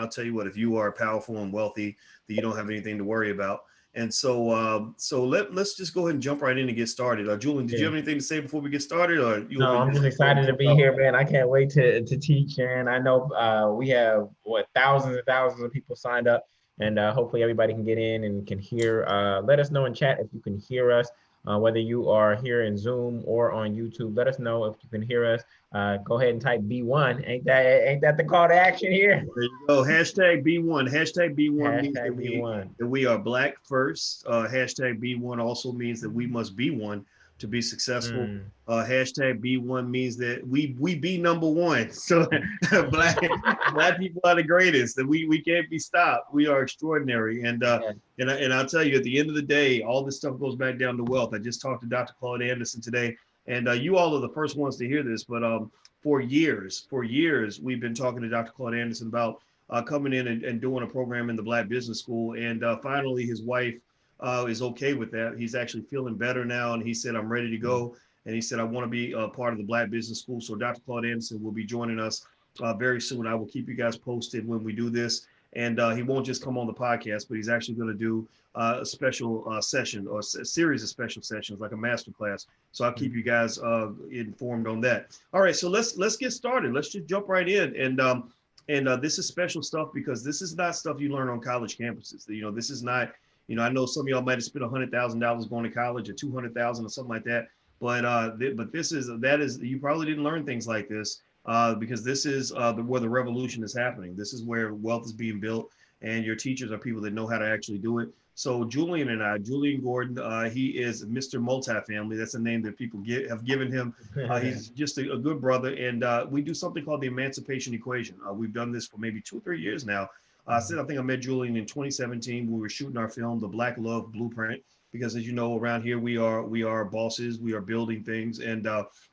I'll tell you what, if you are powerful and wealthy, then you don't have anything to worry about. And so let's just go ahead and jump right in and get started. Julian, did you Yeah. have anything to say before we get started, or you want No, me to I'm just just go ahead and excited to kick be off? here, man. I can't wait to teach, and I know we have what thousands and thousands of people signed up, and hopefully everybody can get in and can hear. Let us know in chat if you can hear us, whether you are here in Zoom or on YouTube. Let us know if you can hear us. Go ahead and type B1. Ain't that the call to action here? There you go. Hashtag B1. Hashtag B1 means Hashtag B1. that we are black first. Hashtag B1 also means that we must be one to be successful. Mm. Hashtag B1 means that we be number one. So black people are the greatest. That we can't be stopped. We are extraordinary. Yeah. And I'll tell you, at the end of the day, all this stuff goes back down to wealth. I just talked to Dr. Claude Anderson today, and you all are the first ones to hear this, but for years, we've been talking to Dr. Claude Anderson about coming in and doing a program in the Black Business School. And finally, his wife is okay with that. He's actually feeling better now. And he said, I'm ready to go. And he said, I want to be a part of the Black Business School. So Dr. Claude Anderson will be joining us very soon. I will keep you guys posted when we do this. And he won't just come on the podcast, but he's actually going to do a special session or a series of special sessions, like a master class. So I'll keep you guys informed on that. All right, so let's get started. Let's just jump right in. And this is special stuff because this is not stuff you learn on college campuses. You know, this is not. You know, I know some of y'all might have spent $100,000 going to college or 200,000 or something like that. But this is you probably didn't learn things like this because this is where the revolution is happening. This is where wealth is being built, and your teachers are people that know how to actually do it. So Julian Gordon, he is Mr. Multifamily. That's a name that people have given him. He's just a good brother, and we do something called the Emancipation Equation. We've done this for maybe 2 or 3 years now. I think I met Julian in 2017 when we were shooting our film, The Black Love Blueprint. Because as you know, around here we are bosses, we are building things, and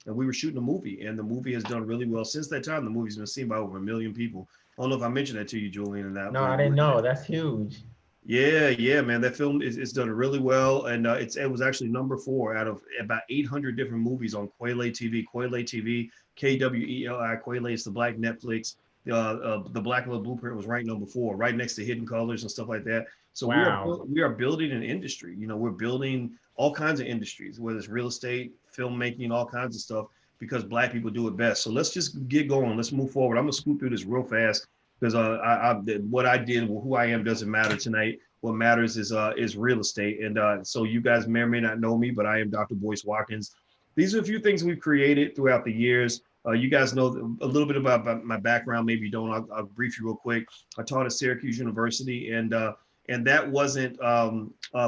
we were shooting a movie, and the movie has done really well since that time. The movie's been seen by over 1 million people. I don't know if I mentioned that to you, Julian, and that No, when I we didn't were know. connected. That's huge. Yeah, man. That film is done really well, and it was actually number 4 out of about 800 different movies on Quayle TV. Quayle TV, KWELI. Quayle is the Black Netflix. The Black Love Blueprint was ranked number 4, right next to Hidden Colors and stuff like that. So Wow. we are building an industry. You know, we're building all kinds of industries, whether it's real estate, filmmaking, all kinds of stuff, because Black people do it best. So let's just get going. Let's move forward. I'm gonna scoot through this real fast because what I did, who I am, doesn't matter tonight. What matters is real estate. And so you guys may or may not know me, but I am Dr. Boyce Watkins. These are a few things we've created throughout the years. You guys know a little bit about my background. Maybe you don't. I'll brief you real quick. I taught at Syracuse University, and that wasn't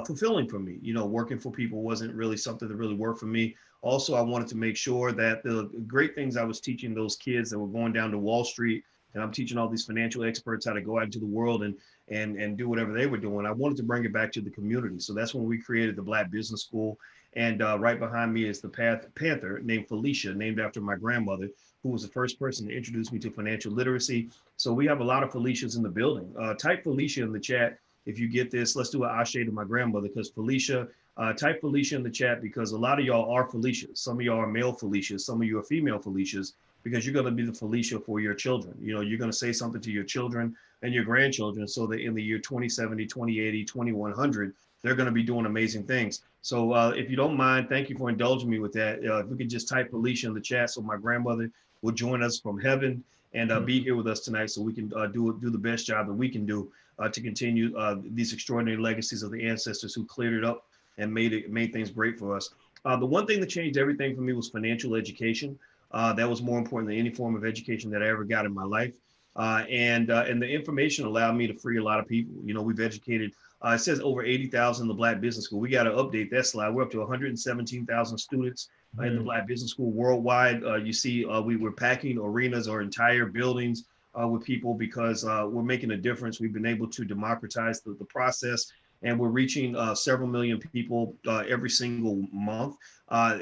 fulfilling for me. You know, working for people wasn't really something that really worked for me. Also, I wanted to make sure that the great things I was teaching those kids that were going down to Wall Street, and I'm teaching all these financial experts how to go out into the world and do whatever they were doing. I wanted to bring it back to the community. So that's when we created the Black Business School. And right behind me is the Panther named Felicia, named after my grandmother, who was the first person to introduce me to financial literacy. So we have a lot of Felicias in the building. Type Felicia in the chat if you get this. Let's do an ashe to my grandmother, because Felicia, type Felicia in the chat, because a lot of y'all are Felicias. Some of y'all are male Felicias. Some of you are female Felicias, because you're going to be the Felicia for your children. You know, you're going to say something to your children and your grandchildren so that in the year 2070, 2080, 2100, they're going to be doing amazing things. So if you don't mind, thank you for indulging me with that. If we could just type Felicia in the chat so my grandmother will join us from heaven and be here with us tonight, so we can do the best job that we can do to continue these extraordinary legacies of the ancestors who cleared it up and made things great for us. The one thing that changed everything for me was financial education. That was more important than any form of education that I ever got in my life. And the information allowed me to free a lot of people. You know, we've educated, it says over 80,000 in the Black Business School. We got to update that slide. We're up to 117,000 students in the Mhm. Black Business School worldwide. You see, we were packing arenas or entire buildings with people because we're making a difference. We've been able to democratize the process, and we're reaching several million people every single month.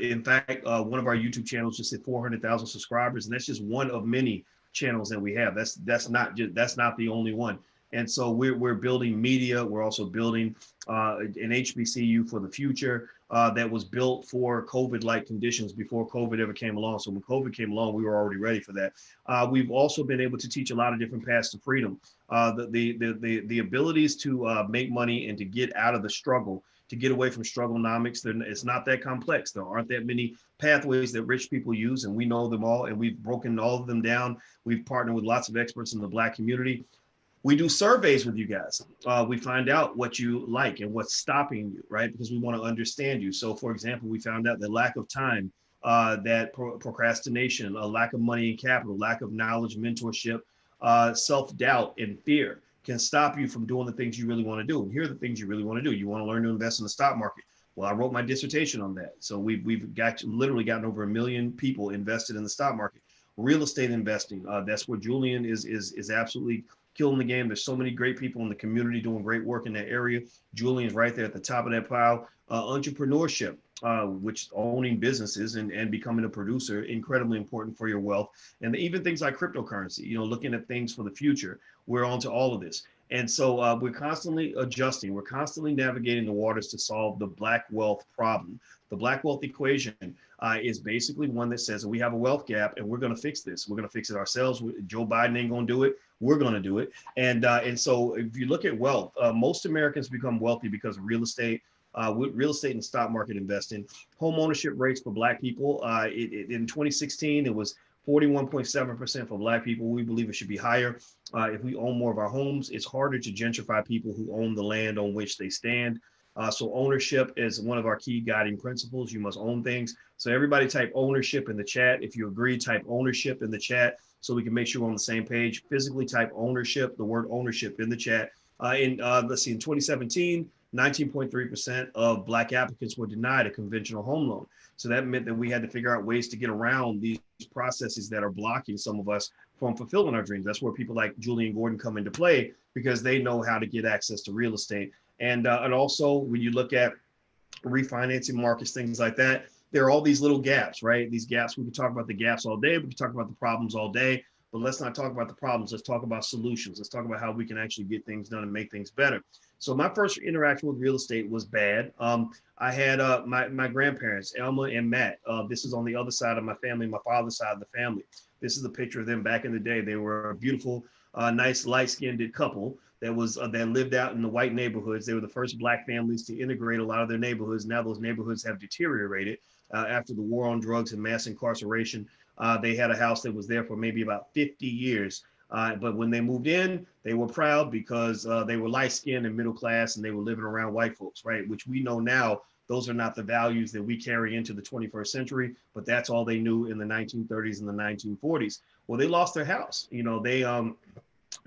In fact, one of our YouTube channels just hit 400,000 subscribers, and that's just one of many channels that we have. That's not the only one. And so we're building media. We're also building an HBCU for the future. that was built for COVID-like conditions before COVID ever came along. So when COVID came along, we were already ready for that. We've also been able to teach a lot of different paths to freedom. The abilities to make money and to get out of the struggle, to get away from strugglenomics. It's not that complex. There aren't that many pathways that rich people use, and we know them all, and we've broken all of them down. We've partnered with lots of experts in the Black community. We do surveys with you guys. We find out what you like and what's stopping you, right? Because we want to understand you. So, for example, we found out that lack of time, that procrastination, a lack of money and capital, lack of knowledge, mentorship, self-doubt, and fear can stop you from doing the things you really want to do. And here are the things you really want to do. You want to learn to invest in the stock market. Well, I wrote my dissertation on that. So we've literally gotten over 1 million people invested in the stock market. Real estate investing, that's where Julian is absolutely killing the game. There's so many great people in the community doing great work in that area. Julian's right there at the top of that pile. Entrepreneurship, which owning businesses and becoming a producer, incredibly important for your wealth. And even things like cryptocurrency, looking at things for the future. We're onto all of this. And so we're constantly adjusting. We're constantly navigating the waters to solve the Black wealth problem. The Black wealth equation is basically one that says that we have a wealth gap and we're going to fix this. We're going to fix it ourselves. Joe Biden ain't going to do it. We're going to do it. And so if you look at wealth, most Americans become wealthy because of real estate. With real estate and stock market investing. Home ownership rates for Black people, in 2016, it was 41.7% for Black people. We believe it should be higher. If we own more of our homes, it's harder to gentrify people who own the land on which they stand. So ownership is one of our key guiding principles. You must own things. So everybody type ownership in the chat. If you agree, type ownership in the chat so we can make sure we're on the same page. Physically type ownership, the word ownership in the chat. In 2017, 19.3% of Black applicants were denied a conventional home loan. So that meant that we had to figure out ways to get around these processes that are blocking some of us from fulfilling our dreams. That's where people like Julian Gordon come into play because they know how to get access to real estate. And also when you look at refinancing markets, things like that, there are all these little gaps, right? These gaps, we could talk about the gaps all day. We could talk about the problems all day, but let's not talk about the problems. Let's talk about solutions. Let's talk about how we can actually get things done and make things better. So my first interaction with real estate was bad. I had my grandparents, Elma and Matt. This is on the other side of my family, my father's side of the family. This is a picture of them back in the day. They were a beautiful, nice, light-skinned couple that lived out in the white neighborhoods. They were the first Black families to integrate a lot of their neighborhoods. Now those neighborhoods have deteriorated after the war on drugs and mass incarceration. They had a house that was there for maybe about 50 years. But when they moved in, they were proud because they were light-skinned and middle class and they were living around white folks, right? Which we know now, those are not the values that we carry into the 21st century, but that's all they knew in the 1930s and the 1940s. Well, they lost their house. They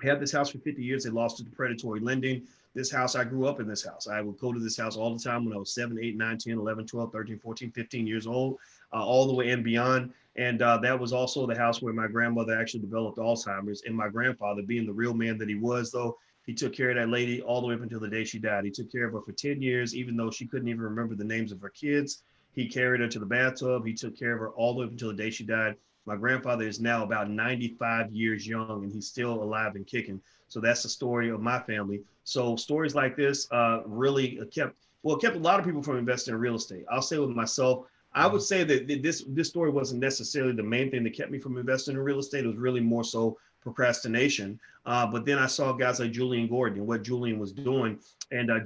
had this house for 50 years. They lost it to predatory lending. This house, I grew up in this house. I would go to this house all the time when I was 7, 8, 9, 10, 11, 12, 13, 14, 15 years old, all the way and beyond. And that was also the house where my grandmother actually developed Alzheimer's. And my grandfather, being the real man that he was, though, he took care of that lady all the way up until the day she died. He took care of her for 10 years, even though she couldn't even remember the names of her kids. He carried her to the bathtub. He took care of her all the way up until the day she died. My grandfather is now about 95 years young and he's still alive and kicking. So that's the story of my family. So stories like this really kept a lot of people from investing in real estate. I'll say with myself, I would say that this story wasn't necessarily the main thing that kept me from investing in real estate. It was really more so procrastination. But then I saw guys like Julian Gordon and what Julian was doing. And I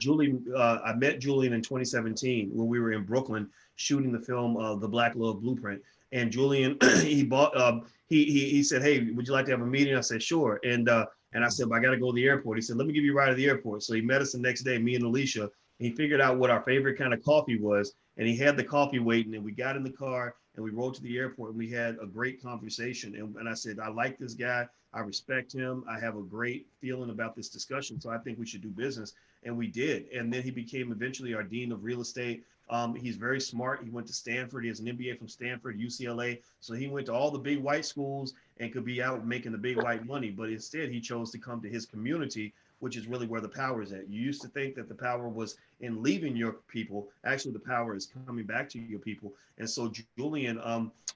met Julian in 2017 when we were in Brooklyn shooting the film The Black Love Blueprint. And Julian, he said, "Hey, would you like to have a meeting?" I said, "Sure." And I said, "But I got to go to the airport." He said, "Let me give you a ride to the airport." So he met us the next day, me and Alicia. And he figured out what our favorite kind of coffee was. And he had the coffee waiting. And we got in the car and we rode to the airport and we had a great conversation. And I said, "I like this guy. I respect him. I have a great feeling about this discussion. So I think we should do business." And we did. And then he became eventually our dean of real estate. He's very smart. He went to Stanford. He has an MBA from Stanford, UCLA. So he went to all the big white schools and could be out making the big white money. But instead, he chose to come to his community, which is really where the power is at. You used to think that the power was in leaving your people. Actually, the power is coming back to your people. And so Julian,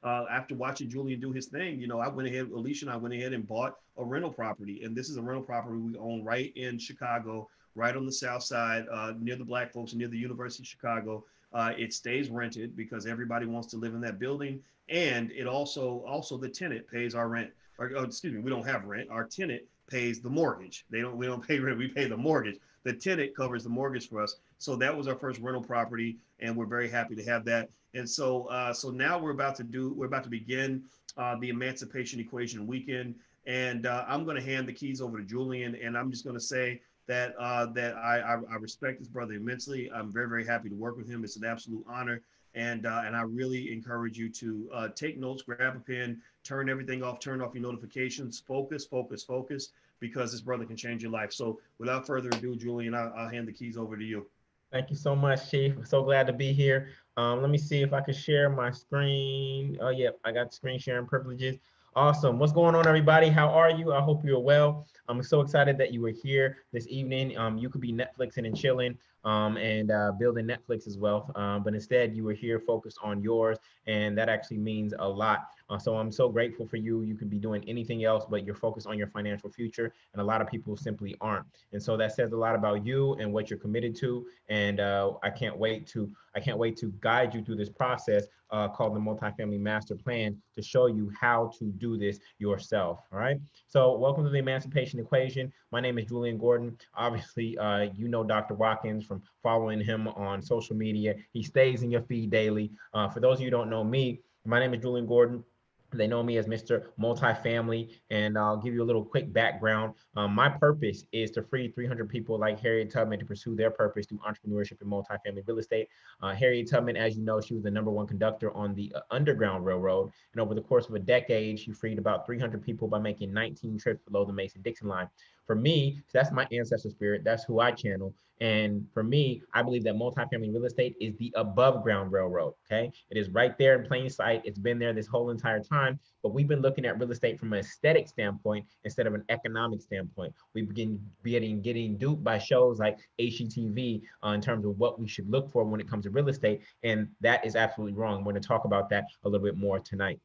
after watching Julian do his thing, Alicia and I went ahead and bought a rental property. And this is a rental property we own right in Chicago, right on the south side, near the Black folks, near the University of Chicago. It stays rented because everybody wants to live in that building, and it also the tenant pays our rent. Or, oh, excuse me, we don't have rent. Our tenant pays the mortgage. We don't pay rent. We pay the mortgage. The tenant covers the mortgage for us. So that was our first rental property, and we're very happy to have that. And so now we're about to begin the Emancipation Equation weekend, and I'm going to hand the keys over to Julian, and I'm just going to say that I respect this brother immensely. I'm very, very happy to work with him. It's an absolute honor. And I really encourage you to take notes, grab a pen, turn everything off, turn off your notifications, focus, focus, focus, because this brother can change your life. So without further ado, Julian, I'll hand the keys over to you. Thank you so much, Chief. So glad to be here. Let me see if I can share my screen. Oh, yeah, I got screen sharing privileges. Awesome. What's going on, everybody? How are you? I hope you're well. I'm so excited that you were here this evening. You could be Netflixing and chilling and building Netflix as well. But instead, you were here focused on yours, and that actually means a lot. So I'm so grateful for you. You could be doing anything else, but you're focused on your financial future, and a lot of people simply aren't. And so that says a lot about you and what you're committed to. And I can't wait to guide you through this process called the Multifamily Master Plan to show you how to do this yourself. All right. So welcome to the Emancipation Equation. My name is Julian Gordon. Obviously, you know Dr. Watkins from following him on social media. He stays in your feed daily. For those of you who don't know me, my name is Julian Gordon. They know me as Mr. Multifamily, and I'll give you a little quick background. My purpose is to free 300 people like Harriet Tubman to pursue their purpose through entrepreneurship in multifamily real estate. Harriet Tubman, as you know, she was the #1 conductor on the Underground Railroad, and over the course of a decade, she freed about 300 people by making 19 trips below the Mason-Dixon line. For me, that's my ancestor spirit. That's who I channel. And for me, I believe that multifamily real estate is the above ground railroad. Okay. It is right there in plain sight. It's been there this whole entire time, but we've been looking at real estate from an aesthetic standpoint instead of an economic standpoint. We begin getting duped by shows like HGTV in terms of what we should look for when it comes to real estate. And that is absolutely wrong. We're going to talk about that a little bit more tonight.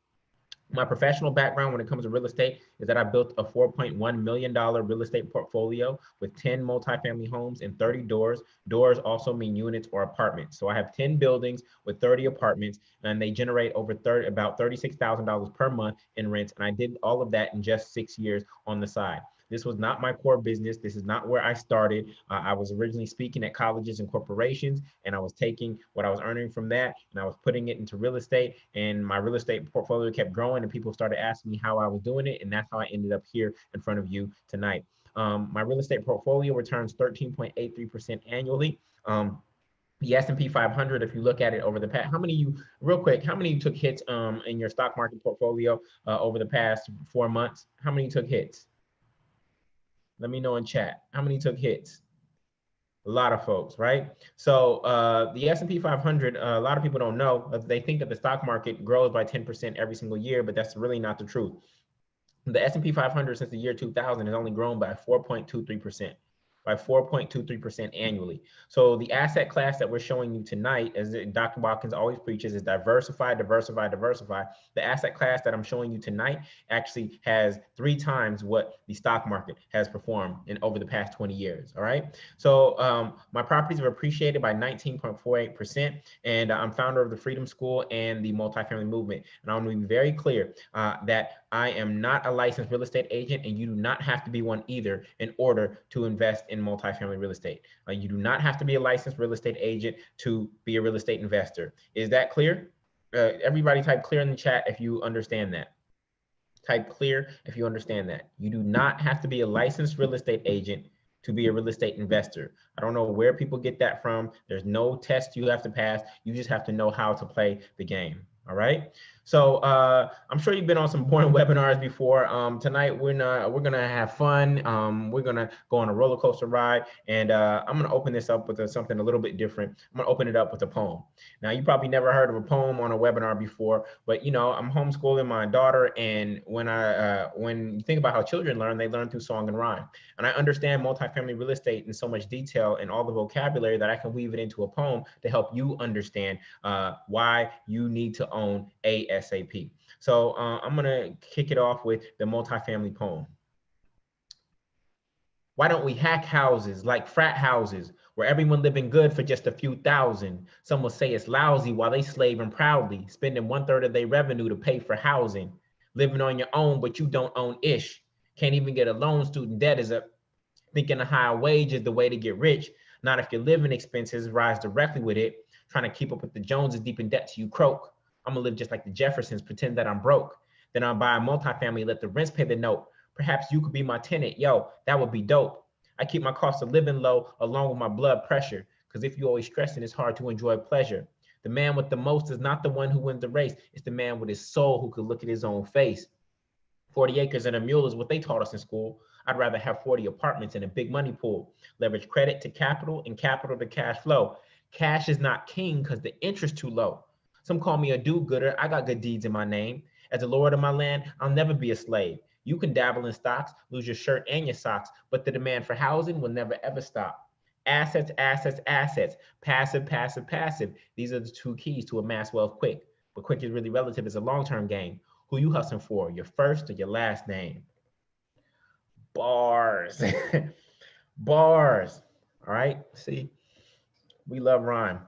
My professional background when it comes to real estate is that I built a $4.1 million real estate portfolio with 10 multifamily homes and 30 doors. Doors also mean units or apartments. So I have 10 buildings with 30 apartments, and they generate about $36,000 per month in rents. And I did all of that in just 6 years on the side. This was not my core business. This is not where I started. I was originally speaking at colleges and corporations, and I was taking what I was earning from that, and I was putting it into real estate, and my real estate portfolio kept growing, and people started asking me how I was doing it, and that's how I ended up here in front of you tonight. My real estate portfolio returns 13.83% annually. The S&P 500, if you look at it over the past, real quick, how many took hits in your stock market portfolio over the past 4 months? How many took hits? Let me know in chat. How many took hits? A lot of folks, right? So the S&P 500, a lot of people don't know. They think that the stock market grows by 10% every single year, but that's really not the truth. The S&P 500 since the year 2000 has only grown by 4.23%. By 4.23% annually. So the asset class that we're showing you tonight, as Dr. Watkins always preaches, is diversify, diversify, diversify. The asset class that I'm showing you tonight actually has 3 times what the stock market has performed in over the past 20 years. All right. So my properties have appreciated by 19.48%, and I'm founder of the Freedom School and the multifamily movement. And I want to be very clear that I am not a licensed real estate agent, and you do not have to be one either in order to invest in multifamily real estate. You do not have to be a licensed real estate agent to be a real estate investor. Is that clear? Everybody type clear in the chat if you understand that. Type clear if you understand that. You do not have to be a licensed real estate agent to be a real estate investor. I don't know where people get that from. There's no test you have to pass. You just have to know how to play the game. All right. So I'm sure you've been on some boring webinars before. Tonight we're gonna have fun. We're gonna go on a roller coaster ride, and I'm gonna open this up with something a little bit different. I'm gonna open it up with a poem. Now you probably never heard of a poem on a webinar before, but you know I'm homeschooling my daughter, and when you think about how children learn, they learn through song and rhyme. And I understand multifamily real estate in so much detail and all the vocabulary that I can weave it into a poem to help you understand why you need to own ASAP. So I'm gonna kick it off with the multifamily poem. Why don't we hack houses like frat houses where everyone living good for just a few thousand? Some will say it's lousy while they slaving proudly, spending 1/3 of their revenue to pay for housing. Living on your own, but you don't own ish. Can't even get a loan, student debt is up. Thinking a higher wage is the way to get rich. Not if your living expenses rise directly with it. Trying to keep up with the Joneses, deep in debt till you croak. I'm gonna live just like the Jeffersons, pretend that I'm broke. Then I'll buy a multifamily, let the rents pay the note. Perhaps you could be my tenant. Yo, that would be dope. I keep my cost of living low along with my blood pressure. Because if you're always stressing, it's hard to enjoy pleasure. The man with the most is not the one who wins the race. It's the man with his soul who could look at his own face. 40 acres and a mule is what they taught us in school. I'd rather have 40 apartments and a big money pool. Leverage credit to capital and capital to cash flow. Cash is not king because the interest too low. Some call me a do-gooder. I got good deeds in my name. As the Lord of my land, I'll never be a slave. You can dabble in stocks, lose your shirt and your socks, but the demand for housing will never ever stop. Assets, assets, assets. Passive, passive, passive. These are the two keys to amass wealth quick. But quick is really relative. It's a long-term game. Who you hustling for, your first or your last name? Bars. Bars. All right. See, we love rhyme.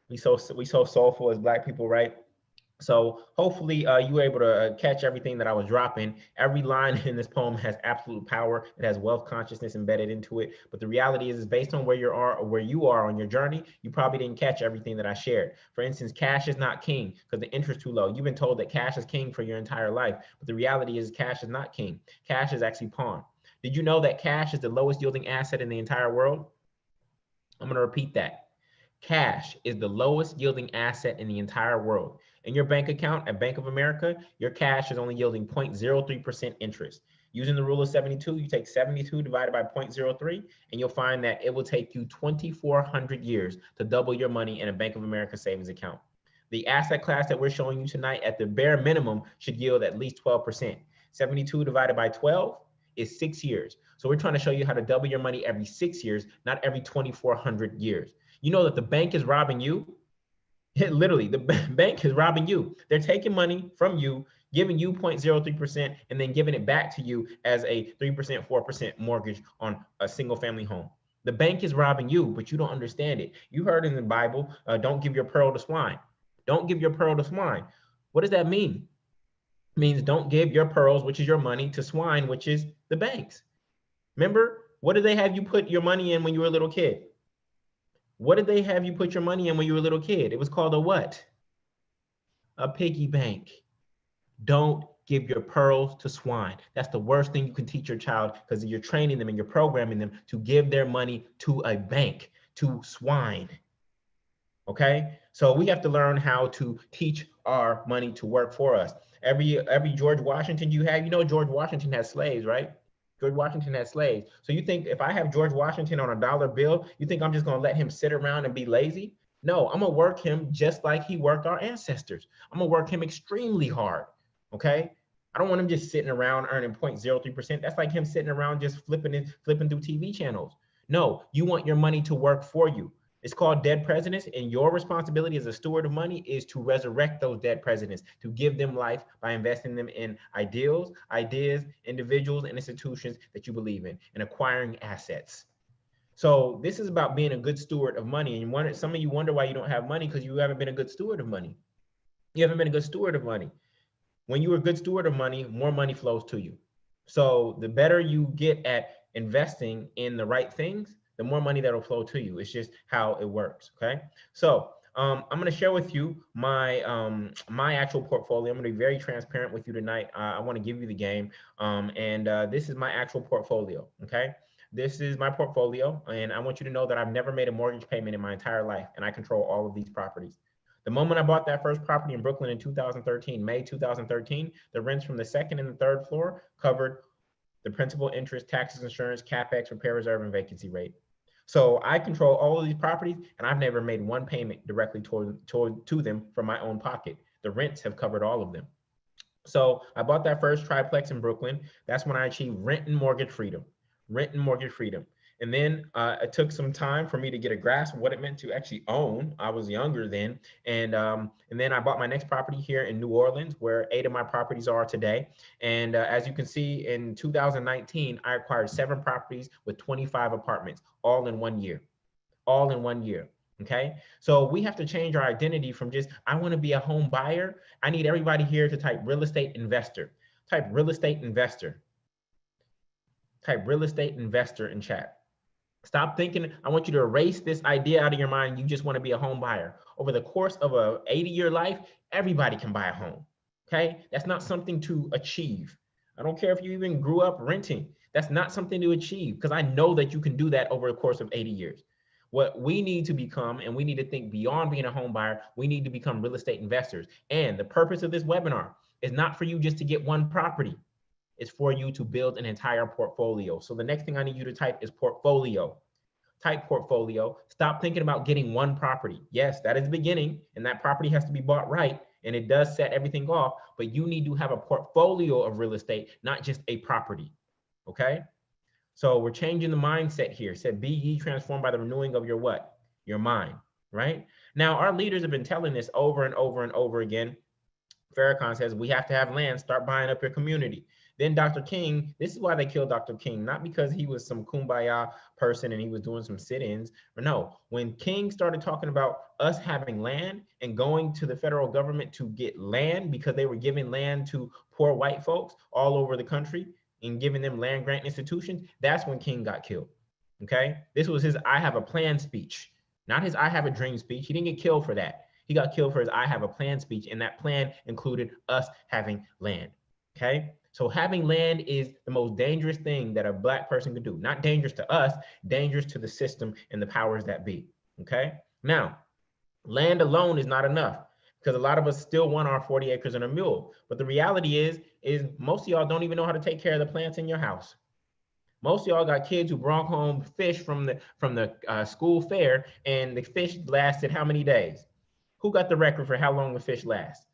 We so soulful as Black people, right? So hopefully you were able to catch everything that I was dropping. Every line in this poem has absolute power. It has wealth consciousness embedded into it. But the reality is based on where you are or where you are on your journey, you probably didn't catch everything that I shared. For instance, cash is not king because the interest is too low. You've been told that cash is king for your entire life. But the reality is cash is not king. Cash is actually pawn. Did you know that cash is the lowest yielding asset in the entire world? I'm going to repeat that. Cash is the lowest yielding asset in the entire world. In your bank account at Bank of America, your cash is only yielding 0.03% interest. Using the rule of 72, you take 72 divided by 0.03, and you'll find that it will take you 2,400 years to double your money in a Bank of America savings account. The asset class that we're showing you tonight at the bare minimum should yield at least 12%. 72 divided by 12 is 6 years. So we're trying to show you how to double your money every 6 years, not every 2,400 years. You know that the bank is robbing you. Literally, the bank is robbing you. They're taking money from you, giving you 0.03%, and then giving it back to you as a 3%, 4% mortgage on a single family home. The bank is robbing you, but you don't understand it. You heard in the Bible, don't give your pearl to swine. Don't give your pearl to swine. What does that mean? It means don't give your pearls, which is your money, to swine, which is the banks. Remember, what did they have you put your money in when you were a little kid? What did they have you put your money in when you were a little kid? It was called a what? A piggy bank. Don't give your pearls to swine. That's the worst thing you can teach your child because you're training them and you're programming them to give their money to a bank, to swine. Okay? So we have to learn how to teach our money to work for us. Every George Washington you have, you know George Washington has slaves, right? George Washington had slaves. So you think if I have George Washington on a dollar bill, you think I'm just gonna let him sit around and be lazy? No, I'm gonna work him just like he worked our ancestors. I'm gonna work him extremely hard, okay? I don't want him just sitting around earning 0.03%. That's like him sitting around just flipping through TV channels. No, you want your money to work for you. It's called dead presidents, and your responsibility as a steward of money is to resurrect those dead presidents, to give them life by investing them in ideals, ideas, individuals, and institutions that you believe in, and acquiring assets. So this is about being a good steward of money. And some of you wonder why you don't have money because you haven't been a good steward of money. You haven't been a good steward of money. When you're a good steward of money, more money flows to you. So the better you get at investing in the right things, the more money that'll flow to you. It's just how it works, okay? So I'm gonna share with you my my actual portfolio. I'm gonna be very transparent with you tonight. I wanna give you the game. This is my actual portfolio, okay? This is my portfolio, and I want you to know that I've never made a mortgage payment in my entire life, and I control all of these properties. The moment I bought that first property in Brooklyn in 2013, May 2013, the rents from the second and the third floor covered the principal, interest, taxes, insurance, capex, repair reserve, and vacancy rate. So I control all of these properties, and I've never made one payment directly to them from my own pocket. The rents have covered all of them. So I bought that first triplex in Brooklyn. That's when I achieved rent and mortgage freedom. Rent and mortgage freedom. And then it took some time for me to get a grasp of what it meant to actually own. I was younger then. And then I bought my next property here in New Orleans, where 8 of my properties are today. And as you can see, in 2019, I acquired 7 properties with 25 apartments, all in 1 year, all in 1 year. Okay, so we have to change our identity from just, I want to be a home buyer. I need everybody here to type real estate investor. Type real estate investor. Type real estate investor in chat. Stop thinking, I want you to erase this idea out of your mind. You just want to be a home buyer. Over the course of a 80-year life, everybody can buy a home. Okay, that's not something to achieve. I don't care if you even grew up renting. That's not something to achieve, because I know that you can do that over the course of 80 years. What we need to become, and we need to think beyond being a home buyer, we need to become real estate investors. And the purpose of this webinar is not for you just to get one property. It's for you to build an entire portfolio. So the next thing I need you to type is portfolio. Type portfolio. Stop thinking about getting one property. Yes, that is the beginning, and that property has to be bought right, and it does set everything off, but you need to have a portfolio of real estate, not just a property. Okay? So we're changing the mindset here. It said, be ye transformed by the renewing of your what? Your mind, right? Now, our leaders have been telling this over and over and over again. Farrakhan says, we have to have land, start buying up your community. Then Dr. King, this is why they killed Dr. King, not because he was some kumbaya person and he was doing some sit-ins. Or no, when King started talking about us having land and going to the federal government to get land because they were giving land to poor white folks all over the country and giving them land grant institutions, that's when King got killed. Okay, this was his I have a plan speech, not his I have a dream speech. He didn't get killed for that. He got killed for his I have a plan speech, and that plan included us having land. Okay, so having land is the most dangerous thing that a Black person could do. Not dangerous to us, dangerous to the system and the powers that be. Okay, now land alone is not enough, because a lot of us still want our 40 acres and a mule. But the reality is most of y'all don't even know how to take care of the plants in your house. Most of y'all got kids who brought home fish from the school fair, and the fish lasted how many days? Who got the record for how long the fish lasts?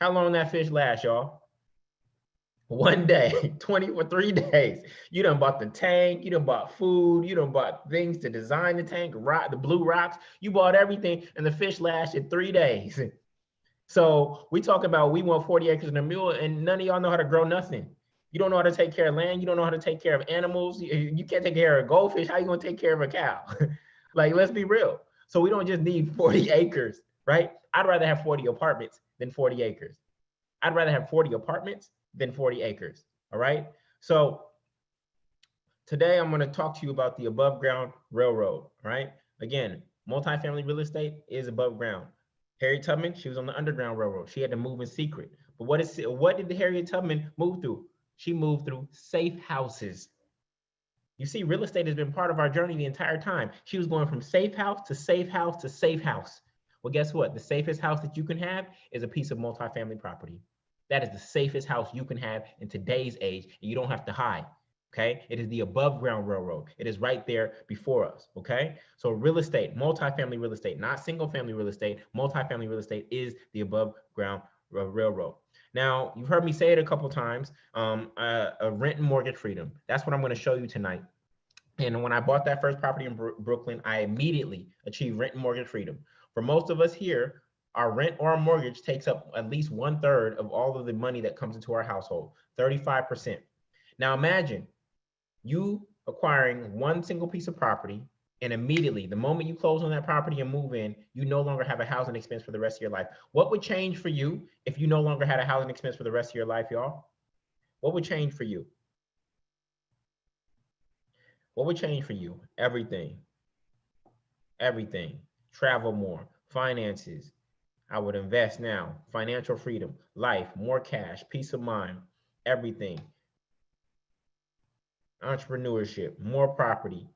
How long that fish lasts, y'all? 1 day, 20 or 3 days. You done bought the tank, you done bought food, you done bought things to design the tank, the blue rocks, you bought everything, and the fish lasted 3 days. So we talk about we want 40 acres and a mule, and none of y'all know how to grow nothing. You don't know how to take care of land. You don't know how to take care of animals. You can't take care of a goldfish. How you gonna take care of a cow? Like, let's be real. So we don't just need 40 acres, right? I'd rather have 40 apartments than 40 acres. I'd rather have 40 apartments than 40 acres, all right? So today I'm gonna talk to you about the above ground railroad, right? Again, multifamily real estate is above ground. Harriet Tubman, she was on the Underground Railroad. She had to move in secret. But what did Harriet Tubman move through? She moved through safe houses. You see, real estate has been part of our journey the entire time. She was going from safe house to safe house to safe house. Well, guess what? The safest house that you can have is a piece of multifamily property. That is the safest house you can have in today's age, and you don't have to hide. Okay, it is the above ground railroad. It is right there before us. Okay, so real estate, multifamily real estate, not single family real estate, multifamily real estate is the above ground railroad. Now, you've heard me say it a couple times, rent and mortgage freedom. That's what I'm going to show you tonight. And when I bought that first property in Brooklyn, I immediately achieved rent and mortgage freedom. For most of us here, our rent or our mortgage takes up at least 1/3 of all of the money that comes into our household, 35%. Now imagine you acquiring one single piece of property, and immediately, the moment you close on that property and move in, you no longer have a housing expense for the rest of your life. What would change for you if you no longer had a housing expense for the rest of your life, y'all? What would change for you? What would change for you? Everything. Everything. Travel more. Finances. I would invest now. Financial freedom. Life. More cash. Peace of mind. Everything. Entrepreneurship. More property.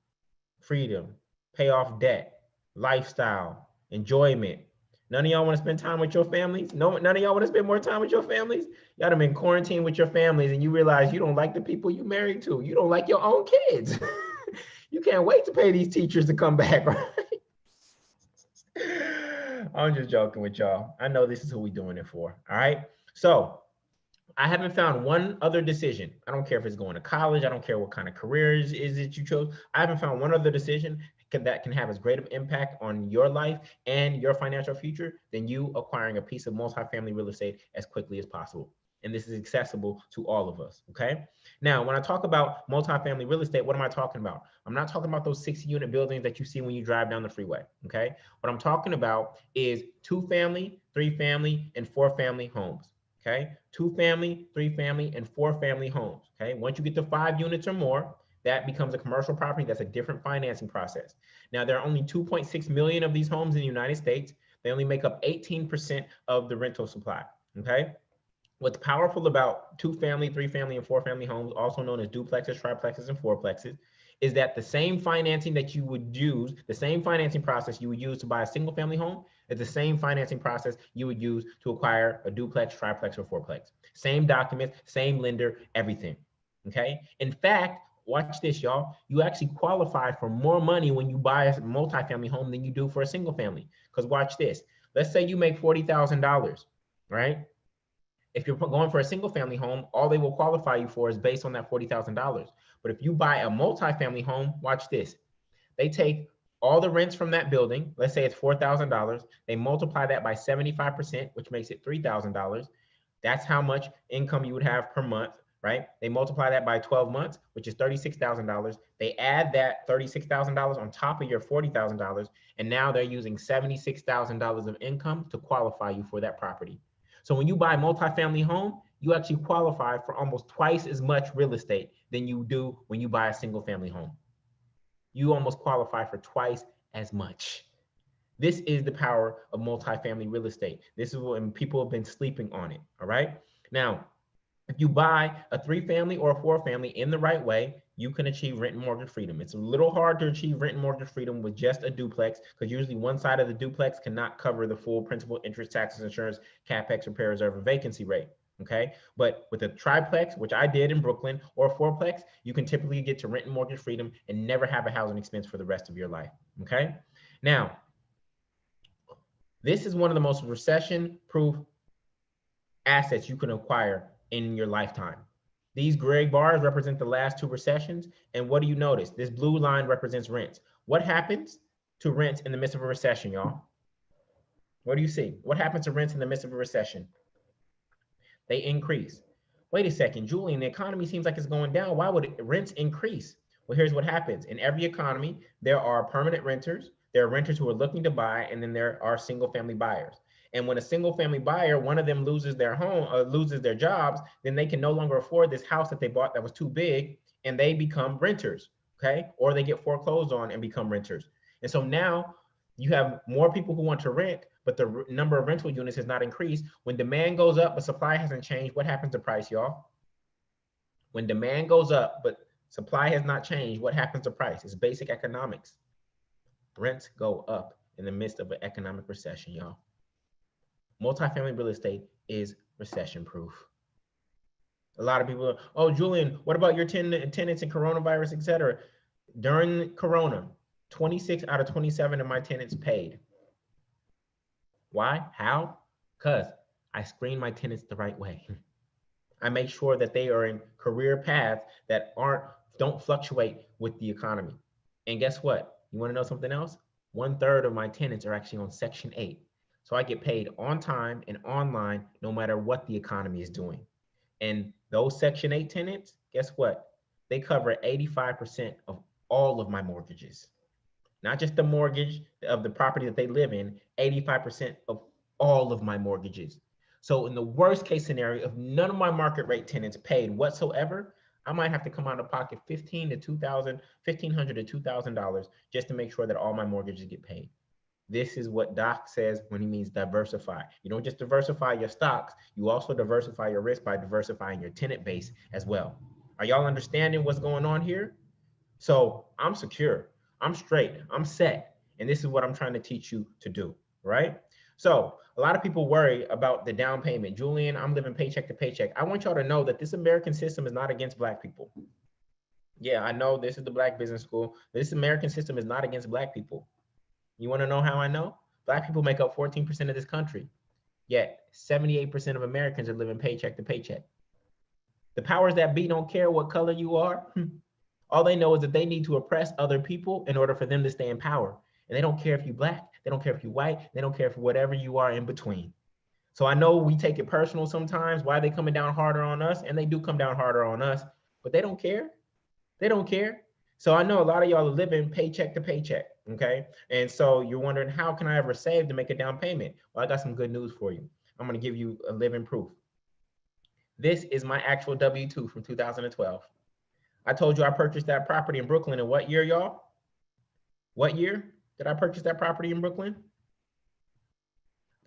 Freedom, pay off debt, lifestyle, enjoyment. None of y'all want to spend time with your families? No, none of y'all want to spend more time with your families? Y'all done been quarantined with your families, and you realize you don't like the people you married to. You don't like your own kids. You can't wait to pay these teachers to come back, right? I'm just joking with y'all. I know this is who we doing it for, all right? So I haven't found one other decision. I don't care if it's going to college. I don't care what kind of career is it you chose. I haven't found one other decision that can have as great of impact on your life and your financial future than you acquiring a piece of multifamily real estate as quickly as possible. And this is accessible to all of us. Okay. Now, when I talk about multifamily real estate, what am I talking about? I'm not talking about those 60-unit buildings that you see when you drive down the freeway. Okay. What I'm talking about is 2-family, 3-family, and 4-family homes. Okay, 2-family, 3-family, and 4-family homes. Okay, once you get to 5 units or more, that becomes a commercial property. That's a different financing process. Now, there are only 2.6 million of these homes in the United States. They only make up 18% of the rental supply. Okay, what's powerful about 2-family, 3-family, and 4-family homes, also known as duplexes, triplexes, and fourplexes, is that the same financing that you would use, the same financing process you would use to buy a single family home is the same financing process you would use to acquire a duplex, triplex, or fourplex. Same documents, same lender, everything. Okay. In fact, watch this, y'all. You actually qualify for more money when you buy a multifamily home than you do for a single family. Because watch this. Let's say you make $40,000, right? If you're going for a single family home, all they will qualify you for is based on that $40,000. But if you buy a multifamily home, watch this. They take all the rents from that building, let's say it's $4,000, they multiply that by 75%, which makes it $3,000. That's how much income you would have per month, right? They multiply that by 12 months, which is $36,000. They add that $36,000 on top of your $40,000, and now they're using $76,000 of income to qualify you for that property. So when you buy a multifamily home, you actually qualify for almost twice as much real estate than you do when you buy a single family home. You almost qualify for twice as much. This is the power of multifamily real estate. This is when people have been sleeping on it. All right. Now, if you buy a 3-family or a 4-family in the right way, you can achieve rent and mortgage freedom. It's a little hard to achieve rent and mortgage freedom with just a duplex because usually one side of the duplex cannot cover the full principal, interest, taxes, insurance, capex, repair, reserve, or vacancy rate. Okay, but with a triplex, which I did in Brooklyn, or a fourplex, you can typically get to rent and mortgage freedom and never have a housing expense for the rest of your life. Okay, now this is one of the most recession-proof assets you can acquire in your lifetime. These gray bars represent the last 2 recessions. And what do you notice? This blue line represents rents. What happens to rents in the midst of a recession, y'all? What do you see? What happens to rents in the midst of a recession? They increase. Wait a second, Julian, the economy seems like it's going down. Why would rents increase? Well, here's what happens. In every economy, there are permanent renters, there are renters who are looking to buy, and then there are single family buyers. And when a single family buyer, one of them loses their home or loses their jobs, then they can no longer afford this house that they bought that was too big, and they become renters, okay? Or they get foreclosed on and become renters. And so now you have more people who want to rent, but the number of rental units has not increased. When demand goes up, but supply hasn't changed, what happens to price, y'all? When demand goes up, but supply has not changed, what happens to price? It's basic economics. Rents go up in the midst of an economic recession, y'all. Multifamily real estate is recession proof. A lot of people are, oh, Julian, what about your tenants and coronavirus, et cetera? During Corona, 26 out of 27 of my tenants paid. Why? How? Because I screen my tenants the right way. I make sure that they are in career paths that don't fluctuate with the economy. And guess what? You want to know something else? 1/3 of my tenants are actually on Section 8. So I get paid on time and online no matter what the economy is doing. And those Section 8 tenants, guess what? They cover 85% of all of my mortgages. Not just the mortgage of the property that they live in, 85% of all of my mortgages. So in the worst case scenario, if none of my market rate tenants paid whatsoever, I might have to come out of pocket $1,500 to $2,000 just to make sure that all my mortgages get paid. This is what Doc says when he means diversify. You don't just diversify your stocks, you also diversify your risk by diversifying your tenant base as well. Are y'all understanding what's going on here? So I'm secure, I'm straight, I'm set. And this is what I'm trying to teach you to do, right? So a lot of people worry about the down payment. Julian, I'm living paycheck to paycheck. I want y'all to know that this American system is not against Black people. Yeah, I know this is the Black Business School. This American system is not against Black people. You want to know how I know? Black people make up 14% of this country, yet 78% of Americans are living paycheck to paycheck. The powers that be don't care what color you are. All they know is that they need to oppress other people in order for them to stay in power. And they don't care if you're black, they don't care if you're white, they don't care if whatever you are in between. So I know we take it personal sometimes, why they coming down harder on us, and they do come down harder on us, but they don't care. They don't care. So I know a lot of y'all are living paycheck to paycheck, okay? And so you're wondering, how can I ever save to make a down payment? Well, I got some good news for you. I'm gonna give you a living proof. This is my actual W-2 from 2012. I told you I purchased that property in Brooklyn in what year, y'all? What year did I purchase that property in Brooklyn?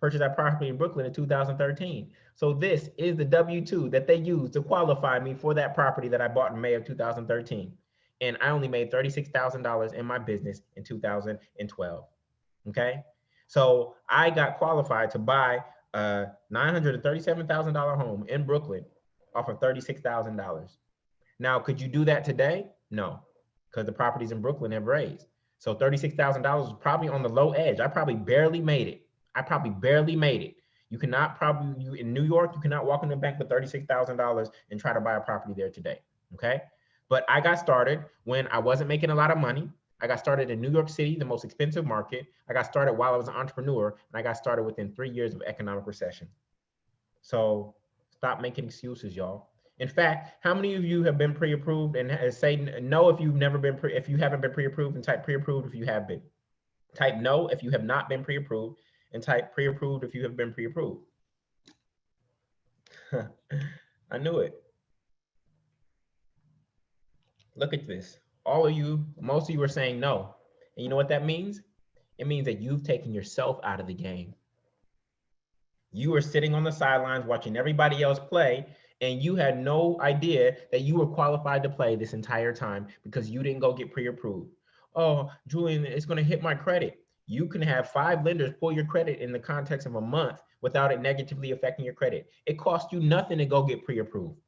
Purchased that property in Brooklyn in 2013. So this is the W-2 that they used to qualify me for that property that I bought in May of 2013. And I only made $36,000 in my business in 2012, okay? So I got qualified to buy a $937,000 home in Brooklyn off of $36,000. Now, could you do that today? No, because the properties in Brooklyn have raised. So $36,000 was probably on the low edge. I probably barely made it. You cannot probably, in New York, you cannot walk in the bank with $36,000 and try to buy a property there today, okay? But I got started when I wasn't making a lot of money. I got started in New York City, the most expensive market. I got started while I was an entrepreneur, and I got started within 3 years of economic recession. So stop making excuses, y'all. In fact, how many of you have been pre-approved, and say no if you've never been if you haven't been pre-approved, and type pre-approved if you have been. Type no if you have not been pre-approved, and type pre-approved if you have been pre-approved. I knew it. Look at this. All of you, most of you are saying no. And you know what that means? It means that you've taken yourself out of the game. You are sitting on the sidelines watching everybody else play, and you had no idea that you were qualified to play this entire time because you didn't go get pre-approved. Oh, Julian, it's going to hit my credit. You can have 5 lenders pull your credit in the context of a month without it negatively affecting your credit. It costs you nothing to go get pre-approved.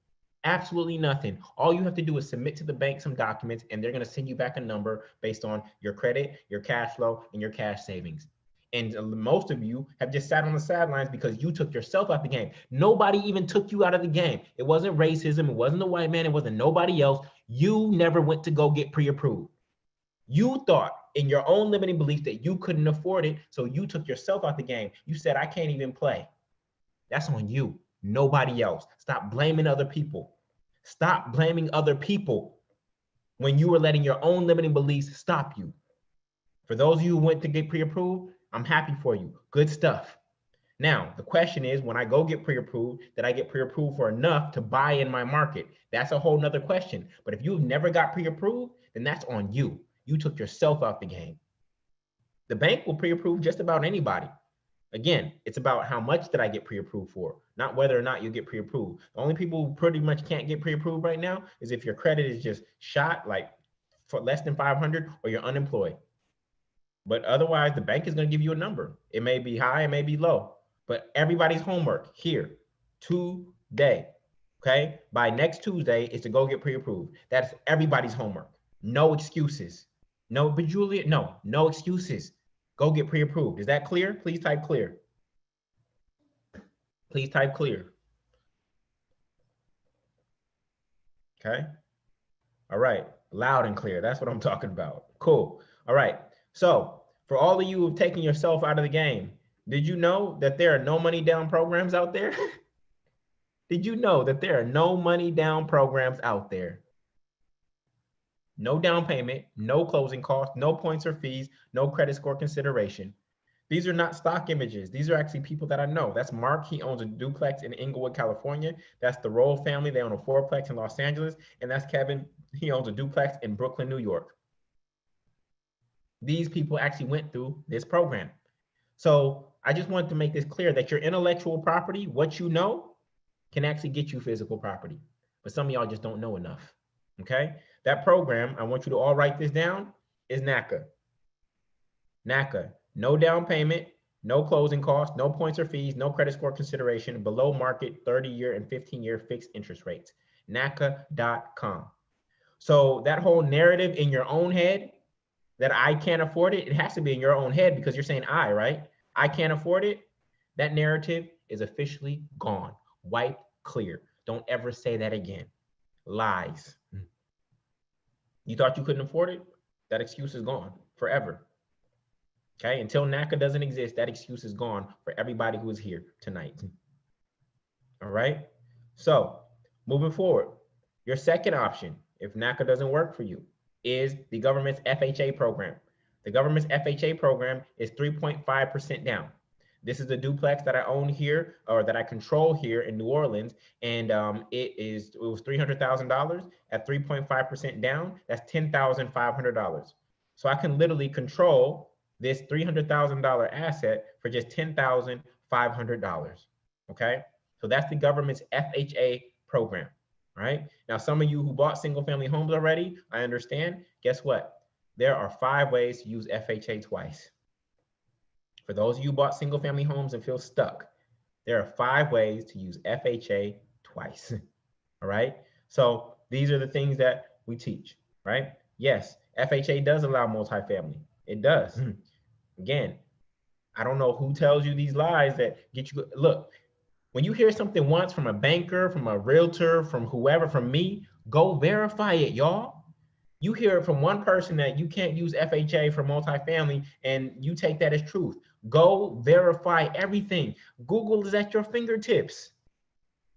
Absolutely nothing. All you have to do is submit to the bank some documents, and they're going to send you back a number based on your credit, your cash flow, and your cash savings. And most of you have just sat on the sidelines because you took yourself out the game. Nobody even took you out of the game. It wasn't racism. It wasn't the white man. It wasn't nobody else. You never went to go get pre-approved. You thought in your own limiting belief that you couldn't afford it, so you took yourself out the game. You said, I can't even play. That's on you, nobody else. Stop blaming other people. Stop blaming other people when you were letting your own limiting beliefs stop you. For those of you who went to get pre-approved, I'm happy for you. Good stuff. Now, the question is, when I go get pre-approved, did I get pre-approved for enough to buy in my market? That's a whole nother question. But if you've never got pre-approved, then that's on you. You took yourself out the game. The bank will pre-approve just about anybody. Again, it's about how much did I get pre-approved for, not whether or not you get pre-approved. The only people who pretty much can't get pre-approved right now is if your credit is just shot, like for less than 500, or you're unemployed. But otherwise, the bank is going to give you a number. It may be high, it may be low. But everybody's homework here today, okay? By next Tuesday is to go get pre-approved. That's everybody's homework. No excuses. No, but Julian, no excuses. Go get pre-approved. Is that clear? Please type clear. Please type clear. Okay. All right. Loud and clear. That's what I'm talking about. Cool. All right. So for all of you who've taken yourself out of the game, did you know that there are no money down programs out there? Did you know that there are no money down programs out there? No down payment, no closing costs, no points or fees, no credit score consideration. These are not stock images. These are actually people that I know. That's Mark. He owns a duplex in Inglewood, California. That's the Roll family. They own a fourplex in Los Angeles. And that's Kevin. He owns a duplex in Brooklyn, New York. These people actually went through this program. So I just wanted to make this clear that your intellectual property, what you know, can actually get you physical property. But some of y'all just don't know enough. Okay? That program, I want you to all write this down, is NACA. NACA, no down payment, no closing costs, no points or fees, no credit score consideration, below market 30-year and 15-year fixed interest rates. NACA.com. So that whole narrative in your own head that I can't afford it, it has to be in your own head because you're saying I, right? I can't afford it. That narrative is officially gone, wiped clear. Don't ever say that again. Lies. You thought you couldn't afford it? That excuse is gone forever. Okay, until NACA doesn't exist, that excuse is gone for everybody who is here tonight. All right, so moving forward, your second option, if NACA doesn't work for you, is the government's FHA program. The government's FHA program is 3.5% down. This is the duplex that I own here, or that I control here in New Orleans, and it was $300,000 at 3.5% down. That's $10,500. So I can literally control this $300,000 asset for just $10,500. Okay, so that's the government's FHA program. Right now, some of you who bought single-family homes already, I understand. Guess what? There are 5 ways to use FHA twice. For those of you who bought single-family homes and feel stuck, there are 5 ways to use FHA twice. All right. So these are the things that we teach. Right. Yes, FHA does allow multifamily. It does. Again, I don't know who tells you these lies that get you. Look, when you hear something once from a banker, from a realtor, from whoever, from me, go verify it, y'all. You hear it from one person that you can't use FHA for multifamily, and you take that as truth. Go verify everything. Google is at your fingertips.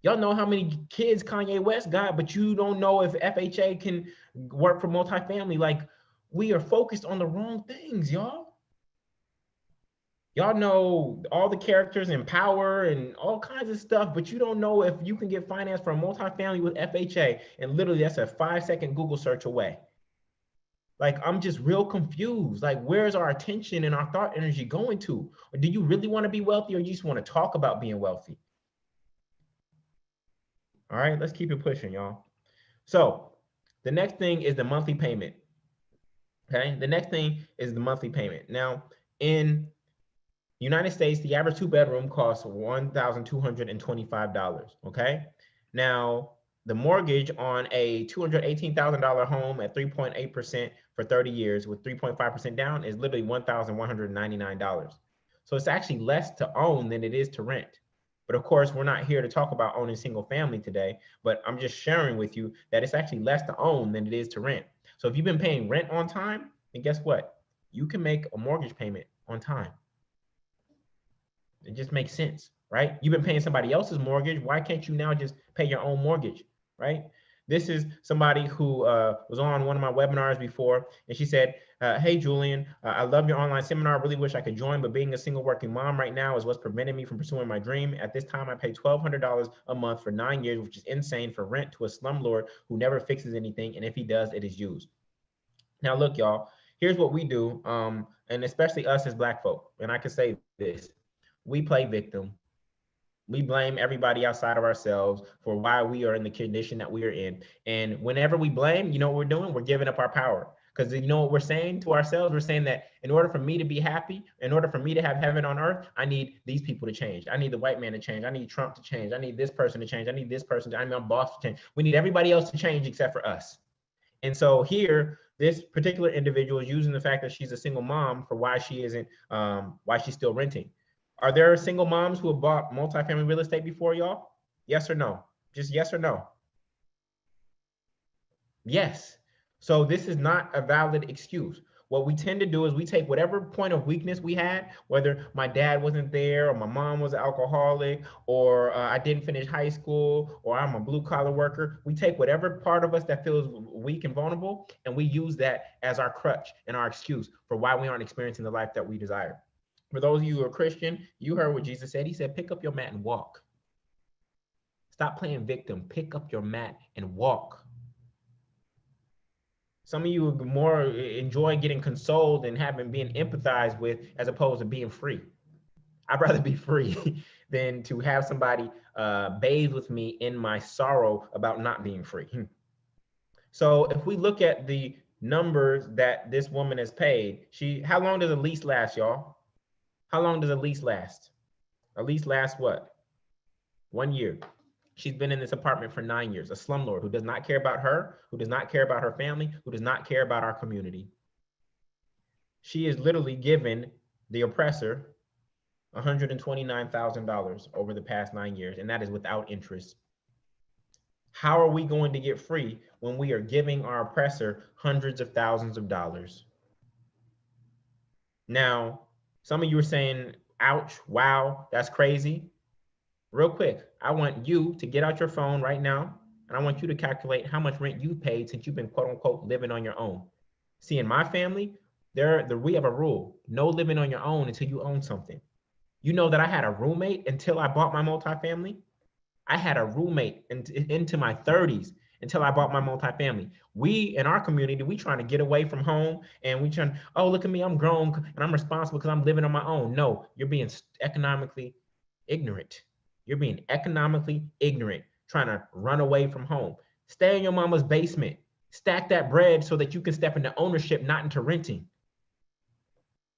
Y'all know how many kids Kanye West got, but you don't know if FHA can work for multifamily. Like, we are focused on the wrong things, y'all. Y'all know all the characters and power and all kinds of stuff, but you don't know if you can get financed for a multifamily with FHA. And literally, that's a 5-second Google search away. Like, I'm just real confused. Like, where's our attention and our thought energy going to? Or do you really want to be wealthy, or you just want to talk about being wealthy? All right, let's keep it pushing, y'all. So the next thing is the monthly payment. Okay, the next thing is the monthly payment. Now, in United States, the average 2-bedroom costs $1,225. Okay, now the mortgage on a $218,000 home at 3.8% for 30 years with 3.5% down is literally $1,199. So it's actually less to own than it is to rent. But of course, we're not here to talk about owning single family today, but I'm just sharing with you that it's actually less to own than it is to rent. So if you've been paying rent on time, then guess what? You can make a mortgage payment on time. It just makes sense, right? You've been paying somebody else's mortgage. Why can't you now just pay your own mortgage, right? This is somebody who was on one of my webinars before, and she said, hey, Julian, I love your online seminar. I really wish I could join, but being a single working mom right now is what's preventing me from pursuing my dream. At this time, I pay $1,200 a month for 9 years, which is insane for rent to a slumlord who never fixes anything, and if he does, it is used. Now, look, y'all, here's what we do, and especially us as Black folk, and I can say this, we play victim. We blame everybody outside of ourselves for why we are in the condition that we are in. And whenever we blame, you know what we're doing? We're giving up our power. Because you know what we're saying to ourselves? We're saying that in order for me to be happy, in order for me to have heaven on earth, I need these people to change. I need the white man to change. I need Trump to change. I need this person to change. I need this person I need my boss to change. We need everybody else to change except for us. And so here, this particular individual is using the fact that she's a single mom for why she isn't, why she's still renting. Are there single moms who have bought multifamily real estate before, y'all? Yes or no? Just yes or no? Yes. So this is not a valid excuse. What we tend to do is we take whatever point of weakness we had, whether my dad wasn't there, or my mom was an alcoholic, or I didn't finish high school, or I'm a blue collar worker. We take whatever part of us that feels weak and vulnerable, and we use that as our crutch and our excuse for why we aren't experiencing the life that we desire. For those of you who are Christian, you heard what Jesus said. He said, pick up your mat and walk. Stop playing victim. Pick up your mat and walk. Some of you more enjoy getting consoled and being empathized with as opposed to being free. I'd rather be free than to have somebody bathe with me in my sorrow about not being free. So if we look at the numbers that this woman has paid, how long does a lease last, y'all? How long does a lease last? A lease lasts what? 1 year. She's been in this apartment for 9 years, a slumlord who does not care about her, who does not care about her family, who does not care about our community. She is literally given the oppressor $129,000 over the past 9 years, and that is without interest. How are we going to get free when we are giving our oppressor hundreds of thousands of dollars? Now, some of you are saying, ouch, wow, that's crazy. Real quick, I want you to get out your phone right now, and I want you to calculate how much rent you've paid since you've been quote unquote living on your own. See, in my family, we have a rule: no living on your own until you own something. You know that I had a roommate until I bought my multifamily. I had a roommate into my 30s until I bought my multifamily. We in our community, we trying to get away from home, and we trying, oh, look at me, I'm grown and I'm responsible because I'm living on my own. No, you're being economically ignorant. You're being economically ignorant, trying to run away from home. Stay in your mama's basement. Stack that bread so that you can step into ownership, not into renting.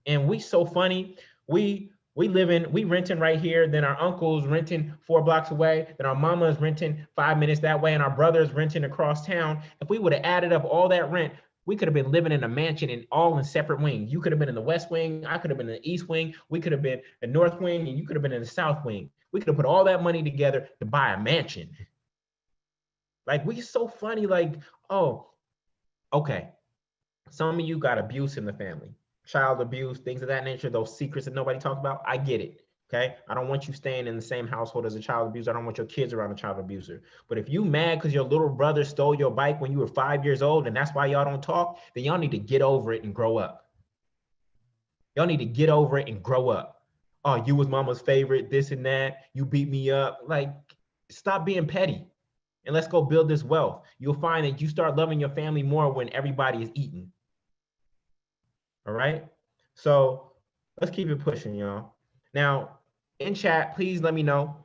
And we so funny. We renting right here, then our uncle's renting 4 blocks away, then our mama's renting 5 minutes that way, and our brother's renting across town. If we would have added up all that rent, we could have been living in a mansion and all in separate wings. You could have been in the west wing, I could have been in the east wing, we could have been in the north wing, and you could have been in the south wing. We could have put all that money together to buy a mansion. Like, we so funny, like, oh, okay. Some of you got abuse in the family, child abuse, things of that nature, those secrets that nobody talks about. I get it. Okay. I don't want you staying in the same household as a child abuser. I don't want your kids around a child abuser. But if you mad because your little brother stole your bike when you were 5 years old and that's why y'all don't talk, then y'all need to get over it and grow up. Y'all need to get over it and grow up. Oh, you was mama's favorite, this and that. You beat me up. Like, stop being petty and let's go build this wealth. You'll find that you start loving your family more when everybody is eating. All right. So let's keep it pushing, y'all. Now, in chat, please let me know,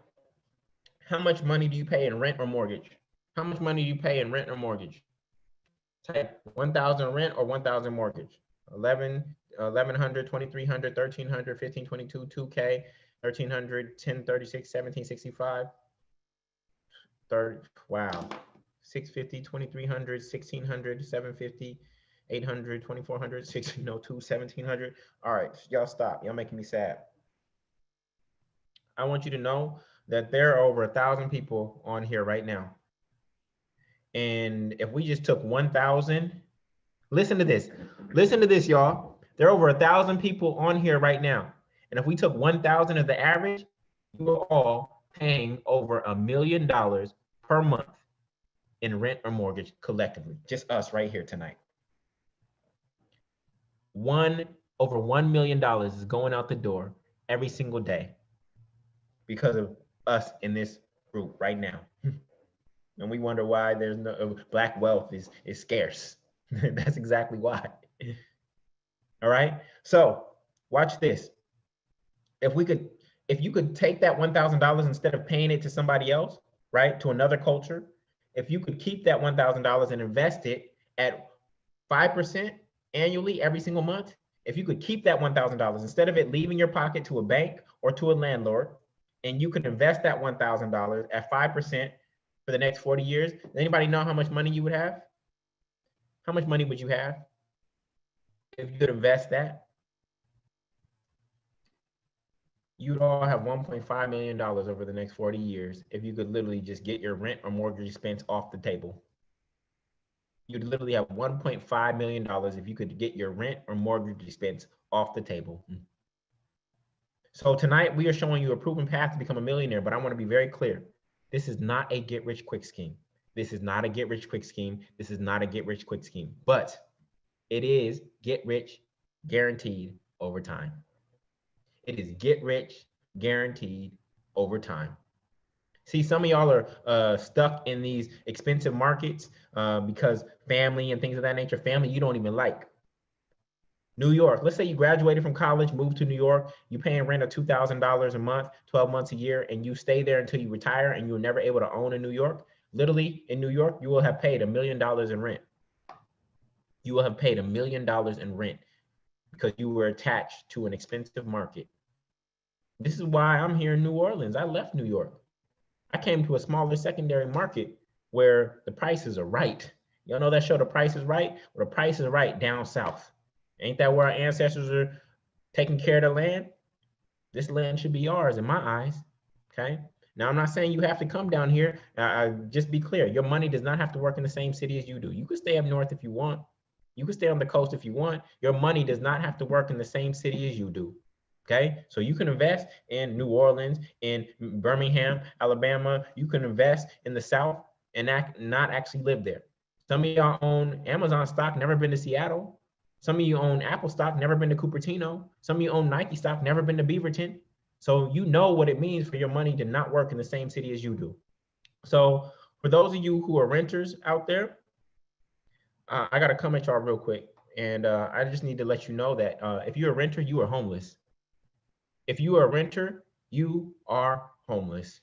how much money do you pay in rent or mortgage? How much money do you pay in rent or mortgage? Type 1,000 rent or 1,000 mortgage. 1,100, 2,300, 1,300, 1,522, 2K, 1,300, 1036, 1765. 30. Wow. 650, 2,300, 1,600, 750. 800, 2,400, 1,602, 1,700. All right, y'all stop. Y'all making me sad. I want you to know that there are over 1,000 people on here right now. And if we just took 1,000, listen to this. Listen to this, y'all. There are over 1,000 people on here right now. And if we took 1,000 as the average, you are all paying over $1 million per month in rent or mortgage collectively. Just us right here tonight. Over $1 million is going out the door every single day because of us in this group right now. And we wonder why there's no Black wealth is scarce. That's exactly why. All right. So watch this. If you could take that $1,000 instead of paying it to somebody else, right, to another culture, if you could keep that $1,000 and invest it at 5% annually every single month, if you could keep that $1,000 instead of it leaving your pocket to a bank or to a landlord, and you could invest that $1,000 at 5% for the next 40 years, does anybody know how much money you would have? How much money would you have if you could invest that? You'd all have $1.5 million over the next 40 years if you could literally just get your rent or mortgage expense off the table. You'd literally have $1.5 million if you could get your rent or mortgage expense off the table. So tonight we are showing you a proven path to become a millionaire, but I want to be very clear. This is not a get rich quick scheme. This is not a get rich quick scheme. This is not a get rich quick scheme, but it is get rich guaranteed over time. It is get rich guaranteed over time. See, some of y'all are stuck in these expensive markets because family and things of that nature, family you don't even like. New York, let's say you graduated from college, moved to New York, you're paying rent of $2,000 a month, 12 months a year, and you stay there until you retire and you're never able to own in New York. Literally in New York, you will have paid $1 million in rent. You will have paid $1 million in rent because you were attached to an expensive market. This is why I'm here in New Orleans. I left New York. I came to a smaller secondary market where the prices are right. Y'all know that show, The Price is Right? Well, the price is right down south. Ain't that where our ancestors are taking care of the land? This land should be ours in my eyes, okay? Now, I'm not saying you have to come down here. Just be clear. Your money does not have to work in the same city as you do. You could stay up north if you want. You could stay on the coast if you want. Your money does not have to work in the same city as you do. Okay, so you can invest in New Orleans, in Birmingham, Alabama. You can invest in the South and not actually live there. Some of y'all own Amazon stock, never been to Seattle. Some of you own Apple stock, never been to Cupertino. Some of you own Nike stock, never been to Beaverton. So you know what it means for your money to not work in the same city as you do. So for those of you who are renters out there, I got to come at y'all real quick. And I just need to let you know that if you're a renter, you are homeless. If you are a renter, you are homeless.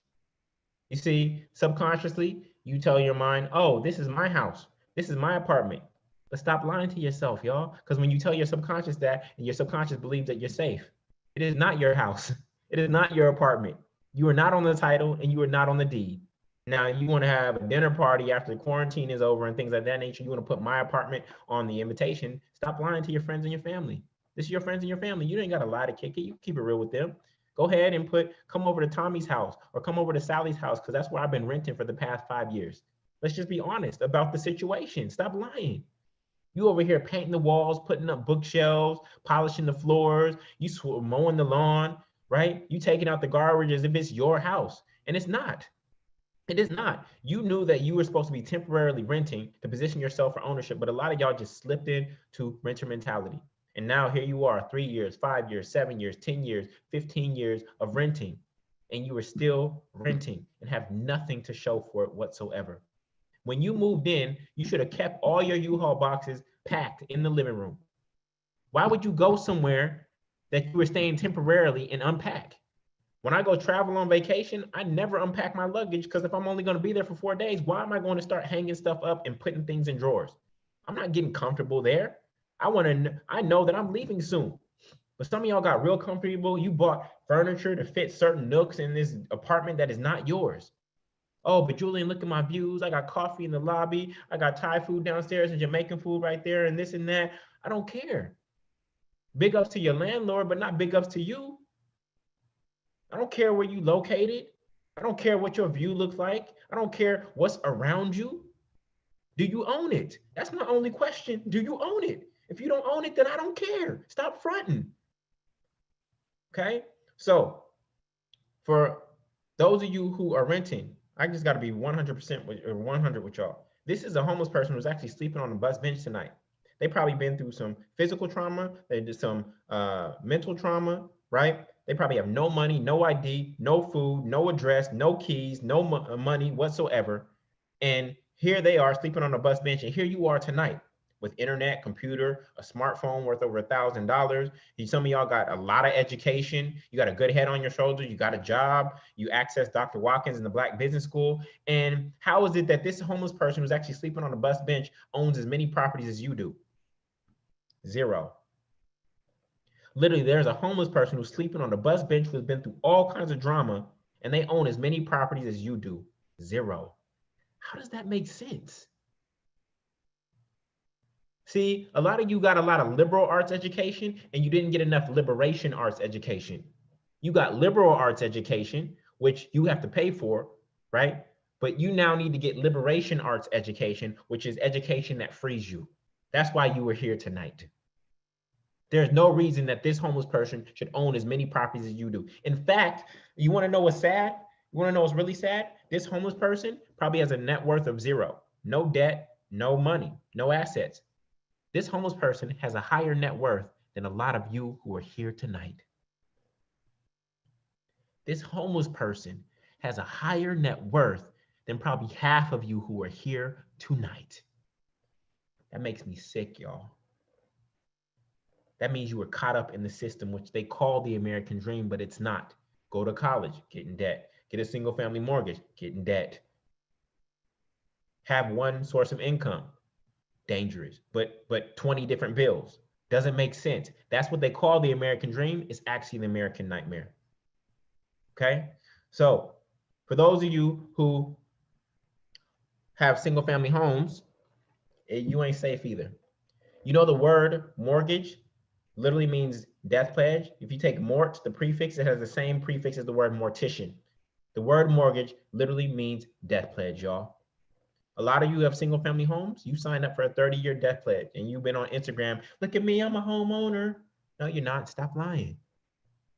You see, subconsciously, you tell your mind, oh, this is my house. This is my apartment. But stop lying to yourself, y'all. Because when you tell your subconscious that, and your subconscious believes that you're safe, it is not your house. It is not your apartment. You are not on the title and you are not on the deed. Now, you want to have a dinner party after the quarantine is over and things like that nature. You want to put my apartment on the invitation. Stop lying to your friends and your family. This is your friends and your family. You ain't got to lie to kick it. You keep it real with them. Go ahead and come over to Tommy's house or come over to Sally's house because that's where I've been renting for the past 5 years. Let's just be honest about the situation. Stop lying. You over here painting the walls, putting up bookshelves, polishing the floors, you mowing the lawn, right? You taking out the garbage as if it's your house, and it's not. It is not. You knew that you were supposed to be temporarily renting to position yourself for ownership, but a lot of y'all just slipped into renter mentality. And now here you are, 3 years, 5 years, 7 years, 10 years, 15 years of renting, and you are still renting and have nothing to show for it whatsoever. When you moved in, you should have kept all your U-Haul boxes packed in the living room. Why would you go somewhere that you were staying temporarily and unpack? When I go travel on vacation, I never unpack my luggage because if I'm only going to be there for 4 days, why am I going to start hanging stuff up and putting things in drawers? I'm not getting comfortable there. I know that I'm leaving soon. But some of y'all got real comfortable. You bought furniture to fit certain nooks in this apartment that is not yours. Oh, but Julian, look at my views. I got coffee in the lobby. I got Thai food downstairs and Jamaican food right there and this and that. I don't care. Big ups to your landlord, but not big ups to you. I don't care where you located. I don't care what your view looks like. I don't care what's around you. Do you own it? That's my only question. Do you own it? If you don't own it, then I don't care. Stop fronting. Okay? So for those of you who are renting, I just got to be 100% or 100 with y'all. This is a homeless person who's actually sleeping on a bus bench tonight. They probably been through some physical trauma. They did some mental trauma, right? They probably have no money, no ID, no food, no address, no keys, no money whatsoever. And here they are sleeping on a bus bench. And here you are tonight with internet, computer, a smartphone worth over $1,000. Some of y'all got a lot of education. You got a good head on your shoulders. You got a job. You access Dr. Watkins in the Black Business School. And how is it that this homeless person who's actually sleeping on a bus bench owns as many properties as you do? Zero. Literally, there's a homeless person who's sleeping on a bus bench who's been through all kinds of drama, and they own as many properties as you do. Zero. How does that make sense? See, a lot of you got a lot of liberal arts education and you didn't get enough liberation arts education. You got liberal arts education, which you have to pay for, right? But you now need to get liberation arts education, which is education that frees you. That's why you were here tonight. There's no reason that this homeless person should own as many properties as you do. In fact, you want to know what's sad? You want to know what's really sad? This homeless person probably has a net worth of zero, no debt, no money, no assets. This homeless person has a higher net worth than a lot of you who are here tonight. This homeless person has a higher net worth than probably half of you who are here tonight. That makes me sick, y'all. That means you were caught up in the system, which they call the American dream, but it's not. Go to college, get in debt. Get a single family mortgage, get in debt. Have one source of income. Dangerous, but 20 different bills. Doesn't make sense. That's what they call the American dream. It's actually the American nightmare. Okay? So for those of you who have single family homes, you ain't safe either. You know the word mortgage literally means death pledge. If you take mort, the prefix, it has the same prefix as the word mortician. The word mortgage literally means death pledge, y'all. A lot of you have single family homes. You signed up for a 30-year death pledge and you've been on Instagram. Look at me, I'm a homeowner. No, you're not. Stop lying.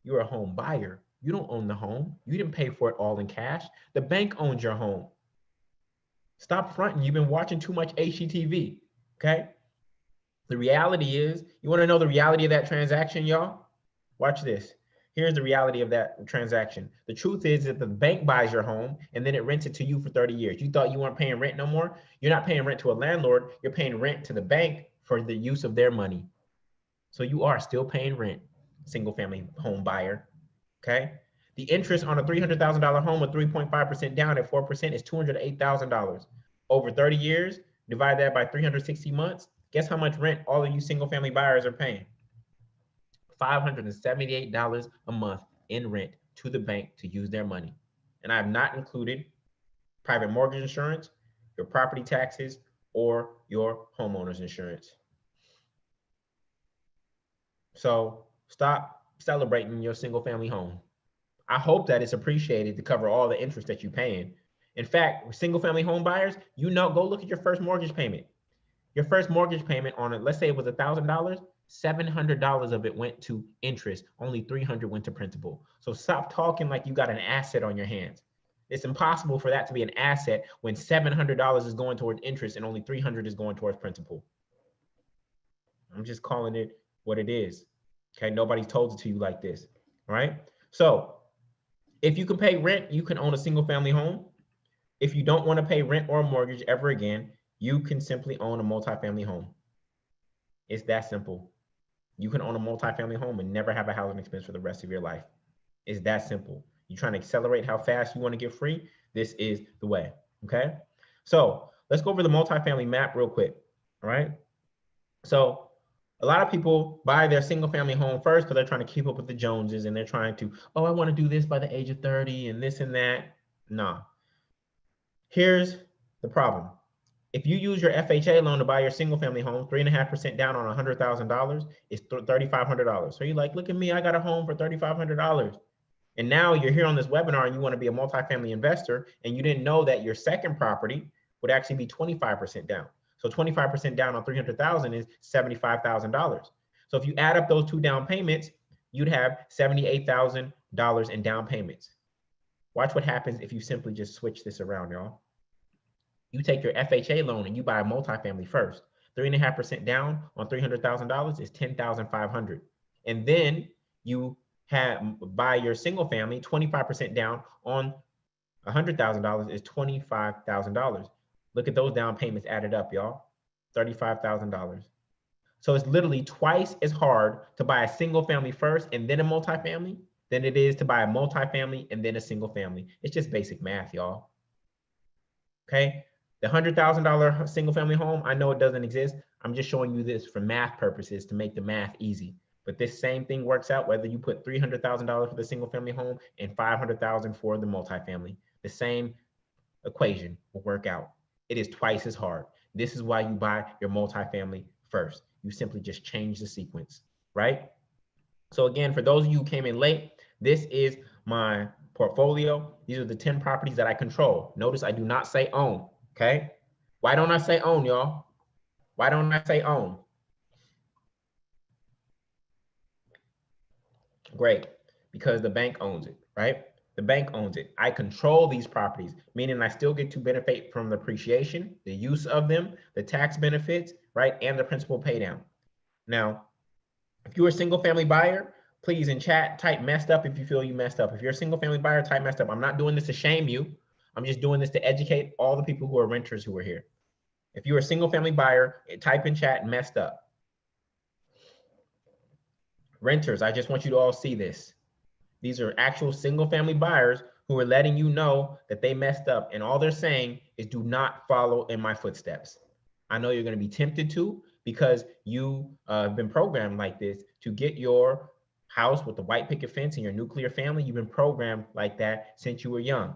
You're a home buyer. You don't own the home. You didn't pay for it all in cash. The bank owns your home. Stop fronting. You've been watching too much HGTV. Okay. The reality is, you want to know the reality of that transaction, y'all? Watch this. Here's the reality of that transaction. The truth is that the bank buys your home and then it rents it to you for 30 years. You thought you weren't paying rent no more? You're not paying rent to a landlord. You're paying rent to the bank for the use of their money. So you are still paying rent, single family home buyer, okay? The interest on a $300,000 home with 3.5% down at 4% is $208,000. Over 30 years, divide that by 360 months. Guess how much rent all of you single family buyers are paying? $578 a month in rent to the bank to use their money. And I have not included private mortgage insurance, your property taxes, or your homeowner's insurance. So stop celebrating your single family home. I hope that it's appreciated to cover all the interest that you're paying. In fact, single family home buyers, go look at your first mortgage payment. Your first mortgage payment on it, let's say it was $1,000, $700 of it went to interest, only $300 went to principal. So stop talking like you got an asset on your hands. It's impossible for that to be an asset when $700 is going towards interest and only $300 is going towards principal. I'm just calling it what it is. Okay, nobody told it to you like this, right? So if you can pay rent, you can own a single family home. If you don't want to pay rent or mortgage ever again, you can simply own a multifamily home. It's that simple. You can own a multifamily home and never have a housing expense for the rest of your life. It's that simple. You're trying to accelerate how fast you want to get free? This is the way, okay? So let's go over the multifamily map real quick, all right? So a lot of people buy their single family home first because they're trying to keep up with the Joneses and they're trying to, oh, I want to do this by the age of 30 and this and that. No. Here's the problem. If you use your FHA loan to buy your single family home, 3.5% down on $100,000 is $3,500. So you're like, look at me, I got a home for $3,500. And now you're here on this webinar and you want to be a multifamily investor and you didn't know that your second property would actually be 25% down. So 25% down on 300,000 is $75,000. So if you add up those two down payments, you'd have $78,000 in down payments. Watch what happens if you simply just switch this around, y'all. You take your FHA loan and you buy a multifamily first. 3.5% down on $300,000 is $10,500. And then you buy your single family, 25% down on $100,000 is $25,000. Look at those down payments added up, y'all. $35,000. So it's literally twice as hard to buy a single family first and then a multifamily than it is to buy a multifamily and then a single family. It's just basic math, y'all. Okay? The $100,000 single family home, I know it doesn't exist. I'm just showing you this for math purposes to make the math easy. But this same thing works out whether you put $300,000 for the single family home and $500,000 for the multifamily. The same equation will work out. It is twice as hard. This is why you buy your multifamily first. You simply just change the sequence, right? So again, for those of you who came in late, this is my portfolio. These are the 10 properties that I control. Notice I do not say own, okay? Why don't I say own, y'all? Why don't I say own? Great, because the bank owns it, right? The bank owns it. I control these properties, meaning I still get to benefit from the appreciation, the use of them, the tax benefits, right? And the principal pay down. Now, if you're a single family buyer, please in chat, type messed up if you feel you messed up. If you're a single family buyer, type messed up. I'm not doing this to shame you. I'm just doing this to educate all the people who are renters who are here. If you're a single family buyer, type in chat messed up. Renters, I just want you to all see this. These are actual single family buyers who are letting you know that they messed up. And all they're saying is do not follow in my footsteps. I know you're going to be tempted to because you have been programmed like this to get your house with the white picket fence and your nuclear family. You've been programmed like that since you were young.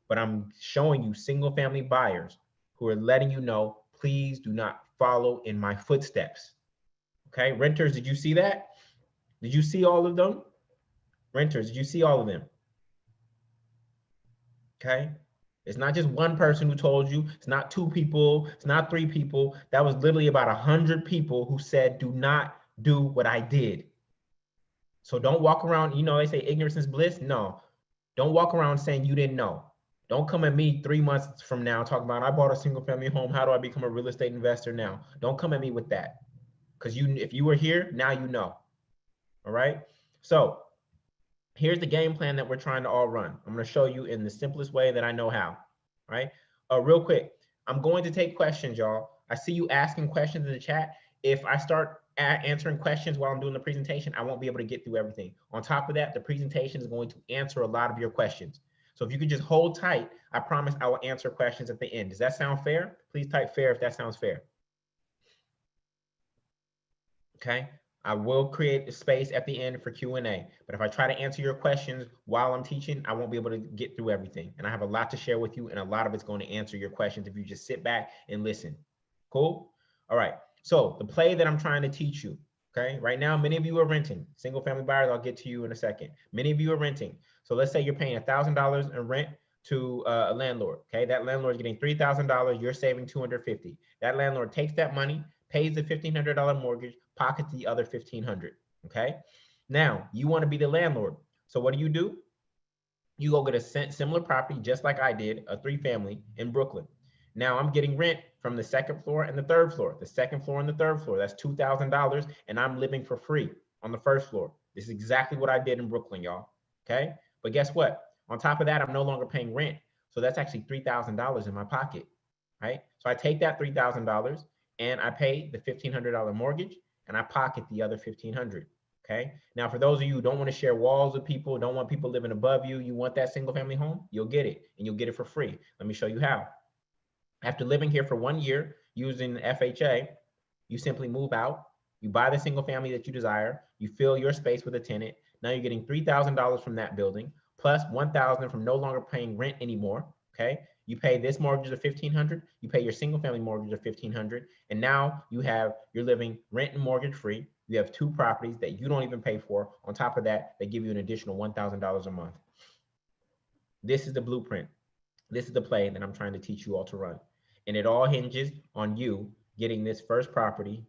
But I'm showing you single family buyers who are letting you know, please do not follow in my footsteps. Okay, renters, did you see that? Did you see all of them? Renters, did you see all of them? Okay. It's not just one person who told you. It's not two people. It's not three people. That was literally about 100 people who said, do not do what I did. So don't walk around, they say ignorance is bliss. No, don't walk around saying you didn't know. Don't come at me 3 months from now talking about I bought a single family home. How do I become a real estate investor now? Don't come at me with that. Because if you were here, now you know. All right. So here's the game plan that we're trying to all run. I'm going to show you in the simplest way that I know how. Right. Real quick, I'm going to take questions, y'all. I see you asking questions in the chat. If I start answering questions while I'm doing the presentation, I won't be able to get through everything. On top of that, the presentation is going to answer a lot of your questions. So if you could just hold tight, I promise I will answer questions at the end. Does that sound fair? Please type fair if that sounds fair. Okay. I will create a space at the end for Q&A, but if I try to answer your questions while I'm teaching, I won't be able to get through everything. And I have a lot to share with you, and a lot of it's going to answer your questions if you just sit back and listen. Cool? All right. So the play that I'm trying to teach you, okay? Right now, many of you are renting. Single family buyers, I'll get to you in a second. Many of you are renting. So let's say you're paying $1,000 in rent to a landlord, okay? That landlord is getting $3,000, you're saving $250. That landlord takes that money, pays the $1,500 mortgage, pockets the other $1,500, okay? Now, you want to be the landlord. So what do? You go get a similar property, just like I did, a 3-family in Brooklyn. Now I'm getting rent from the 2nd floor and the 3rd floor. The 2nd floor and the 3rd floor, that's $2,000, and I'm living for free on the 1st floor. This is exactly what I did in Brooklyn, y'all, okay? But guess what? On top of that, I'm no longer paying rent. So that's actually $3,000 in my pocket, right? So I take that $3,000 and I pay the $1,500 mortgage, and I pocket the other $1,500. Okay. Now, for those of you who don't want to share walls with people, don't want people living above you, you want that single family home, you'll get it, and you'll get it for free. Let me show you how. After living here for 1 year using FHA, you simply move out, you buy the single family that you desire, you fill your space with a tenant. Now you're getting $3,000 from that building, plus $1,000 from no longer paying rent anymore. Okay. You pay this mortgage of $1,500, you pay your single family mortgage of $1,500, and now you're living rent and mortgage free. You have 2 properties that you don't even pay for. On top of that, they give you an additional $1,000 a month. This is the blueprint. This is the play that I'm trying to teach you all to run. And it all hinges on you getting this first property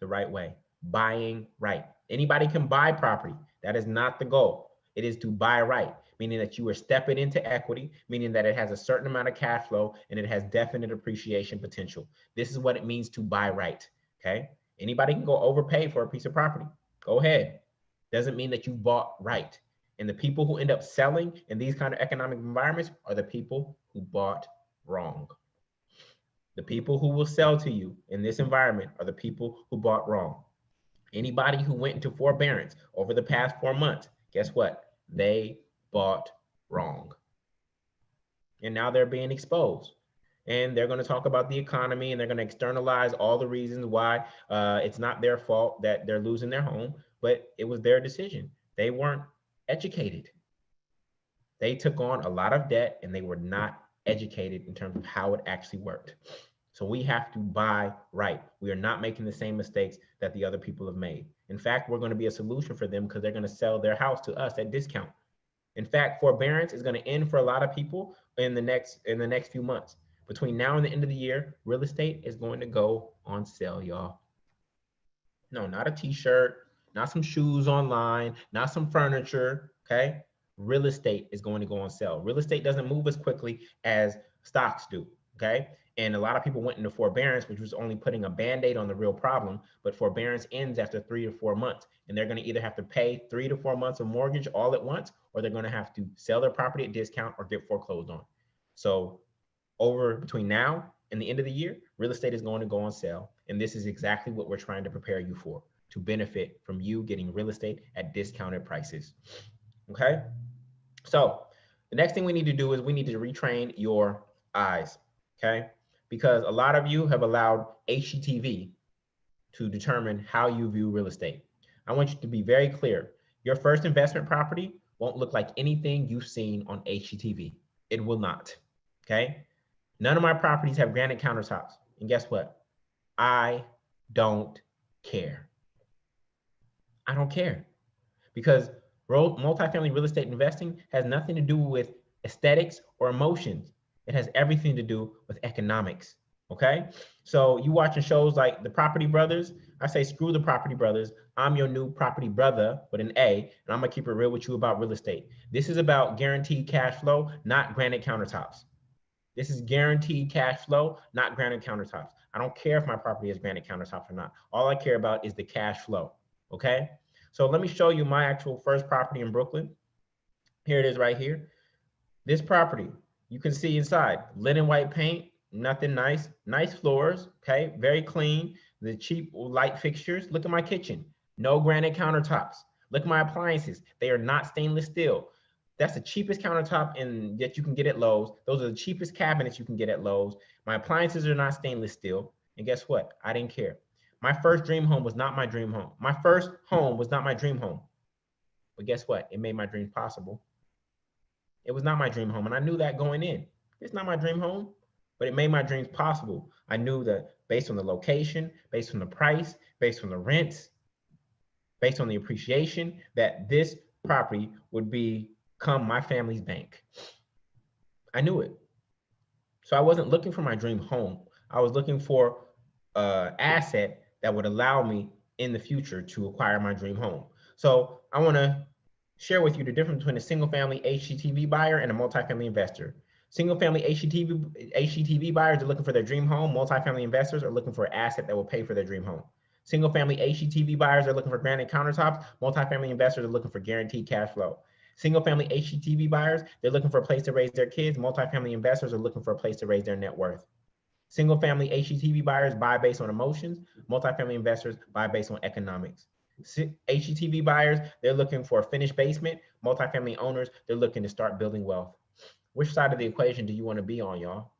the right way, buying right. Anybody can buy property. That is not the goal. It is to buy right, meaning that you are stepping into equity, meaning that it has a certain amount of cash flow and it has definite appreciation potential. This is what it means to buy right, okay? Anybody can go overpay for a piece of property. Go ahead. Doesn't mean that you bought right. And the people who end up selling in these kind of economic environments are the people who bought wrong. The people who will sell to you in this environment are the people who bought wrong. Anybody who went into forbearance over the past 4 months, guess what? They bought wrong. And now they're being exposed. And they're going to talk about the economy, and they're going to externalize all the reasons why it's not their fault that they're losing their home, but it was their decision. They weren't educated. They took on a lot of debt, and they were not educated in terms of how it actually worked. So we have to buy right. We are not making the same mistakes that the other people have made. In fact, we're going to be a solution for them because they're going to sell their house to us at discount. In fact, forbearance is going to end for a lot of people in the next few months. Between now and the end of the year, real estate is going to go on sale, y'all. No, not a t-shirt, not some shoes online, not some furniture, okay? Real estate is going to go on sale. Real estate doesn't move as quickly as stocks do, okay? And a lot of people went into forbearance, which was only putting a Band-Aid on the real problem, but forbearance ends after 3 to 4 months. And they're going to either have to pay 3 to 4 months of mortgage all at once, or they're going to have to sell their property at discount or get foreclosed on. So between now and the end of the year, real estate is going to go on sale. And this is exactly what we're trying to prepare you for, to benefit from you getting real estate at discounted prices. Okay. So the next thing we need to do is we need to retrain your eyes. Okay. Because a lot of you have allowed HGTV to determine how you view real estate. I want you to be very clear. Your first investment property won't look like anything you've seen on HGTV. It will not. Okay. None of my properties have granite countertops. And guess what? I don't care. I don't care. Because multifamily real estate investing has nothing to do with aesthetics, or emotions. It has everything to do with economics. Okay. So you watching shows like The Property Brothers, I say screw The Property Brothers. I'm your new property brother with an A, and I'm gonna keep it real with you about real estate. This is about guaranteed cash flow, not granite countertops. This is guaranteed cash flow, not granite countertops. I don't care if my property has granite countertops or not. All I care about is the cash flow. Okay. So let me show you my actual first property in Brooklyn. Here it is right here. This property, you can see inside, linen white paint, nothing nice, nice floors, okay, very clean, the cheap light fixtures. Look at my kitchen, no granite countertops. Look at my appliances, they are not stainless steel. That's the cheapest countertop that you can get at Lowe's. Those are the cheapest cabinets you can get at Lowe's. My appliances are not stainless steel. And guess what? I didn't care. My first dream home was not my dream home. My first home was not my dream home. But guess what? It made my dreams possible. It was not my dream home, and I knew that going in. It's not my dream home, but it made my dreams possible. I knew that based on the location, based on the price, based on the rents, based on the appreciation, that this property would become my family's bank. I knew it. So I wasn't looking for my dream home. I was looking for an asset that would allow me in the future to acquire my dream home. So I want to share with you the difference between a single family HGTV buyer and a multifamily investor. Single family HGTV buyers are looking for their dream home. Multifamily investors are looking for an asset that will pay for their dream home. Single family HGTV buyers are looking for granite countertops. Multifamily investors are looking for guaranteed cash flow. Single family HGTV buyers, they're looking for a place to raise their kids. Multifamily investors are looking for a place to raise their net worth. Single family HGTV buyers buy based on emotions. Multifamily investors buy based on economics. HGTV buyers, they're looking for a finished basement. Multifamily owners, they're looking to start building wealth. Which side of the equation do you want to be on, y'all?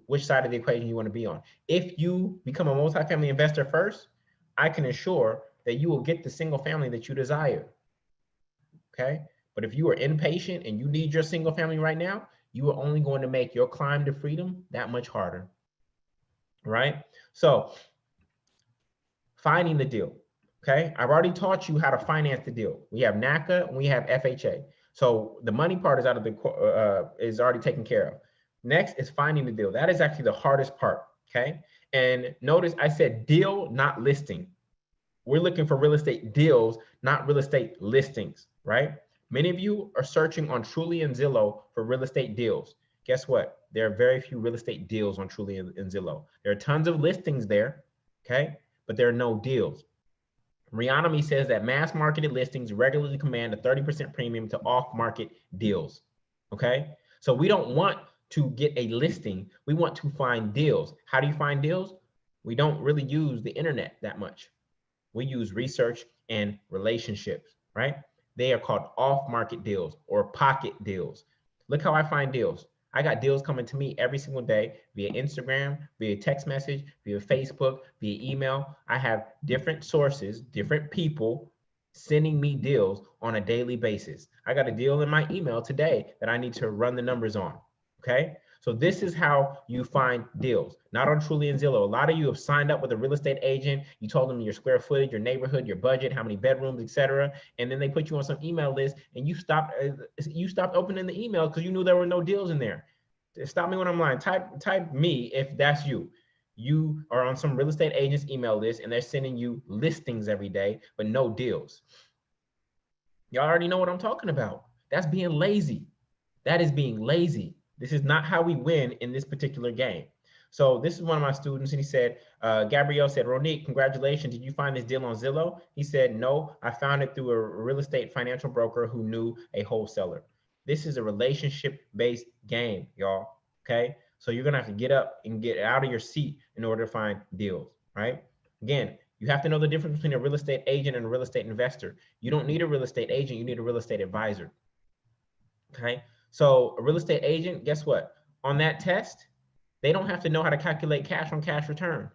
Which side of the equation you want to be on? If you become a multifamily investor first, I can assure that you will get the single family that you desire. Okay? But if you are impatient and you need your single family right now, you are only going to make your climb to freedom that much harder. Right? So, finding the deal. Okay, I've already taught you how to finance the deal. We have NACA and we have FHA. So the money part is is already taken care of. Next is finding the deal. That is actually the hardest part. Okay, and notice I said deal, not listing. We're looking for real estate deals, not real estate listings. Right? Many of you are searching on Truly and Zillow for real estate deals. Guess what? There are very few real estate deals on Truly and Zillow. There are tons of listings there. Okay, but there are no deals. Reonomy says that mass marketed listings regularly command a 30% premium to off-market deals. Okay, so we don't want to get a listing. We want to find deals. How do you find deals? We don't really use the internet that much. We use research and relationships, right? They are called off-market deals or pocket deals. Look how I find deals. I got deals coming to me every single day via Instagram, via text message, via Facebook, via email. I have different sources, different people sending me deals on a daily basis. I got a deal in my email today that I need to run the numbers on. Okay. So this is how you find deals, not on Truly and Zillow. A lot of you have signed up with a real estate agent. You told them your square footage, your neighborhood, your budget, how many bedrooms, etc. And then they put you on some email list and you stopped opening the email because you knew there were no deals in there. Stop me when I'm lying. Type me if that's you. You are on some real estate agent's email list and they're sending you listings every day, but no deals. Y'all already know what I'm talking about. That's being lazy. That is being lazy. This is not how we win in this particular game. So this is one of my students, and he said, Gabrielle said, Ronique, congratulations. Did you find this deal on Zillow? He said, no, I found it through a real estate financial broker who knew a wholesaler. This is a relationship-based game, y'all, okay? So you're gonna have to get up and get out of your seat in order to find deals, right? Again, you have to know the difference between a real estate agent and a real estate investor. You don't need a real estate agent, you need a real estate advisor, okay? So a real estate agent, guess what? On that test, they don't have to know how to calculate cash on cash return.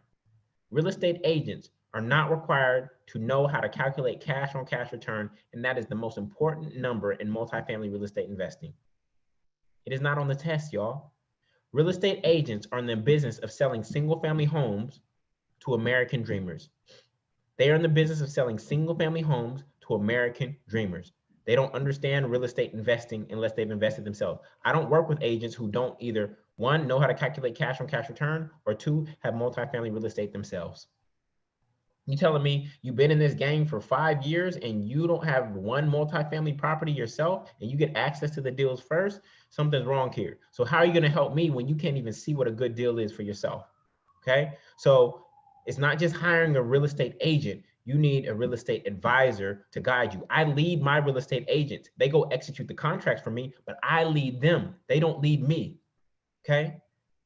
Real estate agents are not required to know how to calculate cash on cash return, and that is the most important number in multifamily real estate investing. It is not on the test, y'all. Real estate agents are in the business of selling single family homes to American dreamers. They are in the business of selling single family homes to American dreamers. They don't understand real estate investing unless they've invested themselves. I don't work with agents who don't either, one, know how to calculate cash on cash return, or two, have multifamily real estate themselves. You telling me you've been in this game for 5 years and you don't have one multifamily property yourself and you get access to the deals first? Something's wrong here. So how are you going to help me when you can't even see what a good deal is for yourself? Okay. So it's not just hiring a real estate agent. You need a real estate advisor to guide you. I lead my real estate agents. They go execute the contracts for me, but I lead them. They don't lead me. Okay.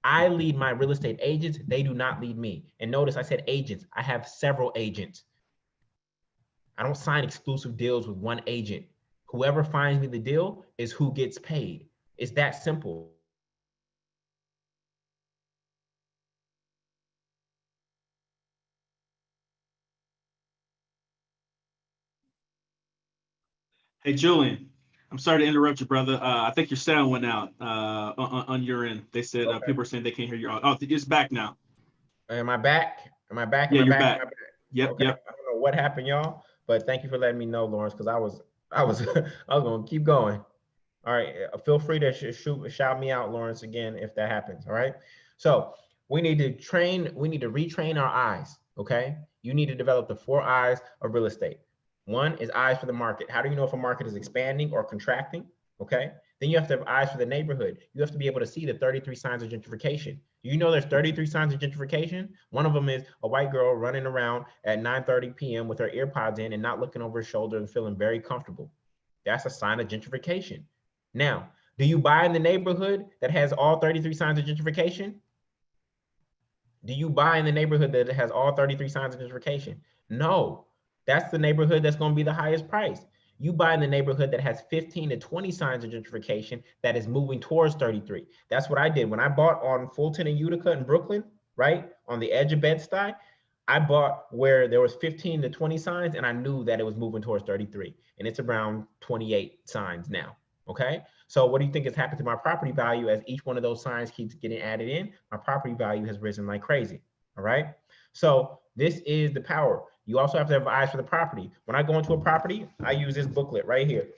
I lead my real estate agents. They do not lead me. And notice I said agents. I have several agents. I don't sign exclusive deals with one agent. Whoever finds me the deal is who gets paid. It's that simple. Hey, Julian, I'm sorry to interrupt you, brother. I think your sound went out on your end. They said Okay. people are saying they can't hear you. Oh, it's back now. Am I back? Am I back? Am Yeah, I you're back? Am back. I back? Yep, Okay. yep. I don't know what happened, y'all, but thank you for letting me know, Lawrence, because I was I was gonna keep going. All right. Feel free to shout me out, Lawrence, again, if that happens. All right. So we need to retrain our eyes. Okay. You need to develop the 4 eyes of real estate. One is eyes for the market. How do you know if a market is expanding or contracting? Okay. Then you have to have eyes for the neighborhood. You have to be able to see the 33 signs of gentrification. Do you know there's 33 signs of gentrification? One of them is a white girl running around at 9:30 p.m. with her earpods in and not looking over her shoulder and feeling very comfortable. That's a sign of gentrification. Now, do you buy in the neighborhood that has all 33 signs of gentrification? Do you buy in the neighborhood that has all 33 signs of gentrification? No. That's the neighborhood that's going to be the highest price. You buy in the neighborhood that has 15 to 20 signs of gentrification that is moving towards 33. That's what I did. When I bought on Fulton and Utica in Brooklyn, right, on the edge of Bed-Stuy, I bought where there was 15 to 20 signs and I knew that it was moving towards 33. And it's around 28 signs now. Okay. So what do you think has happened to my property value as each one of those signs keeps getting added in? My property value has risen like crazy. All right. So this is the power. You also have to have eyes for the property. When I go into a property, I use this booklet right here.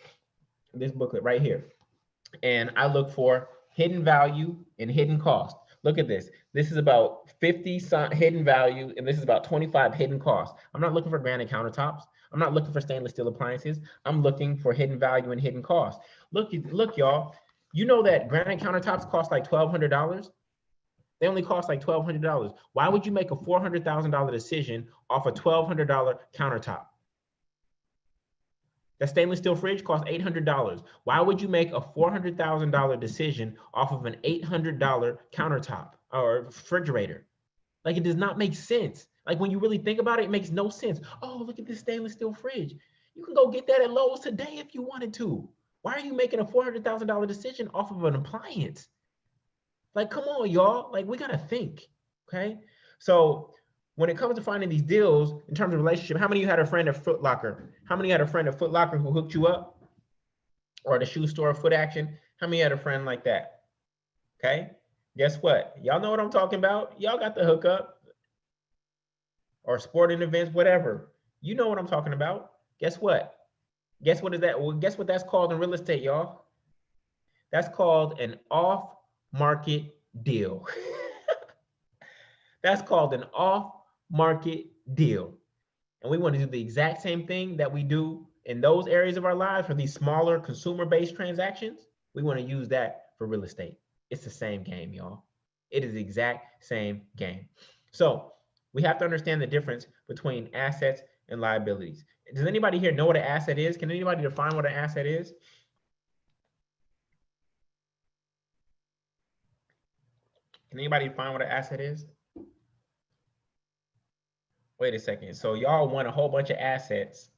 This booklet right here. And I look for hidden value and hidden cost. Look at this. This is about 50 hidden value, and this is about 25 hidden costs. I'm not looking for granite countertops. I'm not looking for stainless steel appliances. I'm looking for hidden value and hidden costs. Look, y'all. You know that granite countertops cost like $1,200? They only cost like $1,200. Why would you make a $400,000 decision off a $1,200 countertop? That stainless steel fridge costs $800. Why would you make a $400,000 decision off of an $800 countertop or refrigerator? Like, it does not make sense. Like, when you really think about it, it makes no sense. Oh, look at this stainless steel fridge. You can go get that at Lowe's today if you wanted to. Why are you making a $400,000 decision off of an appliance? Like, come on, y'all. Like, we got to think. Okay. So when it comes to finding these deals in terms of relationship, how many of you had a friend at Foot Locker? How many had a friend at Foot Locker who hooked you up? Or the shoe store, Foot Action? How many had a friend like that? Okay. Guess what? Y'all know what I'm talking about. Y'all got the hookup. Or sporting events, whatever. You know what I'm talking about. Guess what? Guess what is that? Well, guess what that's called in real estate, y'all? That's called an off-market deal. That's called an off-market deal. And we want to do the exact same thing that we do in those areas of our lives for these smaller consumer-based transactions. We want to use that for real estate. It's the same game, y'all. It is the exact same game. So we have to understand the difference between assets and liabilities. Does anybody here know what an asset is? Can anybody define what an asset is? Can anybody define what an asset is? Wait a second. So y'all want a whole bunch of assets.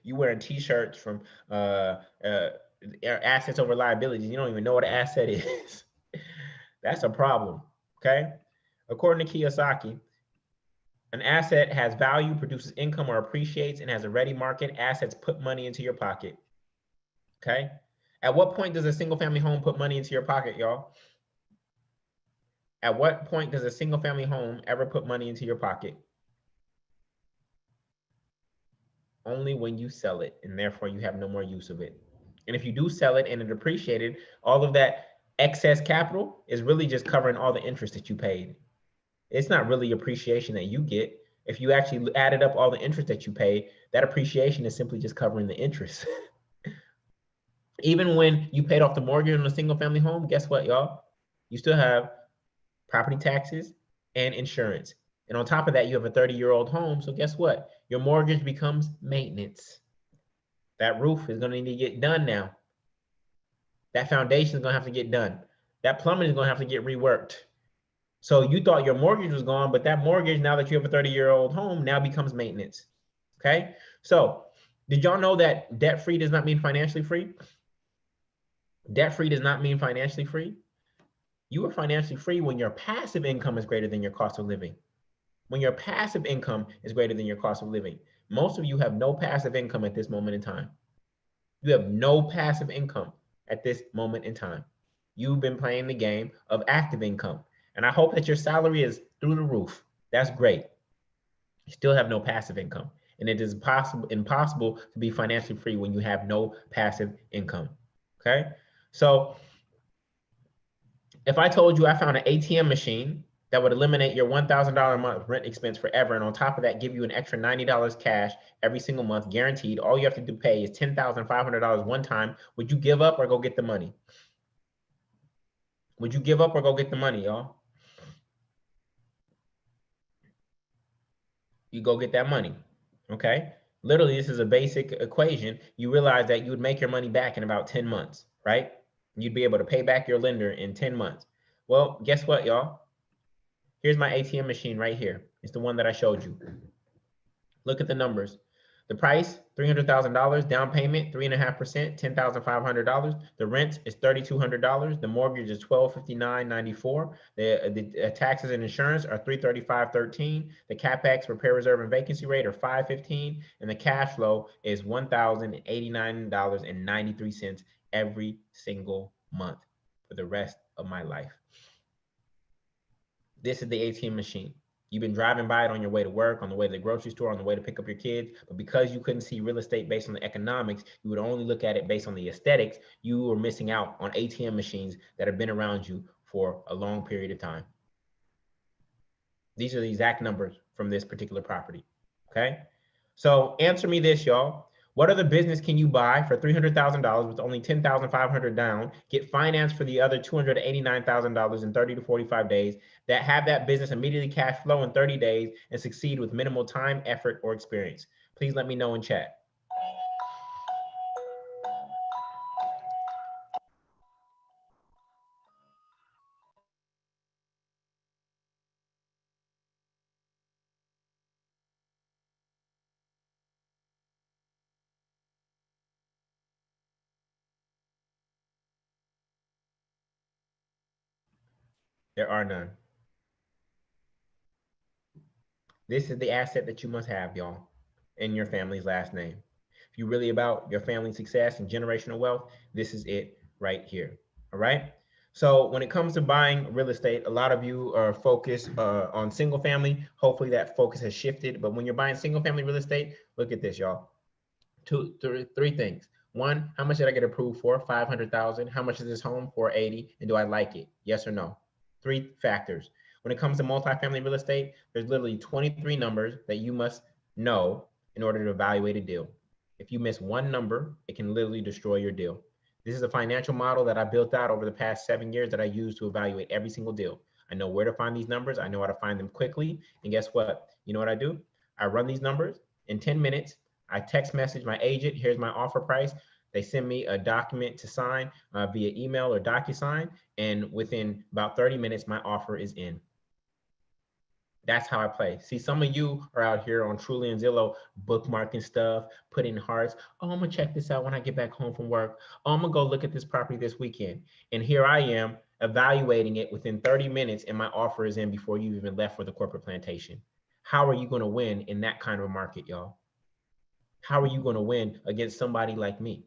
You wearing t-shirts from assets over liabilities. You don't even know what an asset is. That's a problem. Okay. According to Kiyosaki, an asset has value, produces income, or appreciates, and has a ready market. Assets put money into your pocket. Okay. At what point does a single family home put money into your pocket, y'all? At what point does a single family home ever put money into your pocket? only when you sell it, and therefore you have no more use of it. And if you do sell it and it appreciated, all of that excess capital is really just covering all the interest that you paid. It's not really appreciation that you get. If you actually added up all the interest that you paid, that appreciation is simply just covering the interest. Even when you paid off the mortgage on a single family home, guess what, y'all? You still have property taxes and insurance. And on top of that, you have a 30-year-old home. So guess what? Your mortgage becomes maintenance. That roof is going to need to get done now. That foundation is going to have to get done. That plumbing is going to have to get reworked. So you thought your mortgage was gone, but that mortgage, now that you have a 30-year-old home, now becomes maintenance. Okay? So did y'all know that debt-free does not mean financially free? Debt-free does not mean financially free. You are financially free when your passive income is greater than your cost of living. When your passive income is greater than your cost of living. Most of you have no passive income at this moment in time. You have no passive income at this moment in time. You've been playing the game of active income. And I hope that your salary is through the roof. That's great. You still have no passive income. And it is impossible to be financially free when you have no passive income. Okay? So if I told you I found an ATM machine that would eliminate your $1,000 a month rent expense forever, and on top of that, give you an extra $90 cash every single month, guaranteed, all you have to do pay is $10,500 one time, would you give up or go get the money? Would you give up or go get the money, y'all? You go get that money, okay? Literally, this is a basic equation. You realize that you would make your money back in about 10 months, right? You'd be able to pay back your lender in 10 months. Well, guess what, y'all? Here's my ATM machine right here. It's the one that I showed you. Look at the numbers. The price, $300,000. Down payment, 3.5%, $10,500. The rent is $3,200. The mortgage is $1,259.94. The taxes and insurance are $335.13. The capex, repair reserve, and vacancy rate are $515, and the cash flow is $1,089.93 every single month for the rest of my life. This is the ATM machine. You've been driving by it on your way to work, on the way to the grocery store, on the way to pick up your kids, but because you couldn't see real estate based on the economics, you would only look at it based on the aesthetics, you were missing out on ATM machines that have been around you for a long period of time. These are the exact numbers from this particular property, okay? So answer me this, y'all. What other business can you buy for $300,000 with only $10,500 down, get financed for the other $289,000 in 30 to 45 days, that have that business immediately cash flow in 30 days and succeed with minimal time, effort, or experience? Please let me know in chat. There are none. This is the asset that you must have, y'all, in your family's last name. If you're really about your family's success and generational wealth, this is it right here, all right? So when it comes to buying real estate, a lot of you are focused on single family. Hopefully that focus has shifted, but when you're buying single family real estate, look at this, y'all. Three things. One, how much did I get approved for? 500,000. How much is this home? 480. And do I like it? Yes or no? 3 factors. When it comes to multifamily real estate, there's literally 23 numbers that you must know in order to evaluate a deal. If you miss one number, it can literally destroy your deal. This is a financial model that I built out over the past 7 years that I use to evaluate every single deal. I know where to find these numbers. I know how to find them quickly. And guess what? You know what I do? I run these numbers in 10 minutes. I text message my agent, here's my offer price. They send me a document to sign via email or DocuSign. And within about 30 minutes, my offer is in. That's how I play. See, some of you are out here on Truly and Zillow bookmarking stuff, putting hearts. Oh, I'm gonna check this out when I get back home from work. Oh, I'm gonna go look at this property this weekend. And here I am evaluating it within 30 minutes and my offer is in before you even left for the corporate plantation. How are you gonna win in that kind of a market, y'all? How are you gonna win against somebody like me,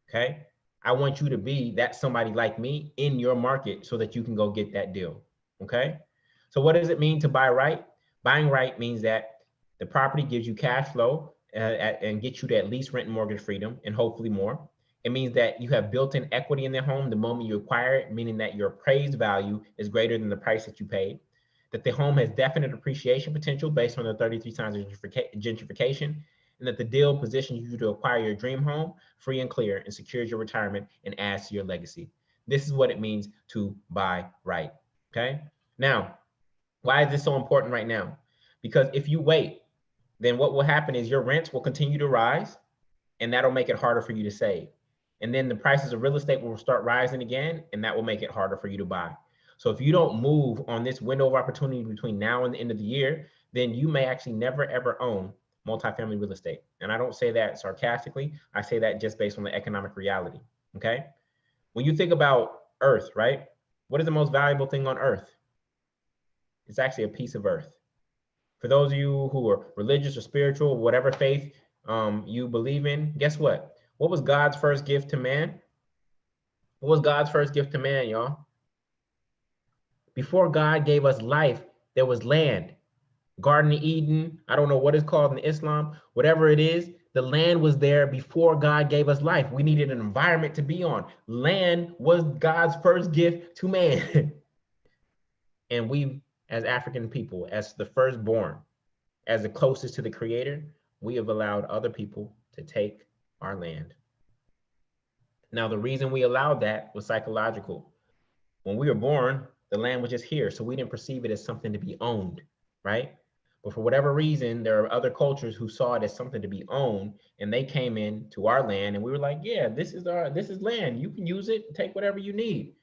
okay? I want you to be that somebody like me in your market so that you can go get that deal, okay? So what does it mean to buy right? Buying right means that the property gives you cash flow and get you to at least rent and mortgage freedom and hopefully more. It means that you have built-in equity in the home the moment you acquire it, meaning that your appraised value is greater than the price that you paid, that the home has definite appreciation potential based on the 33 signs of gentrification, and that the deal positions you to acquire your dream home free and clear and secures your retirement and adds to your legacy. This is what it means to buy right, okay? Now, why is this so important right now? Because if you wait, then what will happen is your rents will continue to rise, and that'll make it harder for you to save. And then the prices of real estate will start rising again, and that will make it harder for you to buy. So if you don't move on this window of opportunity between now and the end of the year, then you may actually never ever own multifamily real estate. And I don't say that sarcastically, I say that just based on the economic reality, okay? When you think about earth, right? What is the most valuable thing on earth? It's actually a piece of earth. For those of you who are religious or spiritual, whatever faith you believe in, guess what? What was God's first gift to man? What was God's first gift to man, y'all? Before God gave us life, there was land. Garden of Eden, I don't know what it's called in Islam, whatever it is, the land was there before God gave us life. We needed an environment to be on. Land was God's first gift to man. And we, as African people, as the firstborn, as the closest to the creator, we have allowed other people to take our land. Now, the reason we allowed that was psychological. When we were born, the land was just here, so we didn't perceive it as something to be owned, right? But for whatever reason, there are other cultures who saw it as something to be owned, and they came in to our land, and we were like, yeah, this is land. You can use it, take whatever you need.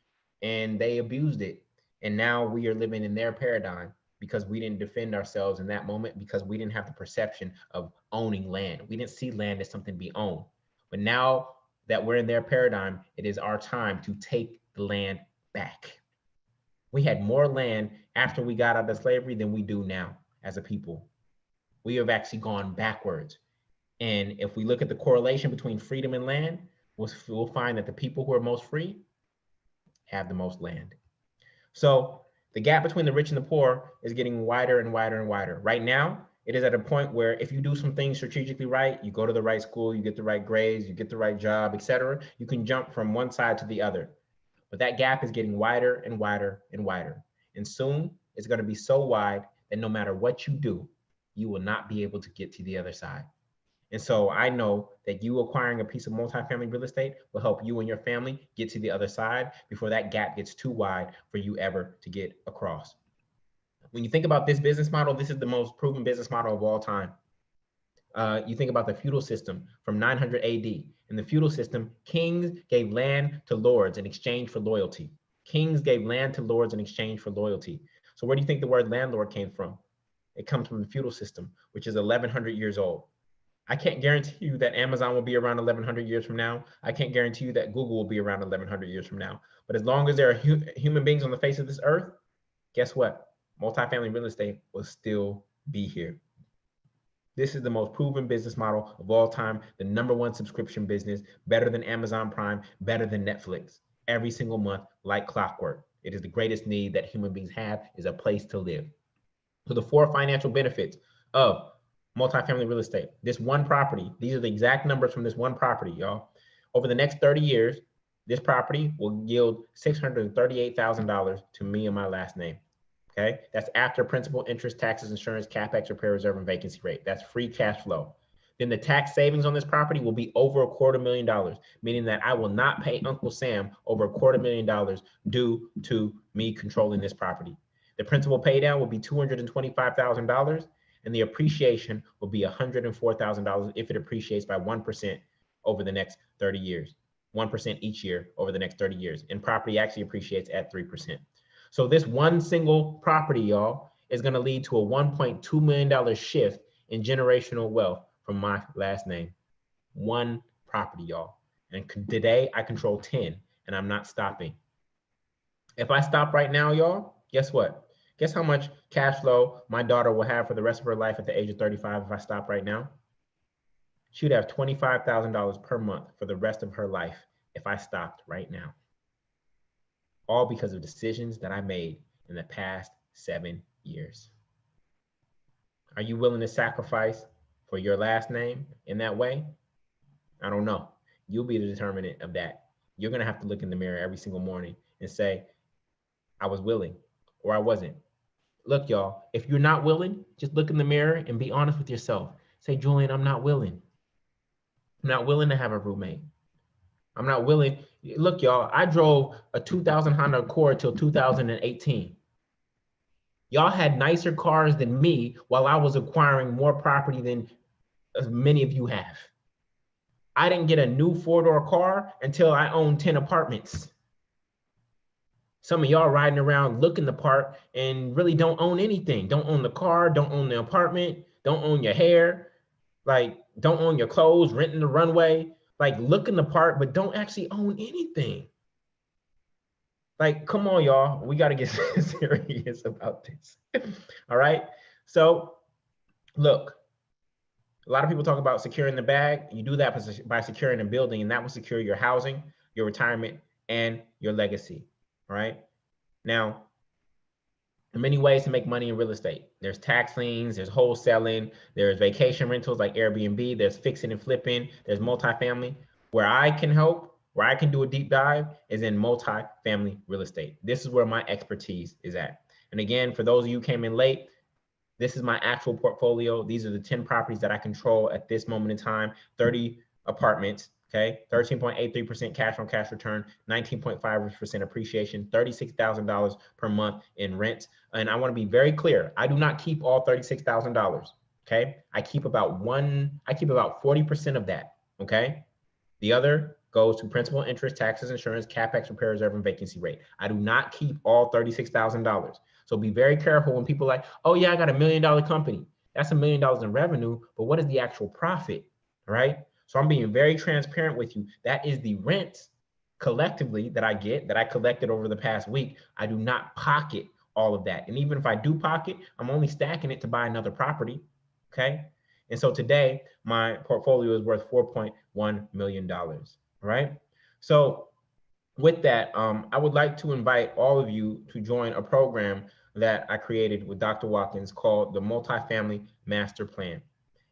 And they abused it. And now we are living in their paradigm because we didn't defend ourselves in that moment, because we didn't have the perception of owning land. We didn't see land as something to be owned. But now that we're in their paradigm, it is our time to take the land back. We had more land after we got out of slavery than we do now as a people. We have actually gone backwards. And if we look at the correlation between freedom and land, we'll find that the people who are most free have the most land. So the gap between the rich and the poor is getting wider and wider and wider. Right now, it is at a point where if you do some things strategically right, you go to the right school, you get the right grades, you get the right job, etc., you can jump from one side to the other. But that gap is getting wider and wider and wider. And soon it's going to be so wide that no matter what you do, you will not be able to get to the other side. And so I know that you acquiring a piece of multifamily real estate will help you and your family get to the other side before that gap gets too wide for you ever to get across. When you think about this business model, this is the most proven business model of all time. You think about the feudal system from 900 AD. In the feudal system, kings gave land to lords in exchange for loyalty. Kings gave land to lords in exchange for loyalty. So where do you think the word landlord came from? It comes from the feudal system, which is 1100 years old. I can't guarantee you that Amazon will be around 1100 years from now. I can't guarantee you that Google will be around 1100 years from now. But as long as there are human beings on the face of this earth, guess what? Multifamily real estate will still be here. This is the most proven business model of all time, the #1 subscription business, better than Amazon Prime, better than Netflix. Every single month, like clockwork. It is the greatest need that human beings have, is a place to live. So the 4 financial benefits of multifamily real estate. This one property, these are the exact numbers from this one property, y'all. Over the next 30 years, this property will yield $638,000 to me and my last name. Okay, that's after principal, interest, taxes, insurance, capex, repair reserve, and vacancy rate. That's free cash flow. Then the tax savings on this property will be over $250,000, meaning that I will not pay Uncle Sam over $250,000 due to me controlling this property. The principal pay down will be $225,000, and the appreciation will be $104,000 if it appreciates by 1% over the next 30 years. 1% each year over the next 30 years. And property actually appreciates at 3%. So this one single property, y'all, is going to lead to a $1.2 million shift in generational wealth from my last name. One property, y'all. And today I control 10, and I'm not stopping. If I stop right now, y'all, guess what? Guess how much cash flow my daughter will have for the rest of her life at the age of 35 if I stop right now? She'd have $25,000 per month for the rest of her life if I stopped right now. All because of decisions that I made in the past 7 years. Are you willing to sacrifice for your last name in that way, I don't know. You'll be the determinant of that. You're going to have to look in the mirror every single morning and say, I was willing or I wasn't. Look, y'all, if you're not willing, just look in the mirror and be honest with yourself. Say, Julian, I'm not willing. I'm not willing to have a roommate. I'm not willing. Look, y'all, I drove a 2000 Honda Accord till 2018. Y'all had nicer cars than me while I was acquiring more property than as many of you have. I didn't get a new four-door car until I owned 10 apartments. Some of y'all riding around looking the part and really don't own anything. Don't own the car, don't own the apartment, don't own your hair, like don't own your clothes, renting the runway, like looking the part, but don't actually own anything. Like, come on, y'all. We got to get serious about this. All right. So look, a lot of people talk about securing the bag. You do that by securing a building, and that will secure your housing, your retirement, and your legacy. All right. Now, there are many ways to make money in real estate. There's tax liens, there's wholesaling, there's vacation rentals like Airbnb, there's fixing and flipping, there's multifamily. Where I can help, where I can do a deep dive is in multifamily real estate. This is where my expertise is at. And again, for those of you who came in late, this is my actual portfolio. These are the 10 properties that I control at this moment in time, 30 apartments, okay? 13.83% cash on cash return, 19.5% appreciation, $36,000 per month in rent. And I wanna be very clear, I do not keep all $36,000, okay? I keep about 40% of that, okay? The other goes to principal, interest, taxes, insurance, CapEx, repair reserve, and vacancy rate. I do not keep all $36,000. So be very careful when people are like, oh yeah, I got $1 million company. That's $1 million in revenue, but what is the actual profit, right? So I'm being very transparent with you. That is the rent collectively that I get, that I collected over the past week. I do not pocket all of that. And even if I do pocket, I'm only stacking it to buy another property, okay? And so today, my portfolio is worth $4.1 million, right? So with that, I would like to invite all of you to join a program that I created with Dr. Watkins called the Multifamily Master Plan.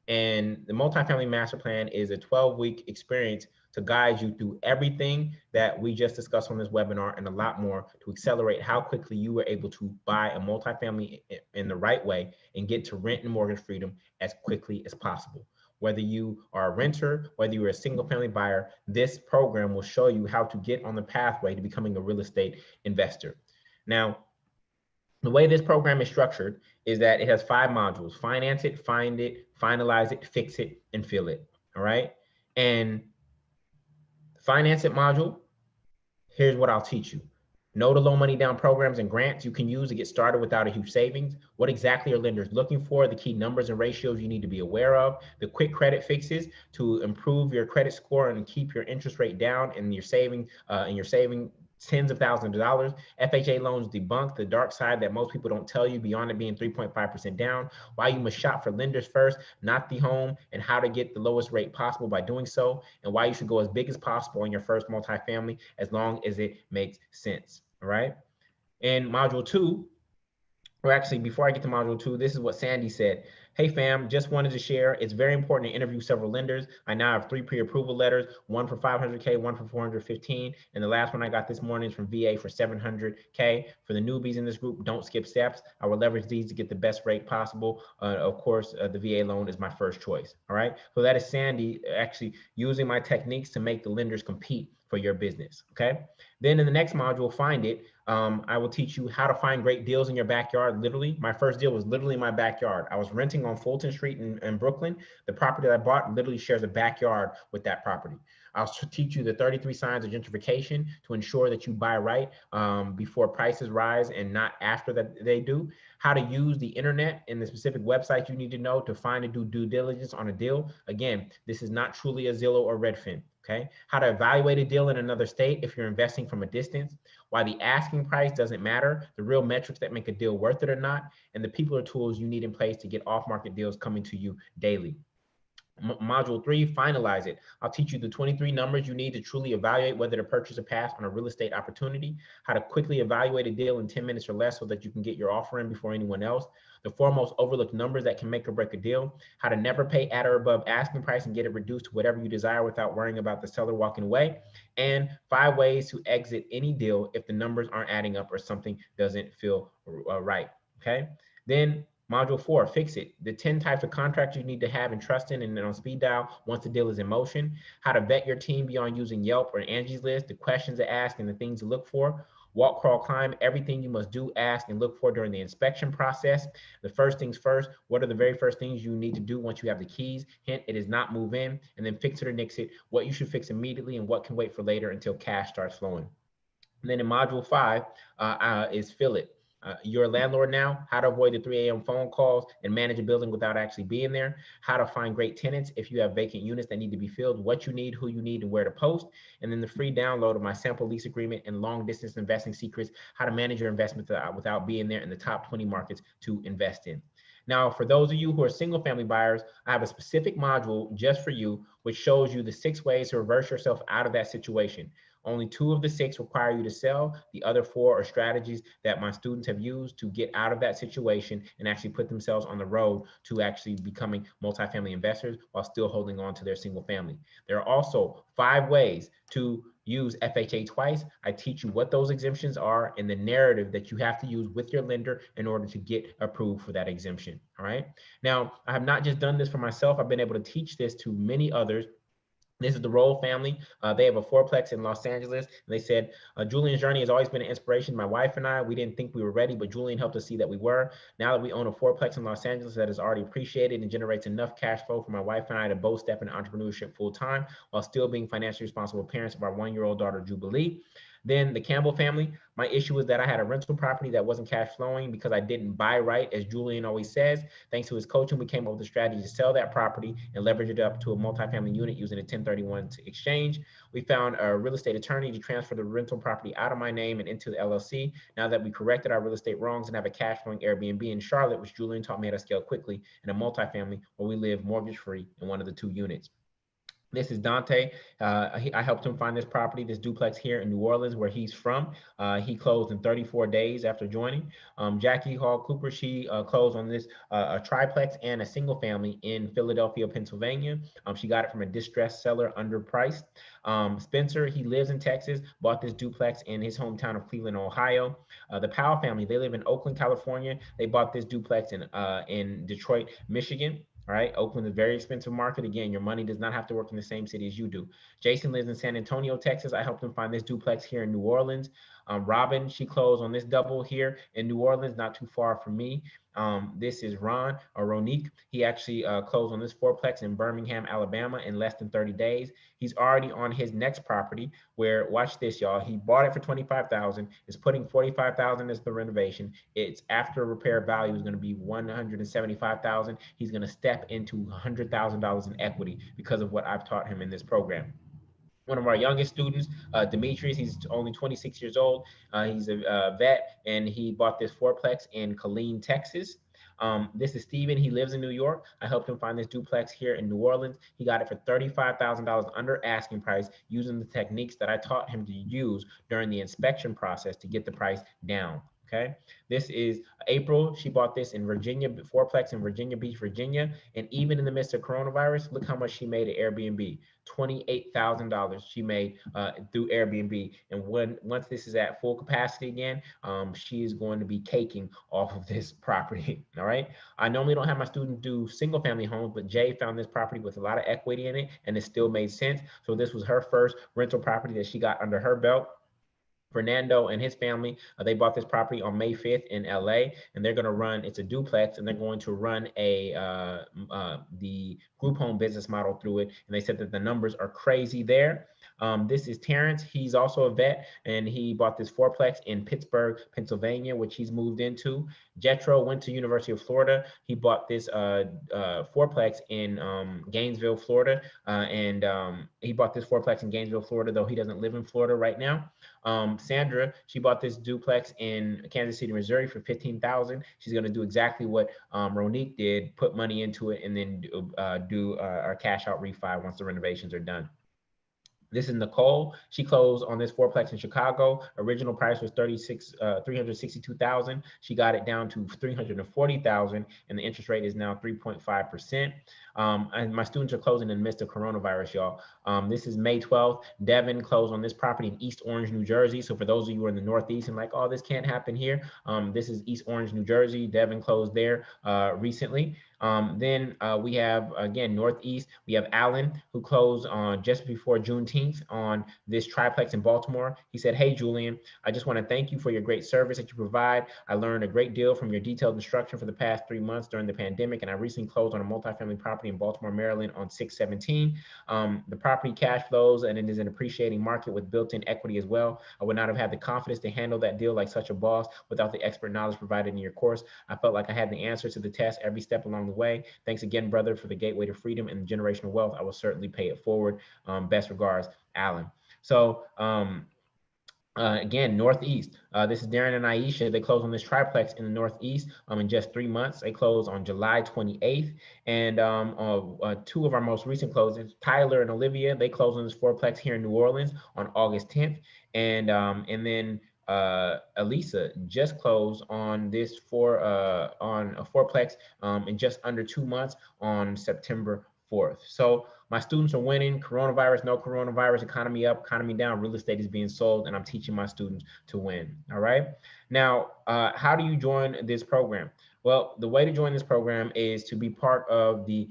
And the Multifamily Master Plan is a 12-week experience to guide you through everything that we just discussed on this webinar and a lot more to accelerate how quickly you were able to buy a multifamily in the right way and get to rent and mortgage freedom as quickly as possible. Whether you are a renter, whether you're a single family buyer, this program will show you how to get on the pathway to becoming a real estate investor. Now, the way this program is structured is that it has 5 modules: finance it, find it, finalize it, fix it, and fill it. All right. And finance it module, here's what I'll teach you. Know the low money down programs and grants you can use to get started without a huge savings. What exactly are lenders looking for? The key numbers and ratios you need to be aware of. The quick credit fixes to improve your credit score and keep your interest rate down, and you're saving tens of thousands of dollars. FHA loans debunk the dark side that most people don't tell you beyond it being 3.5% down. Why you must shop for lenders first, not the home, and how to get the lowest rate possible by doing so, and why you should go as big as possible in your first multifamily as long as it makes sense. All right. In module 2, or actually before I get to module 2, this is what Sandy said. Hey fam, just wanted to share. It's very important to interview several lenders. I now have 3 pre-approval letters, one for $500K, one for $415. And the last one I got this morning is from VA for $700K. For the newbies in this group, don't skip steps. I will leverage these to get the best rate possible. Of course, the VA loan is my first choice. All right. So that is Sandy actually using my techniques to make the lenders compete for your business. Okay. Then in the next module, find it. I will teach you how to find great deals in your backyard. Literally, my first deal was literally in my backyard. I was renting on Fulton Street in Brooklyn. The property that I bought literally shares a backyard with that property. I'll teach you the 33 signs of gentrification to ensure that you buy right before prices rise and not after that they do. How to use the internet and the specific websites you need to know to find and do due diligence on a deal. Again, this is not truly a Zillow or Redfin. Okay, how to evaluate a deal in another state if you're investing from a distance, why the asking price doesn't matter, the real metrics that make a deal worth it or not, and the people or tools you need in place to get off-market deals coming to you daily. Module 3, finalize it. I'll teach you the 23 numbers you need to truly evaluate whether to purchase or pass on a real estate opportunity, how to quickly evaluate a deal in 10 minutes or less so that you can get your offer in before anyone else, the four most overlooked numbers that can make or break a deal, how to never pay at or above asking price and get it reduced to whatever you desire without worrying about the seller walking away, and 5 ways to exit any deal if the numbers aren't adding up or something doesn't feel right. Okay. Then Module 4, fix it. The 10 types of contracts you need to have and trust in, and then on speed dial once the deal is in motion. How to vet your team beyond using Yelp or Angie's List, the questions to ask and the things to look for. Walk, crawl, climb, everything you must do, ask, and look for during the inspection process. The first things first, what are the very first things you need to do once you have the keys? Hint, it is not move in. And then fix it or nix it, what you should fix immediately and what can wait for later until cash starts flowing. And then in Module 5 is fill it. You're a landlord now, how to avoid the 3 a.m. phone calls and manage a building without actually being there, how to find great tenants if you have vacant units that need to be filled, what you need, who you need, and where to post. And then the free download of my sample lease agreement and long distance investing secrets, how to manage your investments without being there in the top 20 markets to invest in. Now, for those of you who are single family buyers, I have a specific module just for you, which shows you the 6 ways to reverse yourself out of that situation. Only 2 of the 6 require you to sell. The other 4 are strategies that my students have used to get out of that situation and actually put themselves on the road to actually becoming multifamily investors while still holding on to their single family. There are also 5 ways to use FHA twice. I teach you what those exemptions are and the narrative that you have to use with your lender in order to get approved for that exemption. All right. Now, I have not just done this for myself. I've been able to teach this to many others. This is the Roll family. They have a fourplex in Los Angeles. And they said, Julian's journey has always been an inspiration. My wife and I, we didn't think we were ready, but Julian helped us see that we were. Now that we own a fourplex in Los Angeles that is already appreciated and generates enough cash flow for my wife and I to both step into entrepreneurship full time while still being financially responsible parents of our 1-year-old daughter, Jubilee. Then the Campbell family, my issue was that I had a rental property that wasn't cash flowing because I didn't buy right, as Julian always says. Thanks to his coaching, we came up with a strategy to sell that property and leverage it up to a multifamily unit using a 1031 to exchange. We found a real estate attorney to transfer the rental property out of my name and into the LLC. Now that we corrected our real estate wrongs and have a cash flowing Airbnb in Charlotte, which Julian taught me how to scale quickly, and a multifamily where we live mortgage free in one of the 2 units. This is Dante. I helped him find this property, this duplex here in New Orleans, where he's from. He closed in 34 days after joining. Jackie Hall Cooper, she closed on this a triplex and a single family in Philadelphia, Pennsylvania. She got it from a distressed seller, underpriced. Spencer, he lives in Texas, bought this duplex in his hometown of Cleveland, Ohio. The Powell family, they live in Oakland, California. They bought this duplex in Detroit, Michigan. All right, Oakland is a very expensive market. Again, your money does not have to work in the same city as you do. Jason lives in San Antonio, Texas. I helped him find this duplex here in New Orleans. Robin, she closed on this double here in New Orleans, not too far from me. This is Ron or Ronique. He actually closed on this fourplex in Birmingham, Alabama in less than 30 days. He's already on his next property where, watch this, y'all. He bought it for $25,000. Is putting $45,000 as the renovation. Its after repair value is going to be $175,000. He's going to step into $100,000 in equity because of what I've taught him in this program. One of our youngest students, Demetrius, he's only 26 years old. He's a vet, and he bought this fourplex in Killeen, Texas. This is Steven. He lives in New York. I helped him find this duplex here in New Orleans. He got it for $35,000 under asking price using the techniques that I taught him to use during the inspection process to get the price down. Okay, this is April. She bought this in Virginia, fourplex in Virginia Beach, Virginia. And even in the midst of coronavirus, look how much she made at Airbnb. $28,000 she made through Airbnb. And once this is at full capacity again, she is going to be caking off of this property. All right. I normally don't have my students do single family homes, but Jay found this property with a lot of equity in it, and it still made sense. So this was her first rental property that she got under her belt. Fernando and his family, they bought this property on May 5th in LA, and they're going to run, it's a duplex, and they're going to run the group home business model through it. And they said that the numbers are crazy there. This is Terrence. He's also a vet, and he bought this fourplex in Pittsburgh, Pennsylvania, which he's moved into. Jetro went to University of Florida. He bought this fourplex in Gainesville, Florida, and he bought this fourplex in Gainesville, Florida, though he doesn't live in Florida right now. Sandra, she bought this duplex in Kansas City, Missouri for $15,000. She's going to do exactly what Ronique did, put money into it, and then do our cash out refi once the renovations are done. This is Nicole. She closed on this fourplex in Chicago. Original price was $362,000. She got it down to $340,000, and the interest rate is now 3.5%. And my students are closing in the midst of coronavirus, y'all. This is May 12th. Devin closed on this property in East Orange, New Jersey. So for those of you who are in the Northeast and like, oh, this can't happen here, this is East Orange, New Jersey. Devin closed there recently. Then we have, again, Northeast, we have Alan, who closed on just before Juneteenth on this triplex in Baltimore. He said, hey, Julian, I just want to thank you for your great service that you provide. I learned a great deal from your detailed instruction for the past 3 months during the pandemic, and I recently closed on a multifamily property in Baltimore, Maryland on 6/17. The property cash flows, and it is an appreciating market with built-in equity as well. I would not have had the confidence to handle that deal like such a boss without the expert knowledge provided in your course. I felt like I had the answer to the test every step along the way. Thanks again, brother, for the gateway to freedom and generational wealth. I will certainly pay it forward. Best regards, Alan. So again, Northeast. This is Darren and Aisha. They closed on this triplex in the Northeast in just 3 months. They closed on July 28th. And two of our most recent closings, Tyler and Olivia, they closed on this fourplex here in New Orleans on August 10th. And then Elisa just closed on this on a fourplex in just under 2 months on September 4th. So my students are winning. Coronavirus, no coronavirus, economy up, economy down, real estate is being sold, and I'm teaching my students to win. All right. Now, how do you join this program? Well, the way to join this program is to be part of the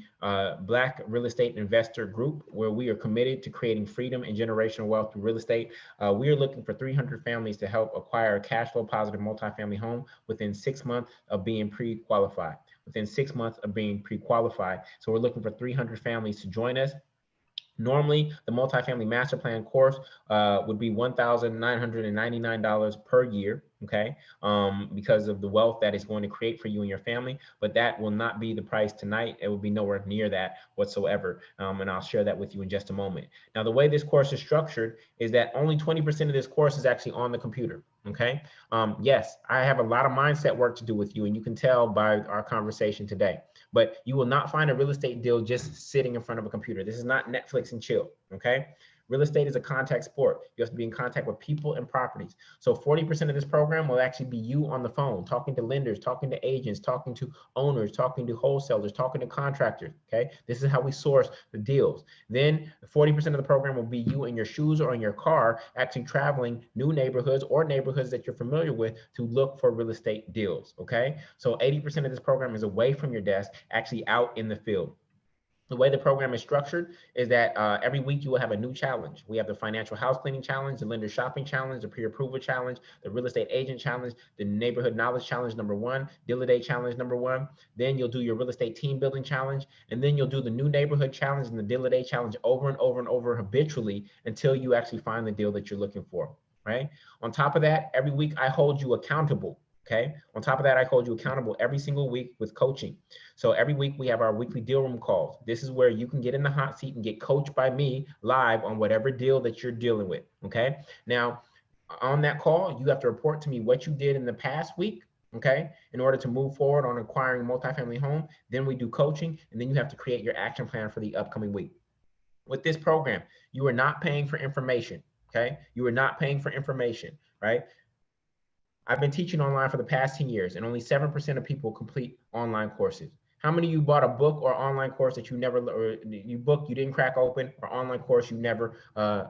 Black Real Estate Investor Group, where we are committed to creating freedom and generational wealth through real estate. We are looking for 300 families to help acquire a cash flow positive multifamily home within 6 months of being pre-qualified. Within 6 months of being pre-qualified. So we're looking for 300 families to join us. Normally, the multifamily master plan course would be $1,999 per year, okay, because of the wealth that it's going to create for you and your family. But that will not be the price tonight. It will be nowhere near that whatsoever. And I'll share that with you in just a moment. Now, the way this course is structured is that only 20% of this course is actually on the computer. Okay. Yes, I have a lot of mindset work to do with you, and you can tell by our conversation today. But you will not find a real estate deal just sitting in front of a computer. This is not Netflix and chill. Okay. Real estate is a contact sport. You have to be in contact with people and properties. So 40% of this program will actually be you on the phone, talking to lenders, talking to agents, talking to owners, talking to wholesalers, talking to contractors. Okay. This is how we source the deals. Then 40% of the program will be you in your shoes or in your car, actually traveling new neighborhoods or neighborhoods that you're familiar with to look for real estate deals. Okay. So 80% of this program is away from your desk, actually out in the field. The way the program is structured is that every week you will have a new challenge. We have the financial house cleaning challenge, the lender shopping challenge, the pre-approval challenge, the real estate agent challenge, the neighborhood knowledge challenge #1, deal a day challenge #1. Then you'll do your real estate team building challenge, and then you'll do the new neighborhood challenge and the deal a day challenge over and over and over habitually until you actually find the deal that you're looking for, right? On top of that, every week I hold you accountable. Okay. On top of that, I hold you accountable every single week with coaching. So every week we have our weekly deal room calls. This is where you can get in the hot seat and get coached by me live on whatever deal that you're dealing with. Okay. Now, on that call, you have to report to me what you did in the past week. Okay. In order to move forward on acquiring a multifamily home, then we do coaching, and then you have to create your action plan for the upcoming week. With this program, you are not paying for information. Okay. You are not paying for information, right? I've been teaching online for the past 10 years, and only 7% of people complete online courses. How many of you bought a book or online course that you never, or you book you didn't crack open, or online course you never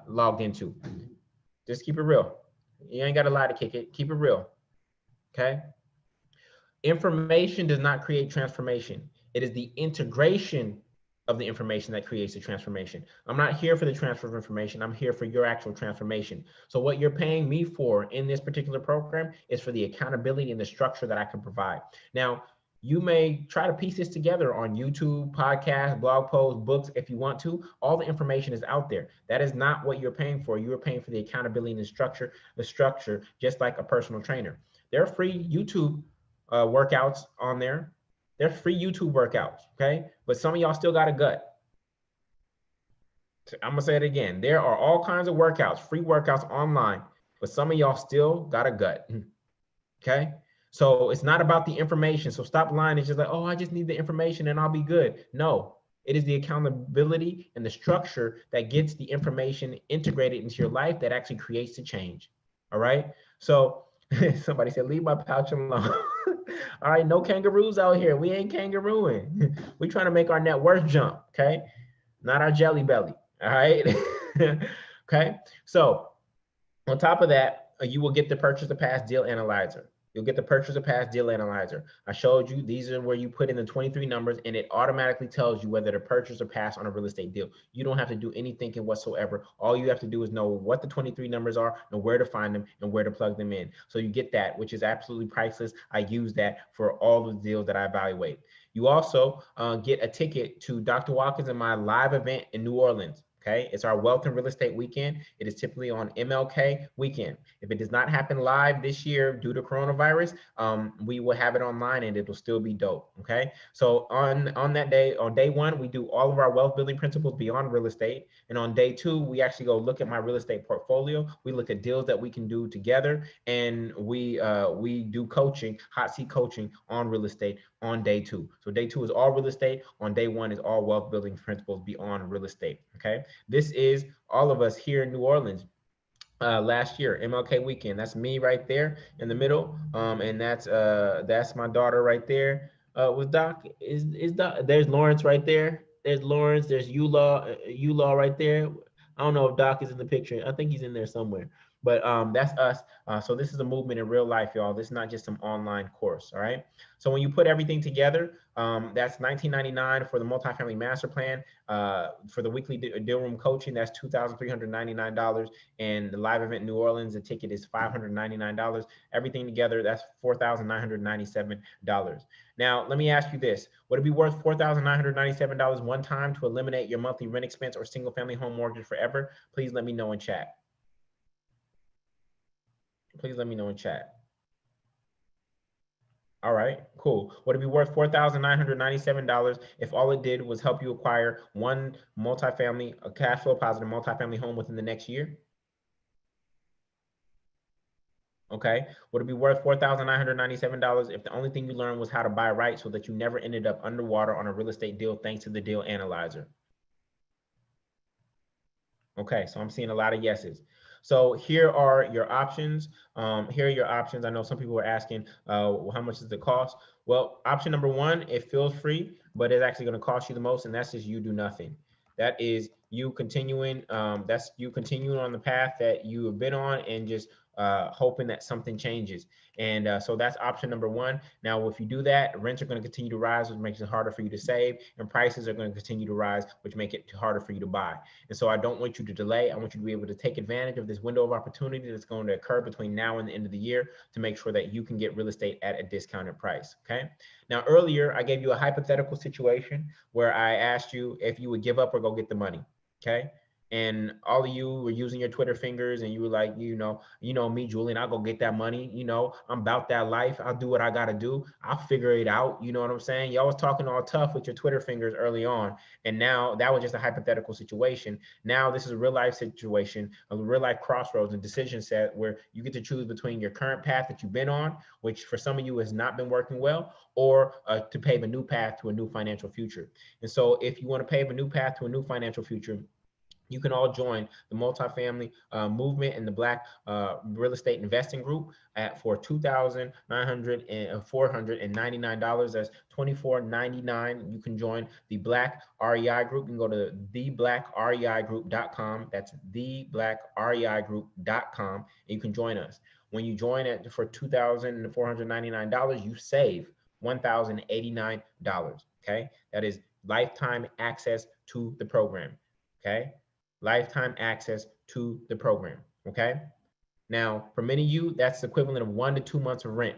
logged into? Just keep it real. You ain't got to lie to kick it. Keep it real. Okay. Information does not create transformation. It is the integration of the information that creates the transformation. I'm not here for the transfer of information. I'm here for your actual transformation. So what you're paying me for in this particular program is for the accountability and the structure that I can provide. Now, You may try to piece this together on YouTube, podcasts, blog posts, books, if you want to. All the information is out there. That is not what you're paying for. You are paying for the accountability and the structure, just like a personal trainer. There are free YouTube workouts on there. They're free YouTube workouts, okay? But some of y'all still got a gut. I'm gonna say it again. There are all kinds of workouts, free workouts online, but some of y'all still got a gut, okay? So it's not about the information. So stop lying. It's just like, oh, I just need the information and I'll be good. No, it is the accountability and the structure that gets the information integrated into your life that actually creates the change. All right. So somebody said, leave my pouch alone. All right. No kangaroos out here. We ain't kangarooing. We trying to make our net worth jump. Okay. Not our jelly belly. All right. Okay. So on top of that, you will get the purchase to pass deal analyzer. You'll get the purchase to pass deal analyzer. I showed you, these are where you put in the 23 numbers and it automatically tells you whether to purchase or pass on a real estate deal. You don't have to do any thinking whatsoever. All you have to do is know what the 23 numbers are and where to find them and where to plug them in. So you get that, which is absolutely priceless. I use that for all the deals that I evaluate. You also get a ticket to Dr. Watkins and my live event in New Orleans. Okay, it's our wealth and real estate weekend. It is typically on MLK weekend. If it does not happen live this year due to coronavirus, we will have it online and it'll still be dope. Okay, so on that day, on day one, we do all of our wealth building principles beyond real estate, and on day two, we actually go look at my real estate portfolio. We look at deals that we can do together, and we do coaching, hot seat coaching on real estate on day two. So day two is all real estate. On day one is all wealth building principles beyond real estate. Okay. This is all of us here in New Orleans last year, MLK weekend. That's me right there in the middle. And that's my daughter right there. With Doc is Doc. There's Lawrence right there. There's Lawrence. There's Ulaw right there. I don't know if Doc is in the picture. I think he's in there somewhere. But that's us. So this is a movement in real life, y'all. This is not just some online course, all right? So when you put everything together, that's $19.99 for the multifamily master plan. For the weekly deal room coaching, that's $2,399. And the live event in New Orleans, the ticket is $599. Everything together, that's $4,997. Now, let me ask you this. Would it be worth $4,997 one time to eliminate your monthly rent expense or single family home mortgage forever? Please let me know in chat. Please let me know in chat. All right, cool. Would it be worth $4,997 if all it did was help you acquire one multifamily, a cash flow positive multifamily home within the next year? Okay. Would it be worth $4,997 if the only thing you learned was how to buy right so that you never ended up underwater on a real estate deal thanks to the deal analyzer? Okay, so I'm seeing a lot of yeses. So here are your options. Here are your options. I know some people were asking, how much does it cost? Well, option number one, it feels free, but it's actually going to cost you the most, and that's just you do nothing. That is you continuing. That's you continuing on the path that you have been on and just hoping that something changes. And so that's option number one. Now, if you do that, rents are going to continue to rise, which makes it harder for you to save, and prices are going to continue to rise, which make it harder for you to buy. And so I don't want you to delay. I want you to be able to take advantage of this window of opportunity that's going to occur between now and the end of the year to make sure that you can get real estate at a discounted price. Okay. Now, earlier, I gave you a hypothetical situation where I asked you if you would give up or go get the money. Okay. And all of you were using your Twitter fingers and you were like, you know me, Julian, I'll go get that money. I'm about that life. I'll do what I got to do. I'll figure it out. You know what I'm saying? Y'all was talking all tough with your Twitter fingers early on. And now that was just a hypothetical situation. Now this is a real life situation, a real life crossroads and decision set where you get to choose between your current path that you've been on, which for some of you has not been working well, or to pave a new path to a new financial future. And so if you want to pave a new path to a new financial future, you can all join the multifamily movement and the Black real estate investing group for $2,499. That's $2,499. You can join the Black REI group. You can go to theblackreigroup.com. That's theblackreigroup.com. And you can join us. When you join it for $2,499, you save $1,089. Okay, that is lifetime access to the program. Okay. Lifetime access to the program. Okay. Now, for many of you, that's the equivalent of 1 to 2 months of rent.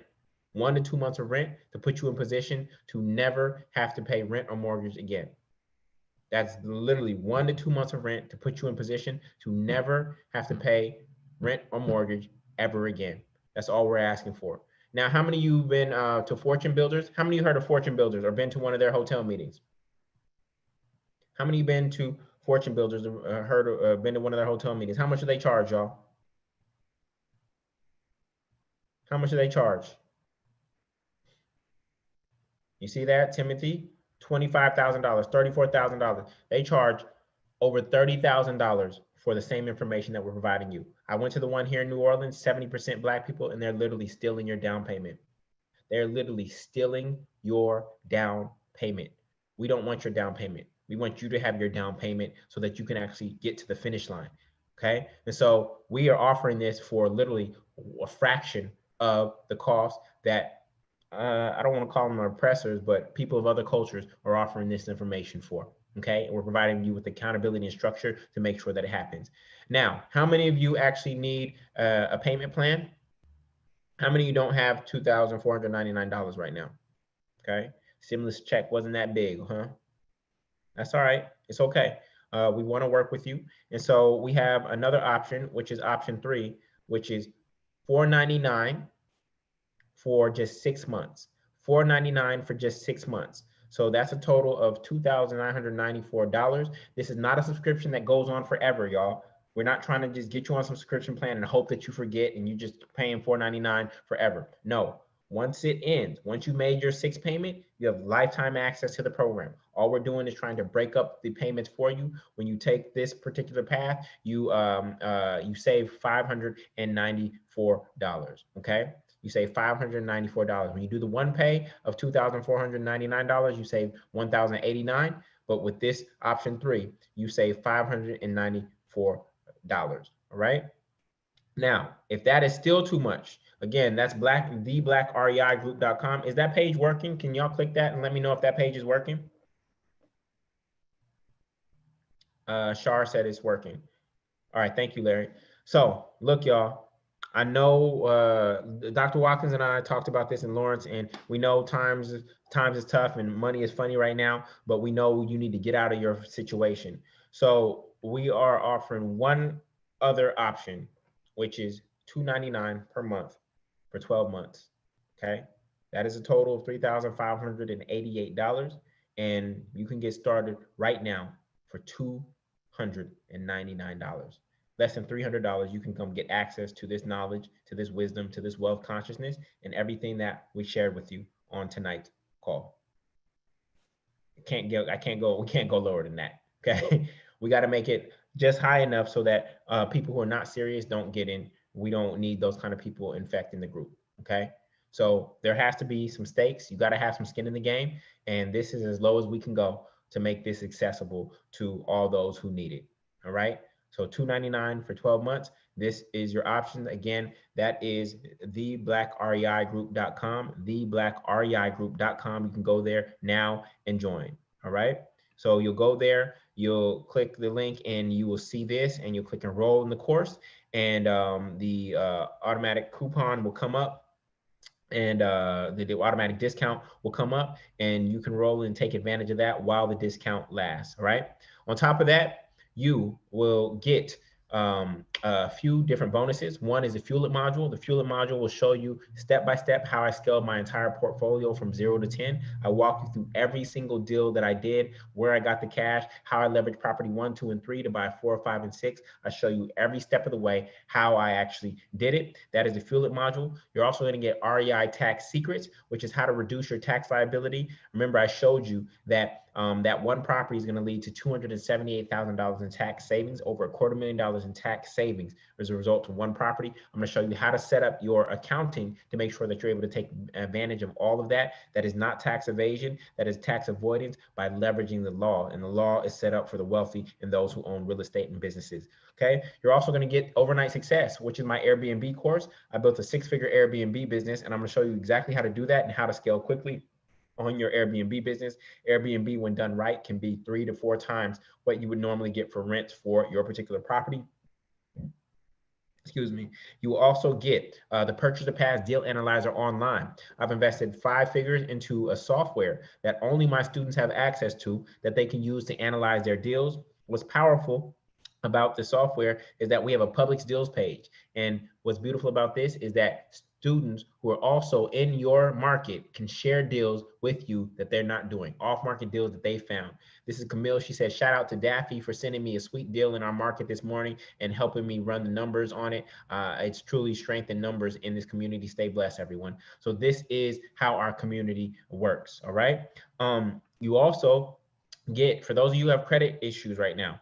1 to 2 months of rent to put you in position to never have to pay rent or mortgage again. That's literally 1 to 2 months of rent to put you in position to never have to pay rent or mortgage ever again. That's all we're asking for. Now, how many of you been to Fortune Builders? How many of you heard of Fortune Builders or been to one of their hotel meetings? How many of you been to Fortune Builders, been to one of their hotel meetings? How much do they charge, y'all? How much do they charge? You see that, Timothy? $25,000, $34,000. They charge over $30,000 for the same information that we're providing you. I went to the one here in New Orleans, 70% Black people, and they're literally stealing your down payment. They're literally stealing your down payment. We don't want your down payment. We want you to have your down payment so that you can actually get to the finish line. Okay. And so we are offering this for literally a fraction of the cost that I don't want to call them oppressors, but people of other cultures are offering this information for. Okay. And we're providing you with accountability and structure to make sure that it happens. Now, how many of you actually need a payment plan? How many of you don't have $2,499 right now? Okay. Stimulus check wasn't that big, huh? That's all right. It's okay. We want to work with you. And so we have another option, which is option 3, which is $499 for just 6 months. $499 for just 6 months. So that's a total of $2,994. This is not a subscription that goes on forever, y'all. We're not trying to just get you on some subscription plan and hope that you forget and you just paying $499 forever. No, once it ends, once you made your 6th payment, you have lifetime access to the program. All we're doing is trying to break up the payments for you. When you take this particular path, you save $594, okay? You save $594. When you do the one pay of $2,499, you save $1,089. But with this option 3, you save $594. All right. Now, if that is still too much, again, that's theblackreigroup.com. Is that page working? Can y'all click that and let me know if that page is working? Shar said it's working. All right. Thank you, Larry. So look, y'all. I know Dr. Watkins and I talked about this in Lawrence, and we know times is tough and money is funny right now, but we know you need to get out of your situation. So we are offering one other option, which is $299 per month for 12 months. Okay, that is a total of $3,588, and you can get started right now for $299. Less than $300, you can come get access to this knowledge, to this wisdom, to this wealth consciousness, and everything that we shared with you on tonight's call. We can't go lower than that. Okay, we got to make it just high enough so that people who are not serious don't get in. We don't need those kind of people infecting the group. Okay, so there has to be some stakes. You got to have some skin in the game, and this is as low as we can go to make this accessible to all those who need it. All right. So $299 for 12 months. This is your option. Again, that is theblackreigroup.com, theblackreigroup.com. You can go there now and join. All right. So you'll go there, you'll click the link and you will see this and you'll click enroll in the course, and the automatic coupon will come up, and the automatic discount will come up, and you can roll and take advantage of that while the discount lasts. All right. On top of that, you will get a few different bonuses. One is the Fuel It module. The Fuel It module will show you step-by-step how I scaled my entire portfolio from 0 to 10. I walk you through every single deal that I did, where I got the cash, how I leveraged property 1, 2, and 3 to buy 4, 5, and 6. I show you every step of the way how I actually did it. That is the Fuel It module. You're also going to get REI Tax Secrets, which is how to reduce your tax liability. Remember, I showed you that that one property is going to lead to $278,000 in tax savings, over $250,000 in tax savings as a result of one property. I'm going to show you how to set up your accounting to make sure that you're able to take advantage of all of that. That is not tax evasion, that is tax avoidance by leveraging the law. And the law is set up for the wealthy and those who own real estate and businesses. Okay. You're also going to get Overnight Success, which is my Airbnb course. I built a 6-figure Airbnb business, and I'm going to show you exactly how to do that and how to scale quickly on your Airbnb business. Airbnb, when done right, can be 3 to 4 times what you would normally get for rent for your particular property. excuse me, you will also get the Purchase to Pass Deal Analyzer online. I've invested 5 figures into a software that only my students have access to that they can use to analyze their deals. What's powerful about the software is that we have a public deals page. And what's beautiful about this is that students who are also in your market can share deals with you that they're not doing, off-market deals that they found. This is Camille. She said, shout out to Daffy for sending me a sweet deal in our market this morning and helping me run the numbers on it. It's truly strength in numbers in this community. Stay blessed, everyone. So this is how our community works, all right? You also get, for those of you who have credit issues right now,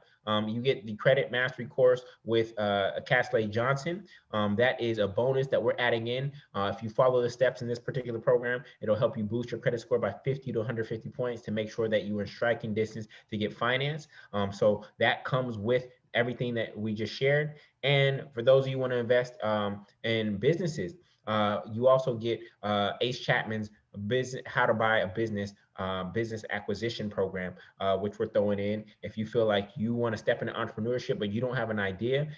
you get the credit mastery course with Casley Johnson. That is a bonus that we're adding in. If you follow the steps in this particular program, it'll help you boost your credit score by 50 to 150 points to make sure that you are in striking distance to get finance. So that comes with everything that we just shared. And for those of you who want to invest in businesses, you also get Ace Chapman's business, how to buy a business acquisition program, which we're throwing in. If you feel like you want to step into entrepreneurship, but you don't have an idea,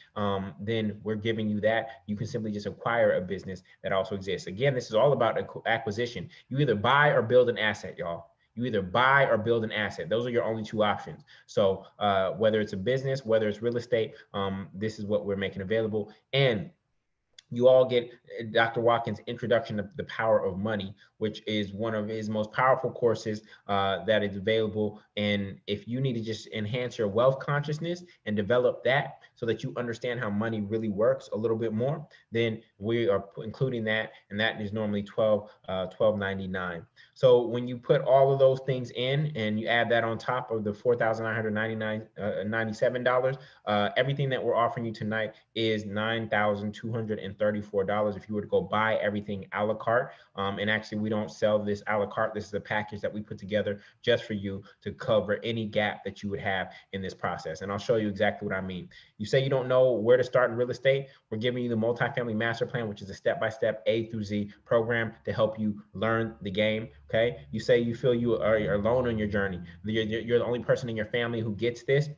then we're giving you that. You can simply just acquire a business that also exists. Again, this is all about acquisition. You either buy or build an asset, y'all. You either buy or build an asset. Those are your only 2 options. So whether it's a business, whether it's real estate, this is what we're making available. And you all get Dr. Watkins' Introduction to the Power of Money, which is one of his most powerful courses that is available. And if you need to just enhance your wealth consciousness and develop that so that you understand how money really works a little bit more, then we are including that. And that is normally $12.99. So when you put all of those things in and you add that on top of the $4,997, everything that we're offering you tonight is $9,234 if you were to go buy everything a la carte. And actually, we don't sell this a la carte. This is a package that we put together just for you to cover any gap that you would have in this process. And I'll show you exactly what I mean. You say you don't know where to start in real estate. We're giving you the multifamily master plan, which is a step-by-step A through Z program to help you learn the game. Okay. You say you feel you are alone on your journey. You're the only person in your family who gets this.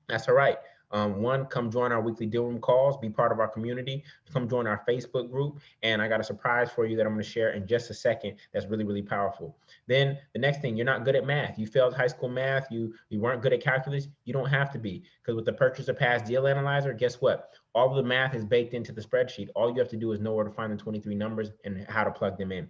That's all right. One, come join our weekly deal room calls, be part of our community, come join our Facebook group. And I got a surprise for you that I'm going to share in just a second. That's really, really powerful. Then the next thing, you're not good at math. You failed high school math. You weren't good at calculus. You don't have to be, because with the Purchase to Pass Deal Analyzer, guess what? All of the math is baked into the spreadsheet. All you have to do is know where to find the 23 numbers and how to plug them in.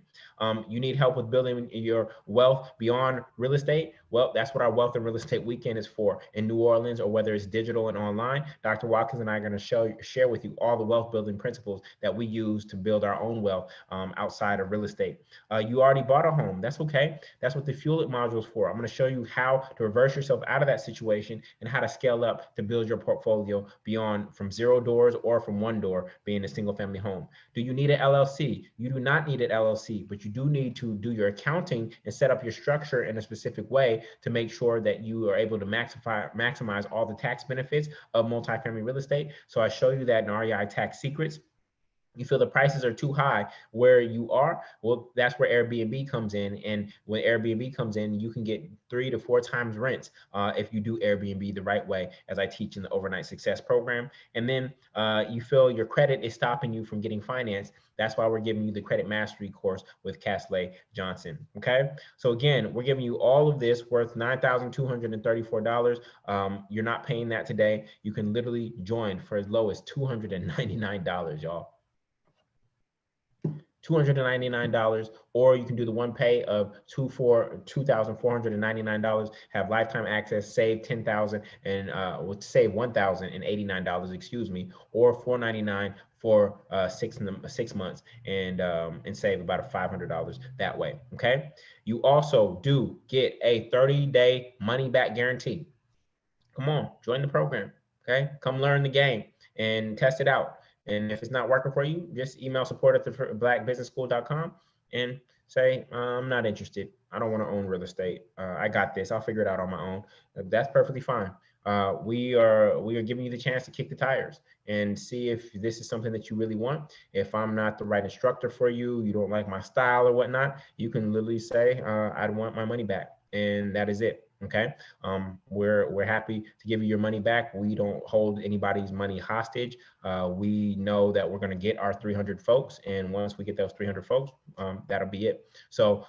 You need help with building your wealth beyond real estate? Well, that's what our Wealth and Real Estate Weekend is for in New Orleans, or whether it's digital and online. Dr. Watkins and I are going to share with you all the wealth building principles that we use to build our own wealth outside of real estate. You already bought a home. That's okay. That's what the Fuel It module is for. I'm going to show you how to reverse yourself out of that situation and how to scale up to build your portfolio beyond from 0 doors or from 1 door being a single family home. Do you need an LLC? You do not need an LLC, but you do need to do your accounting and set up your structure in a specific way to make sure that you are able to maximize all the tax benefits of multifamily real estate. So I show you that in REI Tax Secrets. You feel the prices are too high where you are, well, that's where Airbnb comes in. And when Airbnb comes in, you can get 3 to 4 times rents if you do Airbnb the right way, as I teach in the Overnight Success program. And then you feel your credit is stopping you from getting financed. That's why we're giving you the Credit Mastery course with Casley Johnson. Okay. So again, we're giving you all of this worth $9,234. You're not paying that today. You can literally join for as low as $299, y'all. $299, or you can do the one pay of $2,499, have lifetime access, save $10,000 and save $1,089, excuse me, or $499 for 6 months and save about $500 that way. Okay. You also do get a 30-day money back guarantee. Come on, join the program. Okay. Come learn the game and test it out. And if it's not working for you, just email support@theblackbusinessschool.com and say, I'm not interested. I don't want to own real estate. I got this. I'll figure it out on my own. That's perfectly fine. We are giving you the chance to kick the tires and see if this is something that you really want. If I'm not the right instructor for you, you don't like my style or whatnot, you can literally say, I want my money back. And that is it. Okay, we're happy to give you your money back. We don't hold anybody's money hostage. We know that we're going to get our 300 folks, and once we get those 300 folks, that'll be it. So,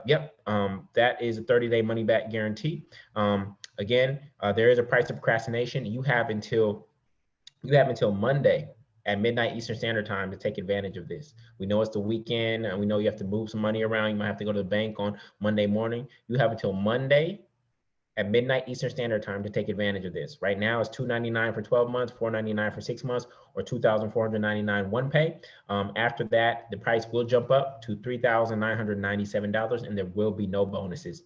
yep, that is a 30-day money back guarantee. Again, there is a price of procrastination. You have until Monday at midnight Eastern Standard Time to take advantage of this. We know it's the weekend, and we know you have to move some money around. You might have to go to the bank on Monday morning. You have until Monday at midnight Eastern Standard Time to take advantage of this. Right now, it's $299 for 12 months, $499 for 6 months, or $2,499 one pay. After that, the price will jump up to $3,997, and there will be no bonuses.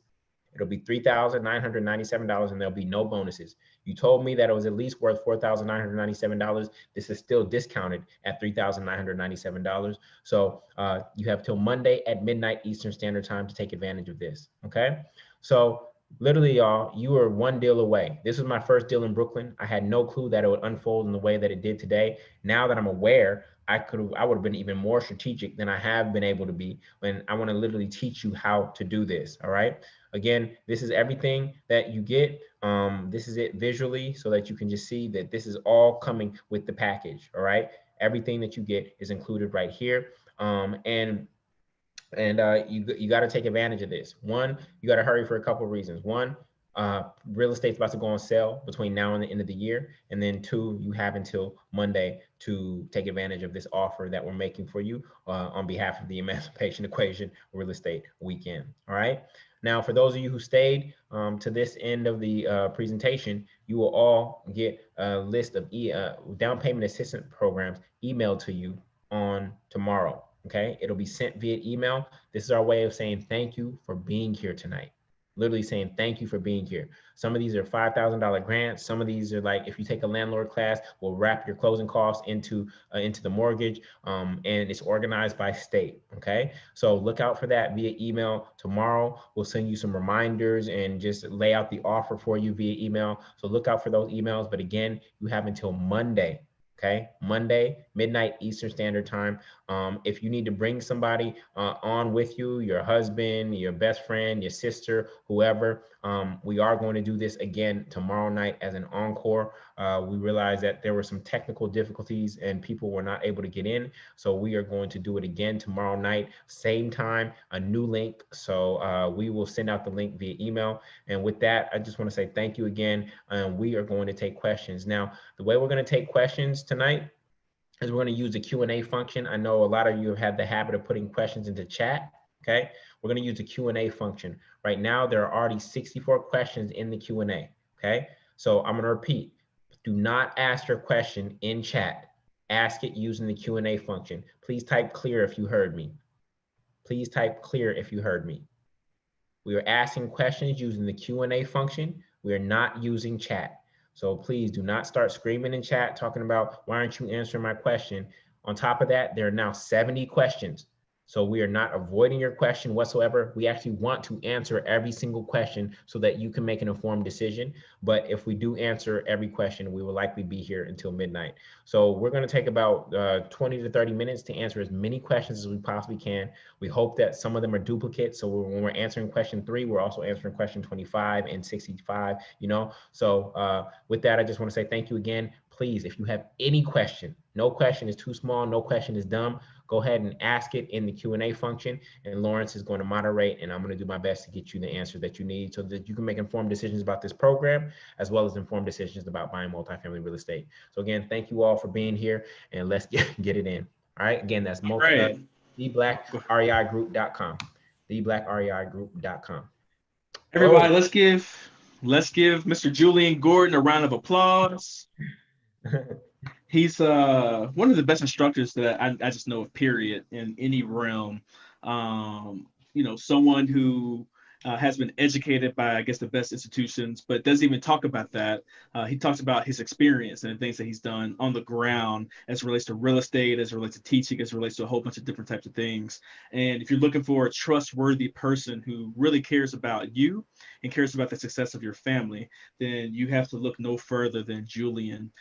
It'll be $3,997, and there'll be no bonuses. You told me that it was at least worth $4,997. This is still discounted at $3,997. So you have till Monday at midnight Eastern Standard Time to take advantage of this. Okay, so literally, y'all, you are one deal away. This was my first deal in Brooklyn. I had no clue that it would unfold in the way that it did today. Now that I'm aware, I would have been even more strategic than I have been able to be when I want to literally teach you how to do this. All right. Again, this is everything that you get. This is it visually so that you can just see that this is all coming with the package. All right. Everything that you get is included right here. And you got to take advantage of this. One, you got to hurry for a couple of reasons. One, real estate's about to go on sale between now and the end of the year. And then two, you have until Monday to take advantage of this offer that we're making for you on behalf of the Emancipation Equation Real Estate Weekend. All right. Now, for those of you who stayed to this end of the presentation, you will all get a list of down payment assistance programs emailed to you on tomorrow. Okay, it'll be sent via email. This is our way of saying thank you for being here tonight. Literally saying thank you for being here. Some of these are $5,000 grants. Some of these are like, if you take a landlord class, we'll wrap your closing costs into the mortgage, and it's organized by state. Okay, so look out for that via email tomorrow. We'll send you some reminders and just lay out the offer for you via email. So look out for those emails. But again, you have until Monday. Okay, Monday, midnight Eastern Standard Time. If you need to bring somebody on with you, your husband, your best friend, your sister, whoever, we are going to do this again tomorrow night as an encore. We realized that there were some technical difficulties and people were not able to get in. So we are going to do it again tomorrow night, same time, a new link. So we will send out the link via email. And with that, I just want to say thank you again. We are going to take questions. Now, the way we're going to take questions tonight is we're going to use the Q&A function. I know a lot of you have had the habit of putting questions into chat. Okay, we're going to use the Q&A function. Right now, there are already 64 questions in the Q&A. Okay, so I'm going to repeat. Do not ask your question in chat. Ask it using the Q&A function. Please type clear if you heard me. Please type clear if you heard me. We are asking questions using the Q&A function. We are not using chat. So please do not start screaming in chat talking about why aren't you answering my question. On top of that, there are now 70 questions. So we are not avoiding your question whatsoever. We actually want to answer every single question so that you can make an informed decision. But if we do answer every question, we will likely be here until midnight. So we're going to take about 20 to 30 minutes to answer as many questions as we possibly can. We hope that some of them are duplicates. So when we're answering question 3, we're also answering question 25 and 65, So with that, I just want to say thank you again. Please, if you have any question, no question is too small, no question is dumb, go ahead and ask it in the Q&A function, and Lawrence is going to moderate, and I'm going to do my best to get you the answer that you need so that you can make informed decisions about this program, as well as informed decisions about buying multifamily real estate. So again, thank you all for being here, and let's get it in. All right, again, that's theblackreigroup.com, theblackreigroup.com. Everybody, let's give Mr. Julian Gordon a round of applause. He's one of the best instructors that I just know of, period, in any realm. Someone who has been educated by, I guess, the best institutions, but doesn't even talk about that. He talks about his experience and the things that he's done on the ground as it relates to real estate, as it relates to teaching, as it relates to a whole bunch of different types of things. And if you're looking for a trustworthy person who really cares about you and cares about the success of your family, then you have to look no further than Julian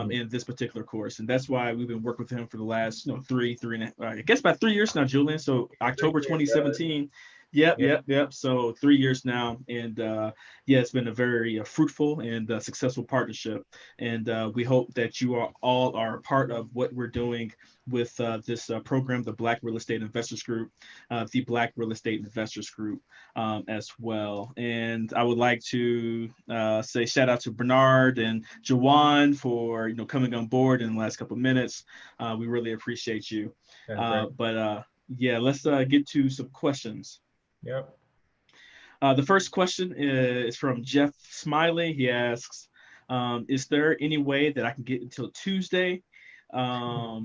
in this particular course. And that's why we've been working with him for the last, I guess about 3 years now, Julian. So October 2017. Yep. So 3 years now, and yeah, it's been a very fruitful and successful partnership. And we hope that you are all are a part of what we're doing with this program, the Black Real Estate Investors Group, the Black Real Estate Investors Group as well. And I would like to say shout out to Bernard and Jawan for coming on board in the last couple of minutes. We really appreciate you. But yeah, let's get to some questions. Yep. The first question is from Jeff Smiley. He asks, is there any way that I can get until Tuesday, for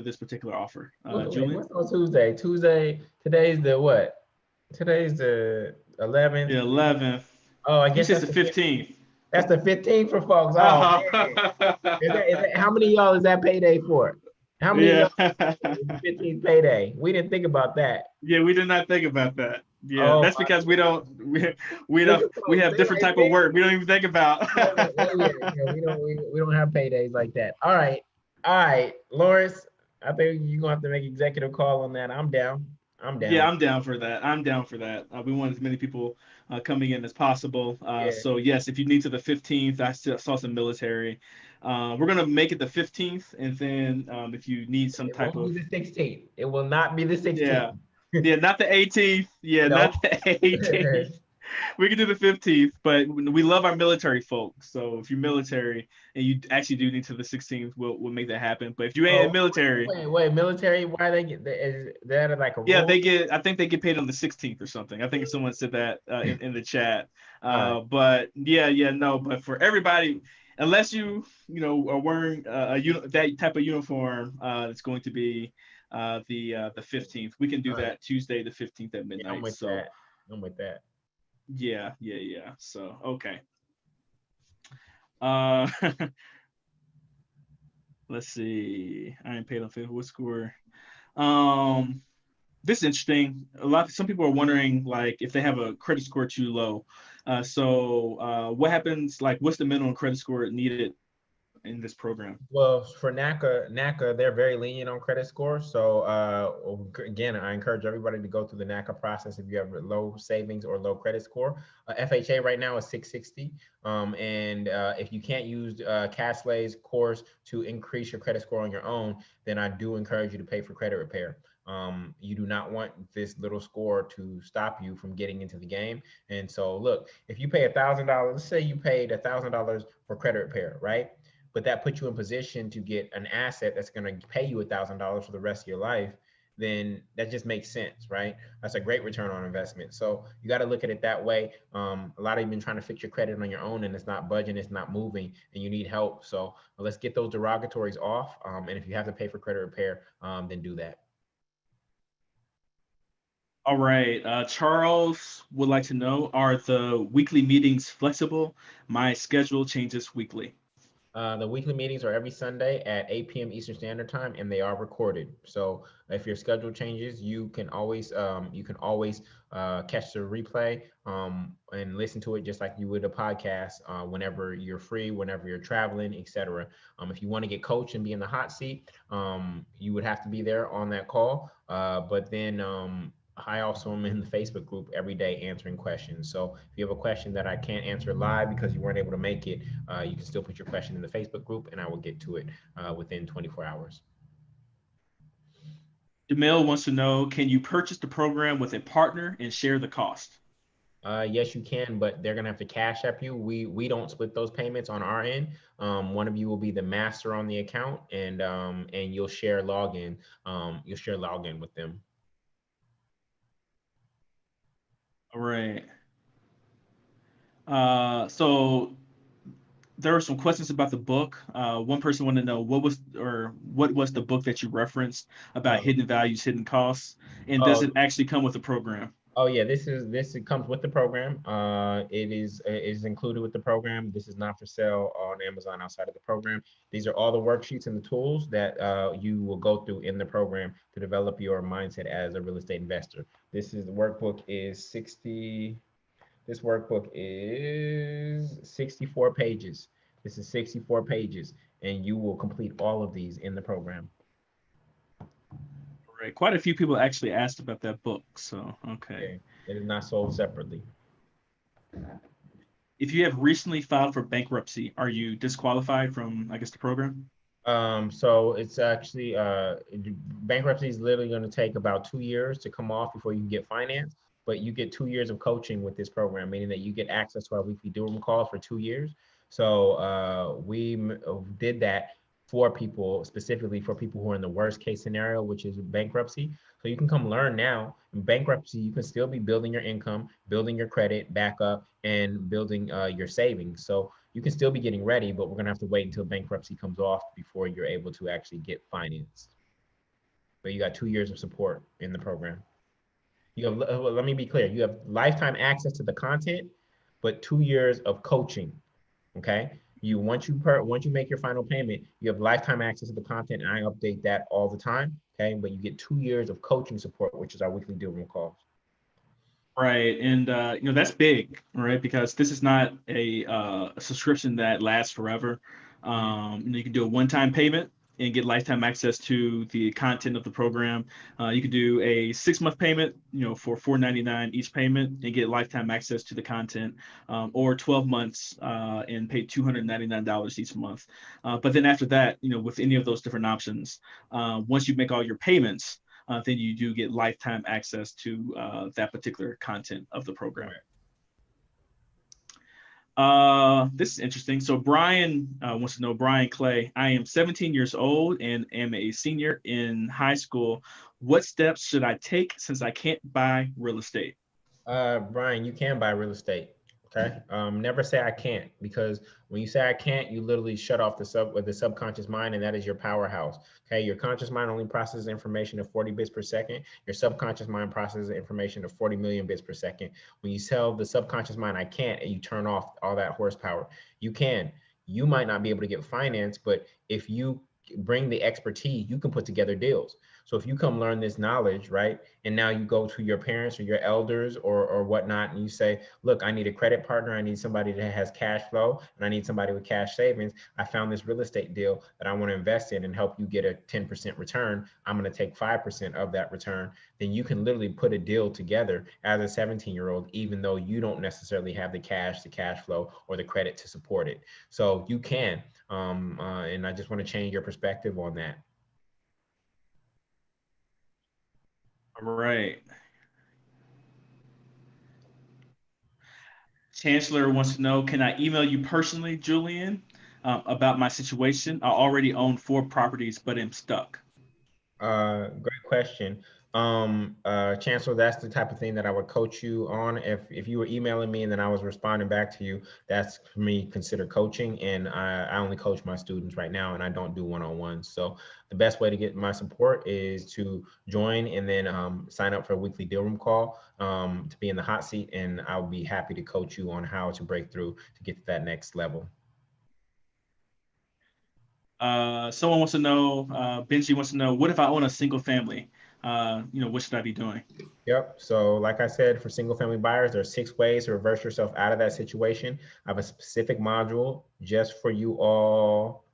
this particular offer? Julian? What's on Tuesday? Today's the what? Today's the 11th. The 11th. Oh, I He guess says that's the 15th. That's the 15th for folks. Oh, man. How many of y'all is that payday for? How many Yeah. of y'all is the 15th payday? We didn't think about that. Yeah, we did not think about that. Yeah, Oh, that's because we look at have folks, different type of work. We don't even think about. we don't have paydays like that. All right, Lawrence. I think you're gonna have to make executive call on that. I'm down. Yeah, I'm down for that. We want as many people coming in as possible. Yeah. So yes, if you need to the 15th, I saw some military. We're gonna make it the 15th, and then if you need some type of. It won't be the 16th. It will not be the 16th. Yeah, not the 18th. Yeah, No. not the 18th. We can do the 15th, but we love our military folks. So if you're military and you actually do need to the 16th, we'll make that happen. But if you ain't military, wait, military? Why they get? Is that like a rule? yeah, they get. I think they get paid on the 16th or something. I think someone said that in the chat. But no. But for everybody, unless you are wearing that type of uniform, it's going to be the 15th. We can do that Tuesday the 15th at midnight. I'm with that. I'm with that. Yeah. So okay. Let's see. I ain't paid on Facebook. What score? This is interesting. Some people are wondering like if they have a credit score too low. So what happens? Like, what's the minimum credit score needed in this program? Well, for NACA, they're very lenient on credit score. So again, I encourage everybody to go through the NACA process if you have low savings or low credit score. FHA right now is 660. And if you can't use Castle's course to increase your credit score on your own, then I do encourage you to pay for credit repair. You do not want this little score to stop you from getting into the game. And so look, if you pay $1,000, let's say you paid $1,000 for credit repair, right? But that puts you in position to get an asset that's going to pay you $1,000 for the rest of your life, then that just makes sense, right? That's a great return on investment. So you got to look at it that way. A lot of you been trying to fix your credit on your own and it's not budging, it's not moving, and you need help. So let's get those derogatories off. And if you have to pay for credit repair, then do that. All right. Charles would like to know, are the weekly meetings flexible? My schedule changes weekly. The weekly meetings are every Sunday at 8 p.m. Eastern Standard Time, and they are recorded. So if your schedule changes, you can always catch the replay and listen to it just like you would a podcast whenever you're free, whenever you're traveling, etc. If you want to get coached and be in the hot seat, you would have to be there on that call. But then I also am in the Facebook group every day answering questions. So if you have a question that I can't answer live because you weren't able to make it, you can still put your question in the Facebook group and I will get to it within 24 hours. Jamil wants to know, can you purchase the program with a partner and share the cost? Yes, you can, but they're gonna have to cash app you. We don't split those payments on our end. One of you will be the master on the account, and you'll share login. You'll share login with them. All right. So there are some questions about the book. One person wanted to know what was the book that you referenced about hidden values, hidden costs, and does it actually come with the program? Oh yeah, this comes with the program. It is included with the program. This is not for sale on Amazon outside of the program. These are all the worksheets and the tools that you will go through in the program to develop your mindset as a real estate investor. The workbook is 64 pages. This is 64 pages, and you will complete all of these in the program. Right. Quite a few people actually asked about that book. So, okay. Yeah, it is not sold separately. If you have recently filed for bankruptcy, are you disqualified from, I guess, the program? So it's actually bankruptcy is literally going to take about 2 years to come off before you can get financed. But you get 2 years of coaching with this program, meaning that you get access to our weekly do-room calls for 2 years. So did that for people, specifically for people who are in the worst case scenario, which is bankruptcy. So you can come learn now. In bankruptcy, you can still be building your income, building your credit back up, and building your savings. So you can still be getting ready, but we're gonna have to wait until bankruptcy comes off before you're able to actually get financed. But you got 2 years of support in the program. You have, let me be clear, you have lifetime access to the content, but 2 years of coaching. Okay. Once you make your final payment, you have lifetime access to the content, and I update that all the time. Okay, but you get 2 years of coaching support, which is our weekly deal room calls. Right, and that's big, right? Because this is not a subscription that lasts forever. You can do a one-time payment and get lifetime access to the content of the program. You could do a 6-month payment, for $4.99 each payment and get lifetime access to the content, or 12 months and pay $299 each month. But then after that, with any of those different options, once you make all your payments, then you do get lifetime access to that particular content of the program. This is interesting. So Brian wants to know, Brian Clay, I am 17 years old and am a senior in high school. What steps should I take since I can't buy real estate? Brian, you can buy real estate. Okay. Never say I can't, because when you say I can't, you literally shut off the subconscious mind, and that is your powerhouse. Okay. Your conscious mind only processes information at 40 bits per second. Your subconscious mind processes information at 40 million bits per second. When you tell the subconscious mind I can't, and you turn off all that horsepower, you can. You might not be able to get finance, but if you bring the expertise, you can put together deals. So if you come learn this knowledge, right, and now you go to your parents or your elders or whatnot, and you say, look, I need a credit partner. I need somebody that has cash flow, and I need somebody with cash savings. I found this real estate deal that I want to invest in and help you get a 10% return. I'm going to take 5% of that return. Then you can literally put a deal together as a 17-year-old, even though you don't necessarily have the cash flow, or the credit to support it. So you can. And I just want to change your perspective on that. All right. Chancellor wants to know, can I email you personally, Julian, about my situation? I already own 4 properties, but am stuck. Great question. Chancellor, that's the type of thing that I would coach you on. If you were emailing me and then I was responding back to you, that's for me considered coaching. And I only coach my students right now, and I don't do one-on-ones. So the best way to get my support is to join and then sign up for a weekly deal room call to be in the hot seat, and I'll be happy to coach you on how to break through to get to that next level. Someone wants to know, Benji wants to know, what if I own a single family? What should I be doing? Yep. So like I said, for single family buyers, there are 6 ways to reverse yourself out of that situation. I have a specific module just for you all.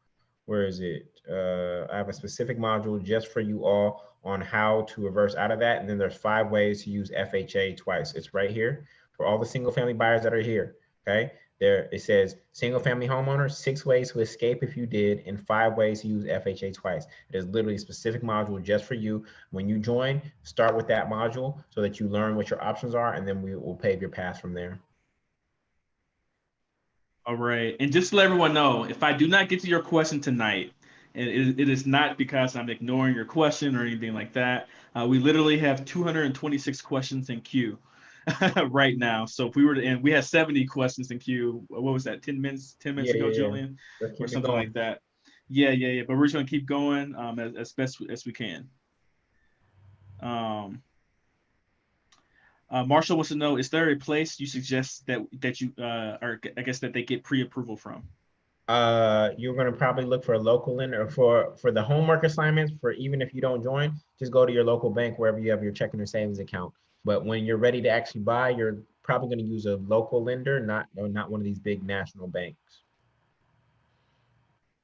Where is it? I have a specific module just for you all on how to reverse out of that. And then there's 5 ways to use FHA twice. It's right here for all the single family buyers that are here. Okay. There it says single family homeowners, 6 ways to escape if you did, and 5 ways to use FHA twice. It is literally a specific module just for you. When you join, start with that module so that you learn what your options are, and then we will pave your path from there. All right. And just to let everyone know, if I do not get to your question tonight, and it is not because I'm ignoring your question or anything like that. We literally have 226 questions in queue right now. So if we were to end, we had 70 questions in queue. What was that? 10 minutes ago, Julian, or something like that. Yeah. But we're just gonna keep going as best as we can. Marshall wants to know: is there a place you suggest that you or I guess that they get pre-approval from? You're going to probably look for a local lender for the homework assignments. For even if you don't join, just go to your local bank wherever you have your checking or savings account. But when you're ready to actually buy, you're probably going to use a local lender, not one of these big national banks.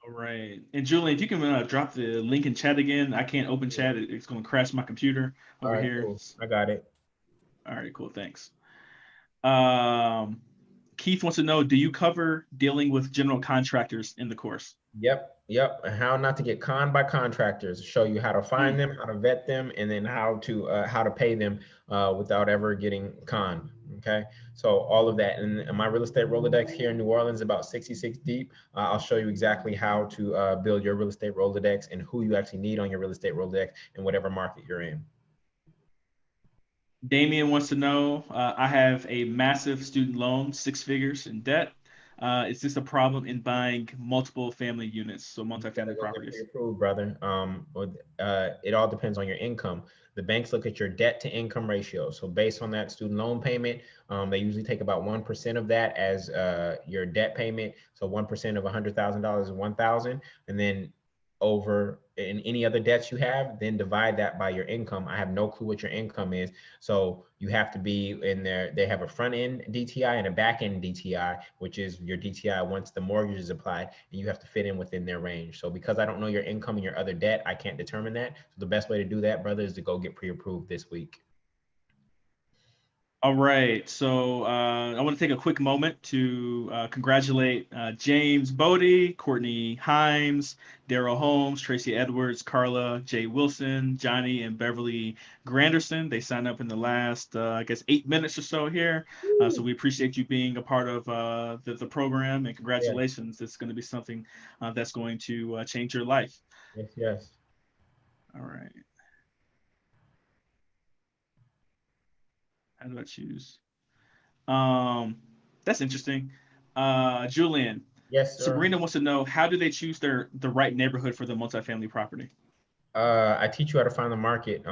All right. And Julian, if you can drop the link in chat again, I can't open chat. It's going to crash my computer All over right, here. cool. I got it. All right, cool. Thanks. Um, Keith wants to know, do you cover dealing with general contractors in the course? Yep. And how not to get conned by contractors. Show you how to find Hmm. them, how to vet them, and then how to pay them without ever getting conned. Okay, so all of that. And my real estate Rolodex here in New Orleans, about 66 deep. I'll show you exactly how to build your real estate Rolodex and who you actually need on your real estate Rolodex in whatever market you're in. Damien wants to know, I have a massive student loan, 6 figures in debt. Is this a problem in buying multiple family units, so You gotta multifamily go get properties? pre-approved, brother. It all depends on your income. The banks look at your debt to income ratio. So based on that student loan payment, they usually take about 1% of that as your debt payment. So 1% of $100,000 is 1,000, and then over in any other debts you have, then divide that by your income. I have no clue what your income is. So you have to be in there. They have a front end DTI and a back end DTI, which is your DTI once the mortgage is applied, and you have to fit in within their range. So because I don't know your income and your other debt, I can't determine that. So the best way to do that, brother, is to go get pre-approved this week. All right, so I want to take a quick moment to congratulate James Bodie, Courtney Himes, Daryl Holmes, Tracy Edwards, Carla J. Wilson, Johnny and Beverly Granderson. They signed up in the last, I guess, 8 minutes or so here. So we appreciate you being a part of the program, and Yeah. congratulations. It's going to be something that's going to change your life. Yes. All right, how do I choose? Um, that's interesting. Julian, Yes, sir. Sabrina wants to know, how do they choose the right neighborhood for the multifamily property? I teach you how to find the market.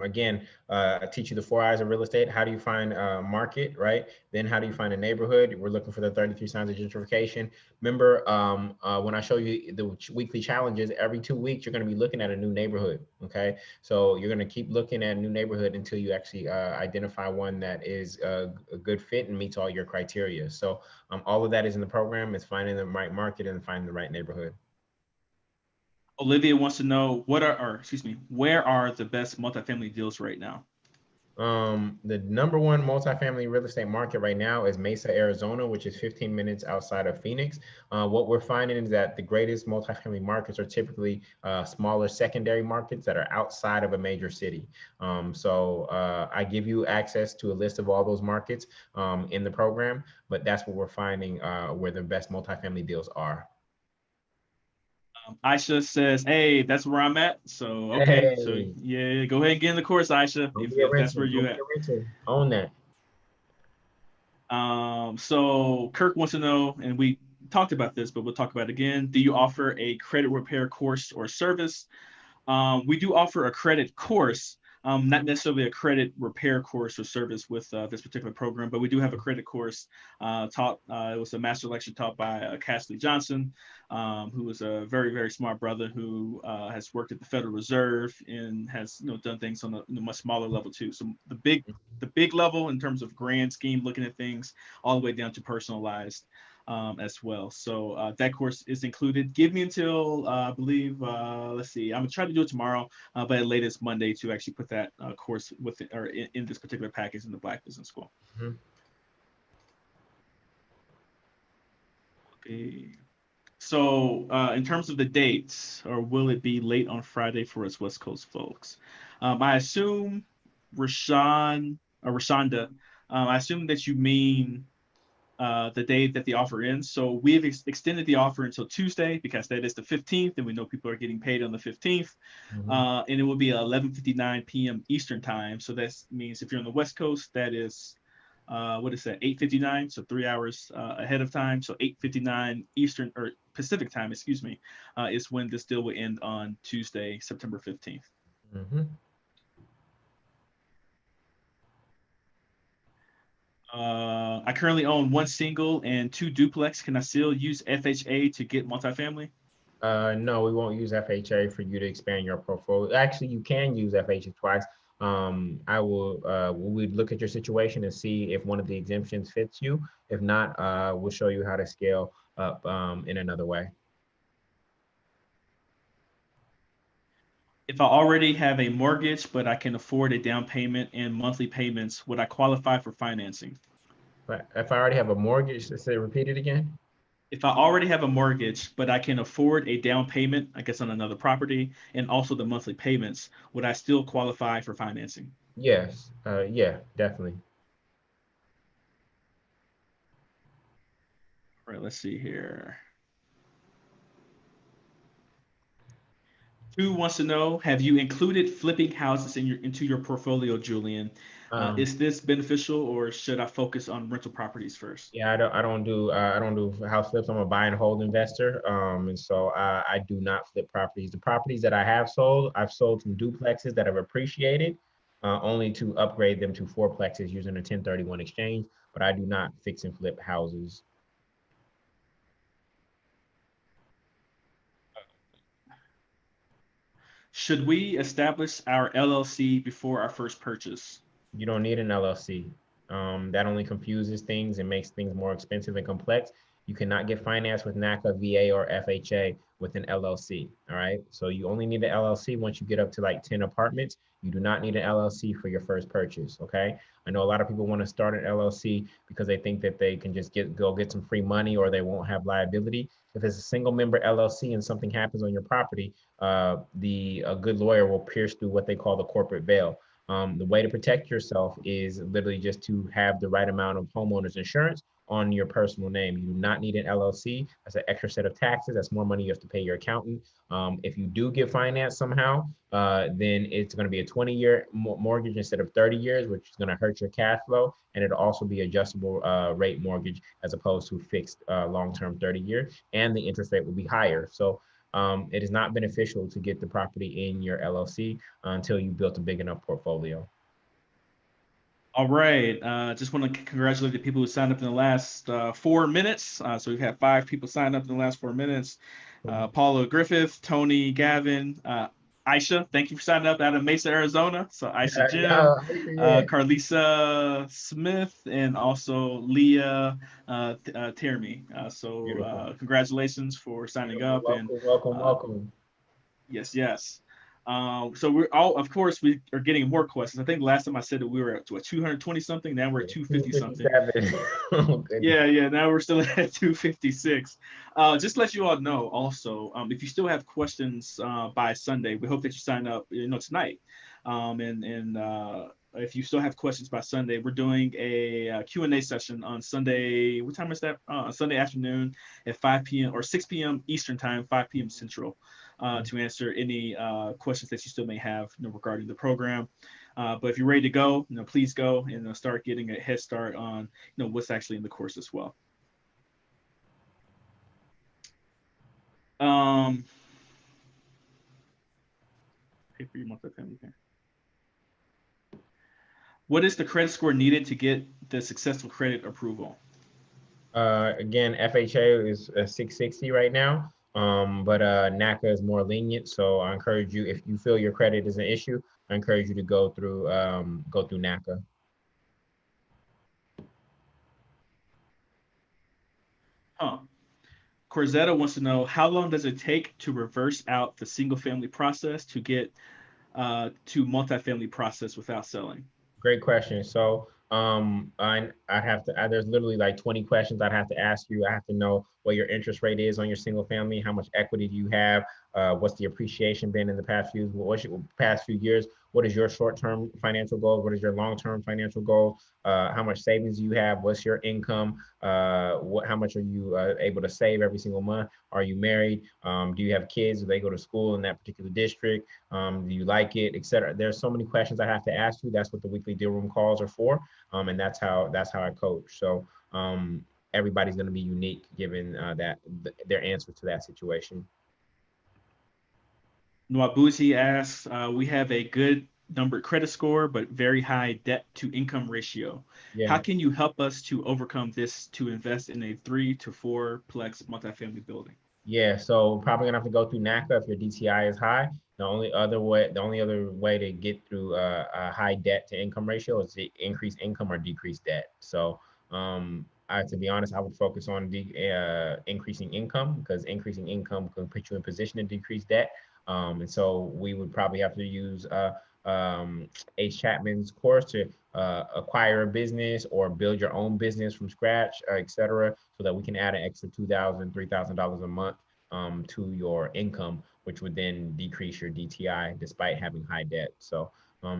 Again, I teach you the 4 eyes of real estate. How do you find a market, right? Then how do you find a neighborhood? We're looking for the 33 signs of gentrification. Remember, when I show you the weekly challenges, every 2 weeks, you're going to be looking at a new neighborhood, okay? So you're going to keep looking at a new neighborhood until you actually identify one that is a good fit and meets all your criteria. So all of that is in the program. It's finding the right market and finding the right neighborhood. Olivia wants to know, where are the best multifamily deals right now? The number one multifamily real estate market right now is Mesa, Arizona, which is 15 minutes outside of Phoenix. What we're finding is that the greatest multifamily markets are typically smaller secondary markets that are outside of a major city. So I give you access to a list of all those markets in the program, but that's what we're finding where the best multifamily deals are. Aisha says, "Hey, that's where I'm at." So okay, so Hey, yeah, go ahead and get in the course, Aisha, don't be a if that's renter. where you Don't be at. a renter. Own that. So Kirk wants to know, and we talked about this, but we'll talk about it again. Do you offer a credit repair course or service? We do offer a credit course, not necessarily a credit repair course or service with this particular program, but we do have a credit course taught. It was a master lecture taught by Castley Johnson, who is a very, very smart brother who has worked at the Federal Reserve and has done things on a much smaller level too. So the big level in terms of grand scheme, looking at things all the way down to personalized as well. So that course is included. Give me until I believe, let's see, I'm gonna try to do it tomorrow, but at latest Monday to actually put that course with it, or in this particular package in the Black Business School. Mhm. Okay. So in terms of the dates, or will it be late on Friday for us West Coast folks? I assume Rashonda, I assume that you mean the day that the offer ends. So we've extended the offer until Tuesday because that is the 15th, and we know people are getting paid on the 15th. Mhm. And it will be 11:59 p.m. Eastern time. So that means if you're on the West Coast, that is what is that? 8:59, so 3 hours ahead of time. So 8:59 Eastern or Pacific time, excuse me, is when this deal will end on Tuesday, September 15th. Mhm. I currently own one single and two duplex. Can I still use FHA to get multifamily? No, we won't use FHA for you to expand your portfolio. Actually, you can use FHA twice. I will, we'd look at your situation and see if one of the exemptions fits you. If not, we'll show you how to scale up in another way. If I already have a mortgage, but I can afford a down payment and monthly payments, would I qualify for financing? But if I already have a mortgage, let's say repeat it again. If I already have a mortgage, but I can afford a down payment, I guess on another property, and also the monthly payments, would I still qualify for financing? Yes. Yeah, definitely. All right, let's see here. Who wants to know, have you included flipping houses into your portfolio, Julian? Um, Is this beneficial or should I focus on rental properties first? yeah, I don't do house flips. I'm a buy and hold investor. And so I do not flip properties. The properties that I have sold, I've sold some duplexes that have appreciated, only to upgrade them to fourplexes using a 1031 exchange. But I do not fix and flip houses. Should we establish our LLC before our first purchase? You don't need an LLC. That only confuses things and makes things more expensive and complex. You cannot get financed with NACA, VA, or FHA with an LLC. All right. So you only need an LLC once you get up to like 10 apartments. You do not need an LLC for your first purchase. Okay. I know a lot of people want to start an LLC because they think that they can just go get some free money or they won't have liability. If it's a single member LLC and something happens on your property, the a good lawyer will pierce through what they call the corporate veil. The way to protect yourself is literally just to have the right amount of homeowners insurance on your personal name. You do not need an LLC. That's an extra set of taxes. That's more money you have to pay your accountant. If you do get financed somehow, then it's going to be a 20-year mortgage instead of 30 years, which is going to hurt your cash flow. And it'll also be adjustable rate mortgage as opposed to fixed long-term 30-year. And the interest rate will be higher. So it is not beneficial to get the property in your LLC until you built a big enough portfolio. All right. Just want to congratulate the people who signed up in the last 4 minutes. So we've had 5 people sign up in the last 4 minutes. Paula Griffith, Tony Gavin, Aisha, thank you for signing up out of Mesa, Arizona. So Aisha Jim, Yeah. Carlisa Smith, and also Leah Tierney. Beautiful. Congratulations for signing Beautiful. up. And Welcome, welcome, uh, welcome. yes, yes. So we're all, of course, we are getting more questions. I think last time I said that we were at what, 220 something. Now we're at 250 something. 257. Oh, goodness. Yeah, yeah. Now we're still at 256. Just to let you all know, also, if you still have questions by Sunday, we hope that you sign up, tonight. And if you still have questions by Sunday, we're doing a Q&A session on Sunday. What time is that? Sunday afternoon at 5 p.m. or 6 p.m. Eastern time, 5 p.m. Central, to answer any questions that you still may have, regarding the program. But if you're ready to go, please go and start getting a head start on, what's actually in the course as well. Pay for your multifamily. What is the credit score needed to get the successful credit approval? Again, FHA is 660 right now, but NACA is more lenient. So I encourage you, if you feel your credit is an issue, I encourage you to go through NACA. Huh. Corzetta wants to know, how long does it take to reverse out the single family process to get to multifamily process without selling? Great question. So I have to, there's literally like 20 questions I'd have to ask you. I have to know what your interest rate is on your single family, how much equity do you have, what's the appreciation been in the past few years, what is your short-term financial goal, what is your long-term financial goal, how much savings do you have, what's your income, how much are you able to save every single month, are you married, do you have kids, do they go to school in that particular district, do you like it, etc. There's so many questions I have to ask you. That's what the weekly deal room calls are for, and that's how I coach. So everybody's going to be unique given their answer to that situation. Nwabuzi asks, we have a good numbered credit score, but very high debt to income ratio. How Yeah. can you help us to overcome this to invest in a 3 to 4 plex multifamily building? Yeah, so probably gonna have to go through NACA if your DTI is high. The only other way to get through a high debt to income ratio is to increase income or decrease debt. So, to be honest, I would focus on increasing income because increasing income can put you in position to decrease debt. And so we would probably have to use H. Chapman's course to acquire a business or build your own business from scratch, et cetera, so that we can add an extra $2,000, $3,000 a month to your income, which would then decrease your DTI despite having high debt. So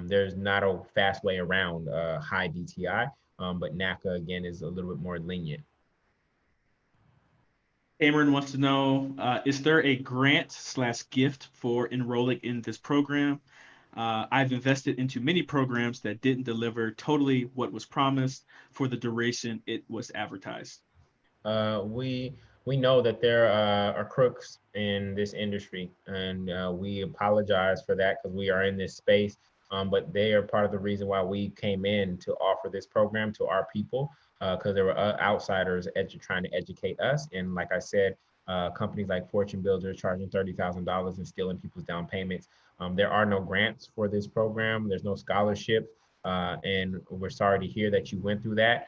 there's not a fast way around high DTI, but NACA again is a little bit more lenient. Cameron wants to know, is there a grant/gift for enrolling in this program? I've invested into many programs that didn't deliver totally what was promised for the duration it was advertised. We know that there are crooks in this industry, and we apologize for that because we are in this space. But they are part of the reason why we came in to offer this program to our people, because there were outsiders trying to educate us. And like I said, companies like Fortune Builders charging $30,000 and stealing people's down payments. There are no grants for this program. There's no scholarships, and we're sorry to hear that you went through that.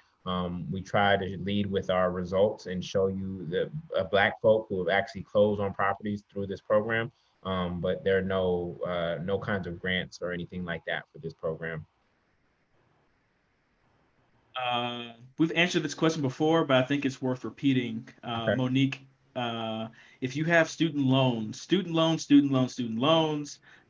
We try to lead with our results and show you the Black folk who have actually closed on properties through this program. But there are no kinds of grants or anything like that for this program. We've answered this question before, but I think it's worth repeating. Okay. Monique, if you have student loans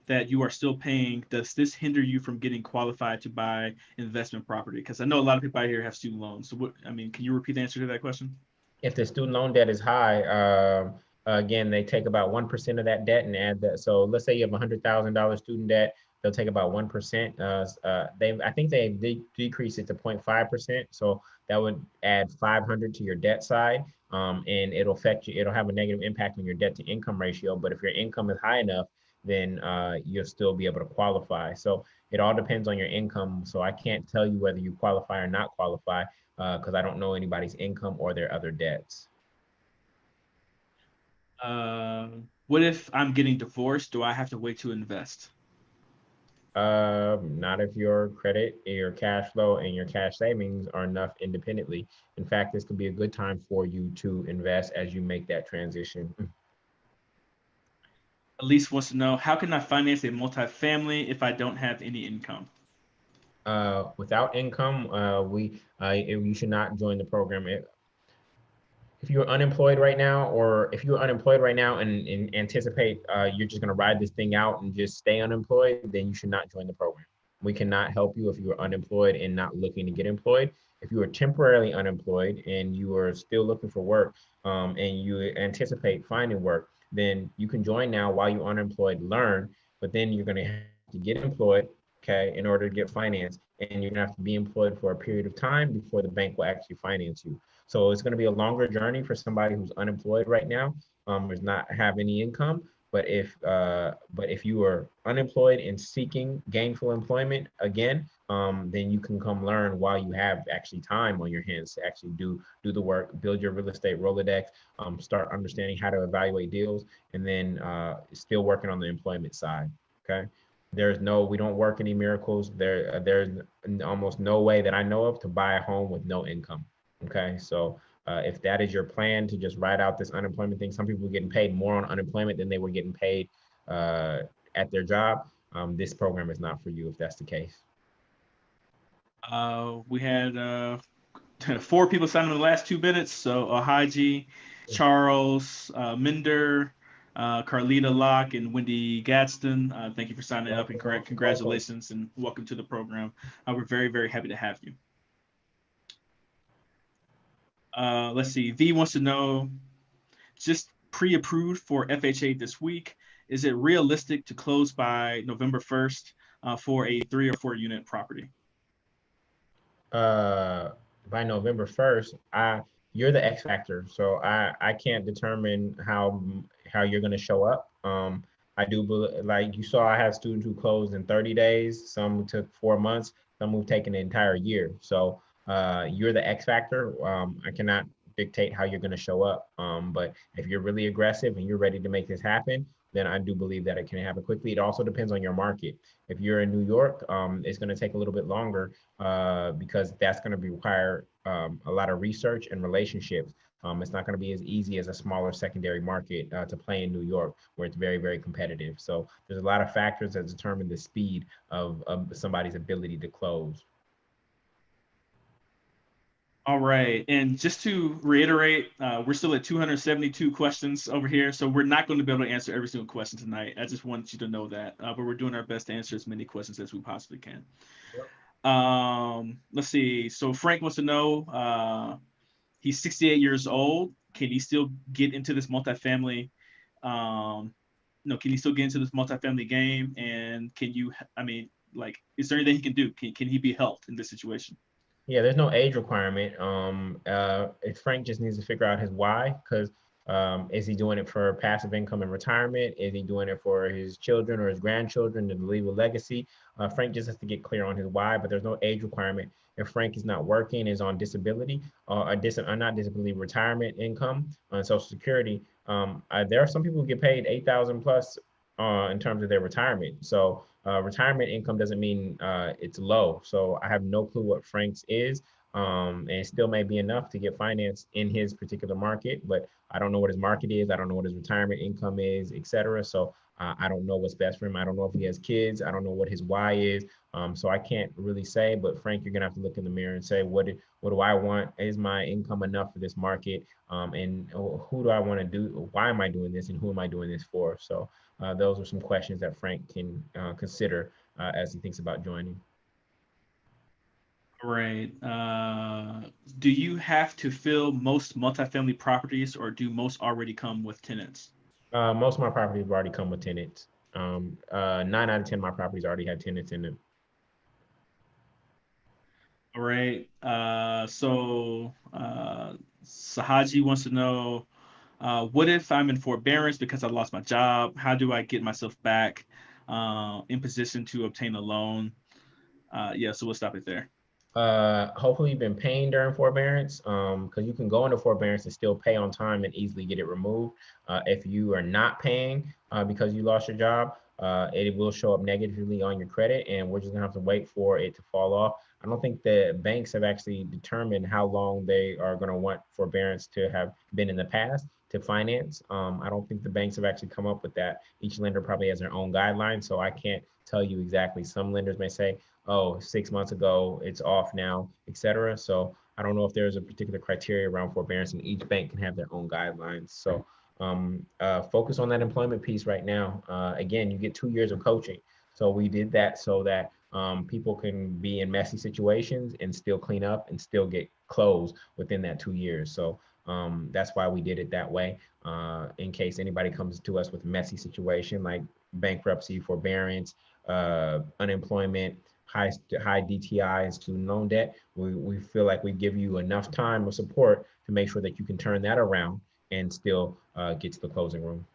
that you are still paying, does this hinder you from getting qualified to buy investment property? Because I know a lot of people out here have student loans. So what, I mean, can you repeat the answer to that question? If the student loan debt is high, again, they take about 1% of that debt and add that. So let's say you have $100,000 student debt, they'll take about 1%. I think they decrease it to 0.5%. So that would add 500 to your debt side, and it'll affect you. It'll have a negative impact on your debt to income ratio. But if your income is high enough, then you'll still be able to qualify. So it all depends on your income. So I can't tell you whether you qualify or not qualify because I don't know anybody's income or their other debts. What if I'm getting divorced? Do I have to wait to invest? Not if your credit, your cash flow, and your cash savings are enough independently. In fact, this could be a good time for you to invest as you make that transition. Elise wants to know, how can I finance a multifamily if I don't have any income? Without income, you should not join the program. If you're unemployed right now, or if you're unemployed right now and anticipate you're just going to ride this thing out and just stay unemployed, then you should not join the program. We cannot help you if you are unemployed and not looking to get employed. If you are temporarily unemployed and you are still looking for work and you anticipate finding work, then you can join now while you're unemployed, learn, but then you're going to have to get employed, okay, in order to get finance. And you're going to have to be employed for a period of time before the bank will actually finance you. So it's going to be a longer journey for somebody who's unemployed right now, does not have any income. But if you are unemployed and seeking gainful employment again, then you can come learn while you have actually time on your hands to actually do the work, build your real estate Rolodex, start understanding how to evaluate deals, and then still working on the employment side. Okay. We don't work any miracles. There's almost no way that I know of to buy a home with no income. Okay, so if that is your plan to just ride out this unemployment thing, some people are getting paid more on unemployment than they were getting paid at their job. This program is not for you if that's the case. We had 4 people signing in the last 2 minutes. So Haji, Charles, Minder, Carlita Locke, and Wendy Gadsden. Thank you for signing up, and congratulations and welcome to the program. We're very, very happy to have you. Let's see. V wants to know, just pre-approved for FHA this week. Is it realistic to close by November 1st for a 3 or 4 unit property? By November 1st, you're the X factor. So I can't determine how you're going to show up. I do believe, like you saw, I have students who closed in 30 days. Some took 4 months. Some who've taken an entire year. So you're the X factor. I cannot dictate how you're going to show up. But if you're really aggressive and you're ready to make this happen, then I do believe that it can happen quickly. It also depends on your market. If you're in New York, it's going to take a little bit longer because that's going to require a lot of research and relationships. It's not going to be as easy as a smaller secondary market to play in New York, where it's very, very competitive. So there's a lot of factors that determine the speed of somebody's ability to close. All right. And just to reiterate, we're still at 272 questions over here. So we're not going to be able to answer every single question tonight. I just want you to know that. But we're doing our best to answer as many questions as we possibly can. Let's see. So Frank wants to know, he's 68 years old. Can he still get into this multifamily? No, can he still get into this multifamily game? And can you, I mean, like, is there anything he can do? Can he be helped in this situation? Yeah, there's no age requirement. Frank just needs to figure out his why, because is he doing it for passive income and retirement? Is he doing it for his children or his grandchildren to leave a legacy? Frank just has to get clear on his why, but there's no age requirement. If Frank is not working, is on disability, not disability, retirement income on Social Security, there are some people who get paid 8,000 plus in terms of their retirement. So retirement income doesn't mean it's low. So I have no clue what Frank's is. And it still may be enough to get finance in his particular market, but I don't know what his market is. I don't know what his retirement income is, et cetera. So I don't know what's best for him. I don't know if he has kids. I don't know what his why is. So I can't really say, but Frank, you're gonna have to look in the mirror and say, what do I want? Is my income enough for this market? And who do I want to do? Why am I doing this? And who am I doing this for? So those are some questions that Frank can consider as he thinks about joining. Right. Do you have to fill most multifamily properties, or do most already come with tenants? Most of my properties have already come with tenants. 9 out of 10 of my properties already had tenants in them. All right. Sahaji wants to know, what if I'm in forbearance because I lost my job? How do I get myself back in position to obtain a loan? Yeah, so we'll stop it there. Hopefully you've been paying during forbearance, because you can go into forbearance and still pay on time and easily get it removed. If you are not paying because you lost your job, it will show up negatively on your credit, and we're just gonna have to wait for it to fall off. I don't think the banks have actually determined how long they are gonna want forbearance to have been in the past to finance. I don't think the banks have actually come up with that. Each lender probably has their own guidelines, so I can't tell you exactly. Some lenders may say, oh, 6 months ago, it's off now, et cetera. So I don't know if there's a particular criteria around forbearance, and each bank can have their own guidelines. So focus on that employment piece right now. Again, you get 2 years of coaching. So we did that so that people can be in messy situations and still clean up and still get closed within that 2 years. So that's why we did it that way. In case anybody comes to us with a messy situation like bankruptcy, forbearance, unemployment, high DTI, student loan debt, we feel like we give you enough time of support to make sure that you can turn that around and still get to the closing room.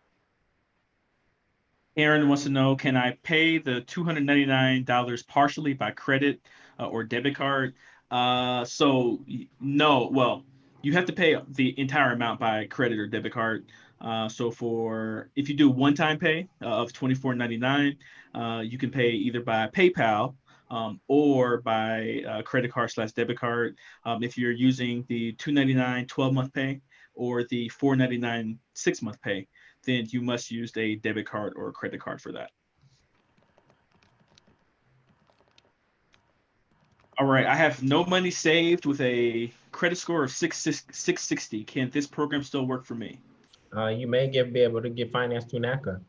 Aaron wants to know, can I pay the $299 partially by credit or debit card? No, well, you have to pay the entire amount by credit or debit card. If you do one-time pay of $24.99, you can pay either by PayPal or by credit card / debit card. If you're using the $299 12-month pay or the $499 6-month pay, then you must use a debit card or a credit card for that. All right, I have no money saved with a credit score of 660. Can this program still work for me? You may be able to get financed through NACA.